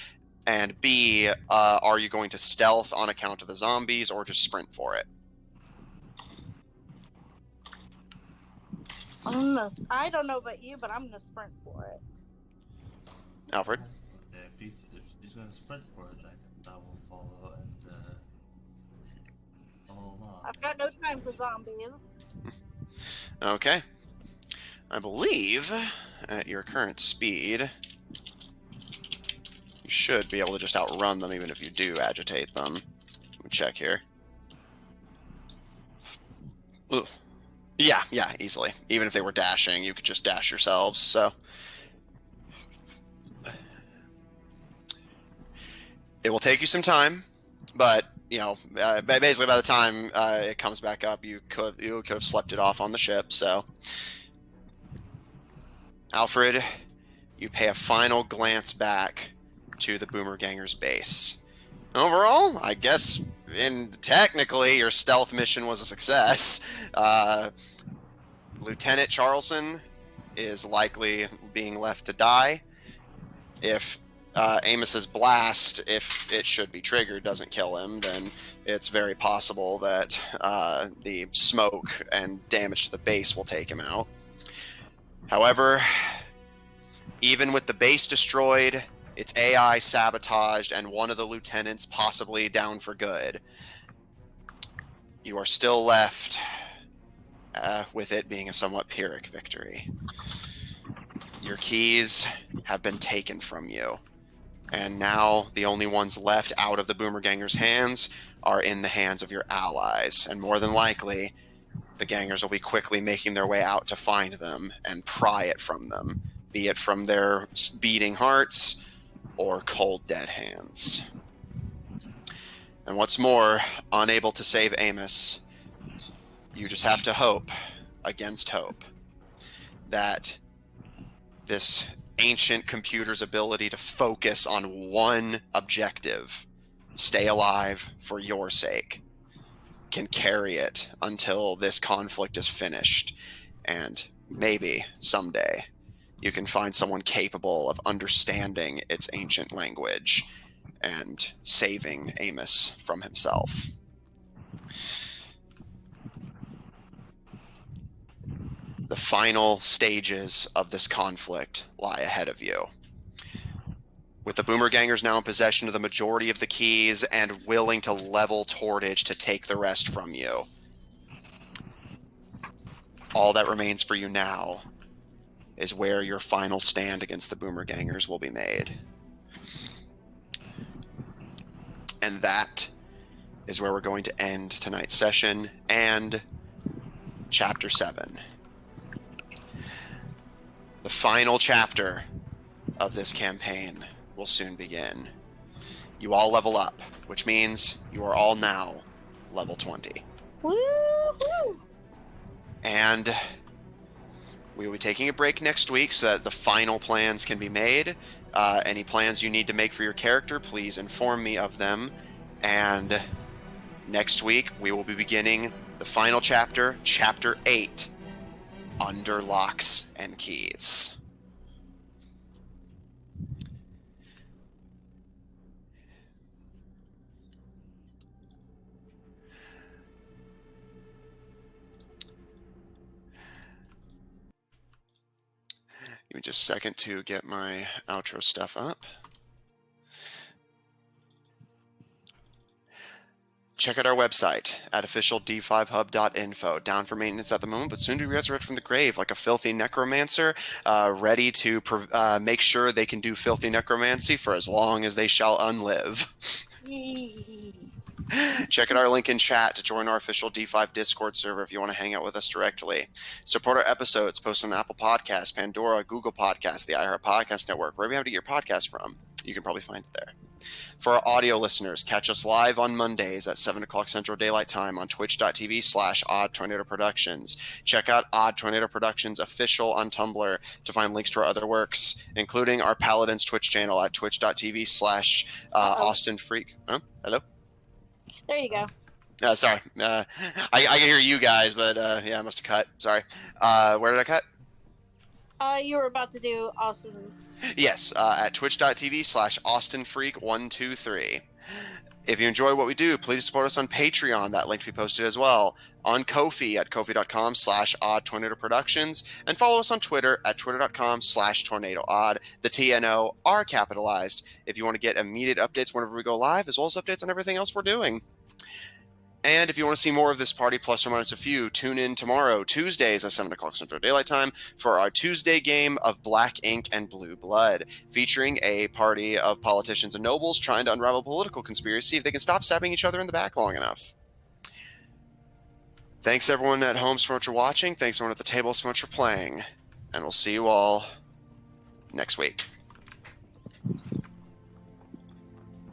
And B, are you going to stealth on account of the zombies or just sprint for it? I don't know about you, but I'm gonna sprint for it. Alfred? If he's going to sprint for it, I will follow and follow along. I've got no time for zombies. Okay. I believe at your current speed, you should be able to just outrun them even if you do agitate them. Let me check here. Ooh. Yeah, easily. Even if they were dashing, you could just dash yourselves, so. It will take you some time, but, you know, basically by the time it comes back up, you could have slept it off on the ship, so. Alfred, you pay a final glance back to the Boomerganger's base. Overall, I guess, technically, your stealth mission was a success. Lieutenant Charleston is likely being left to die. If Amos's blast, if it should be triggered, doesn't kill him, then it's very possible that the smoke and damage to the base will take him out. However, even with the base destroyed, its AI sabotaged, and one of the lieutenants possibly down for good, you are still left with it being a somewhat Pyrrhic victory. Your keys have been taken from you, and now the only ones left out of the Boomerganger's hands are in the hands of your allies, and more than likely, the gangers will be quickly making their way out to find them and pry it from them, be it from their beating hearts or cold dead hands. And what's more, unable to save Amos, you just have to hope, against hope, that this ancient computer's ability to focus on one objective, stay alive for your sake, can carry it until this conflict is finished, and maybe someday you can find someone capable of understanding its ancient language and saving Amos from himself. The final stages of this conflict lie ahead of you. With the Boomergangers now in possession of the majority of the keys and willing to level Tortage to take the rest from you, all that remains for you now is where your final stand against the Boomergangers will be made. And that is where we're going to end tonight's session and Chapter 7. The final chapter of this campaign will soon begin. You all level up, which means you are all now level 20. Woo-hoo! And we will be taking a break next week so that the final plans can be made. Any plans you need to make for your character, please inform me of them. And next week, we will be beginning the final chapter, Chapter 8, Under Locks and Keys. Give me just a second to get my outro stuff up. Check out our website at officiald5hub.info. Down for maintenance at the moment, but soon to be resurrected from the grave like a filthy necromancer, ready to make sure they can do filthy necromancy for as long as they shall unlive. Check out our link in chat to join our official D5 Discord server if you want to hang out with us directly. Support our episodes posted on Apple Podcasts, Pandora, Google Podcasts, the iHeart Podcast Network, wherever you have to get your podcast from. You can probably find it there. For our audio listeners, catch us live on Mondays at 7 o'clock Central Daylight Time on twitch.tv/Odd Tornado Productions. Check out Odd Tornado Productions official on Tumblr to find links to our other works, including our Paladins Twitch channel at twitch.tv/Austin Freak. Oh, hello? There you go. Sorry. I can hear you guys, but yeah, I must have cut. Sorry. Where did I cut? You were about to do Austin's. Yes, at twitch.tv/AustinFreak123. If you enjoy what we do, please support us on Patreon. That link to be posted as well. On Ko-fi at kofi.com/oddtornadoproductions. And follow us on Twitter at twitter.com/tornadoodd. The TNO are capitalized if you want to get immediate updates whenever we go live, as well as updates on everything else we're doing. And if you want to see more of this party, plus or minus a few, tune in tomorrow, Tuesdays at 7 o'clock Central Daylight Time, for our Tuesday game of Black Ink and Blue Blood, featuring a party of politicians and nobles trying to unravel political conspiracy if they can stop stabbing each other in the back long enough. Thanks everyone at home so much for watching. Thanks everyone at the table so much for playing. And we'll see you all next week.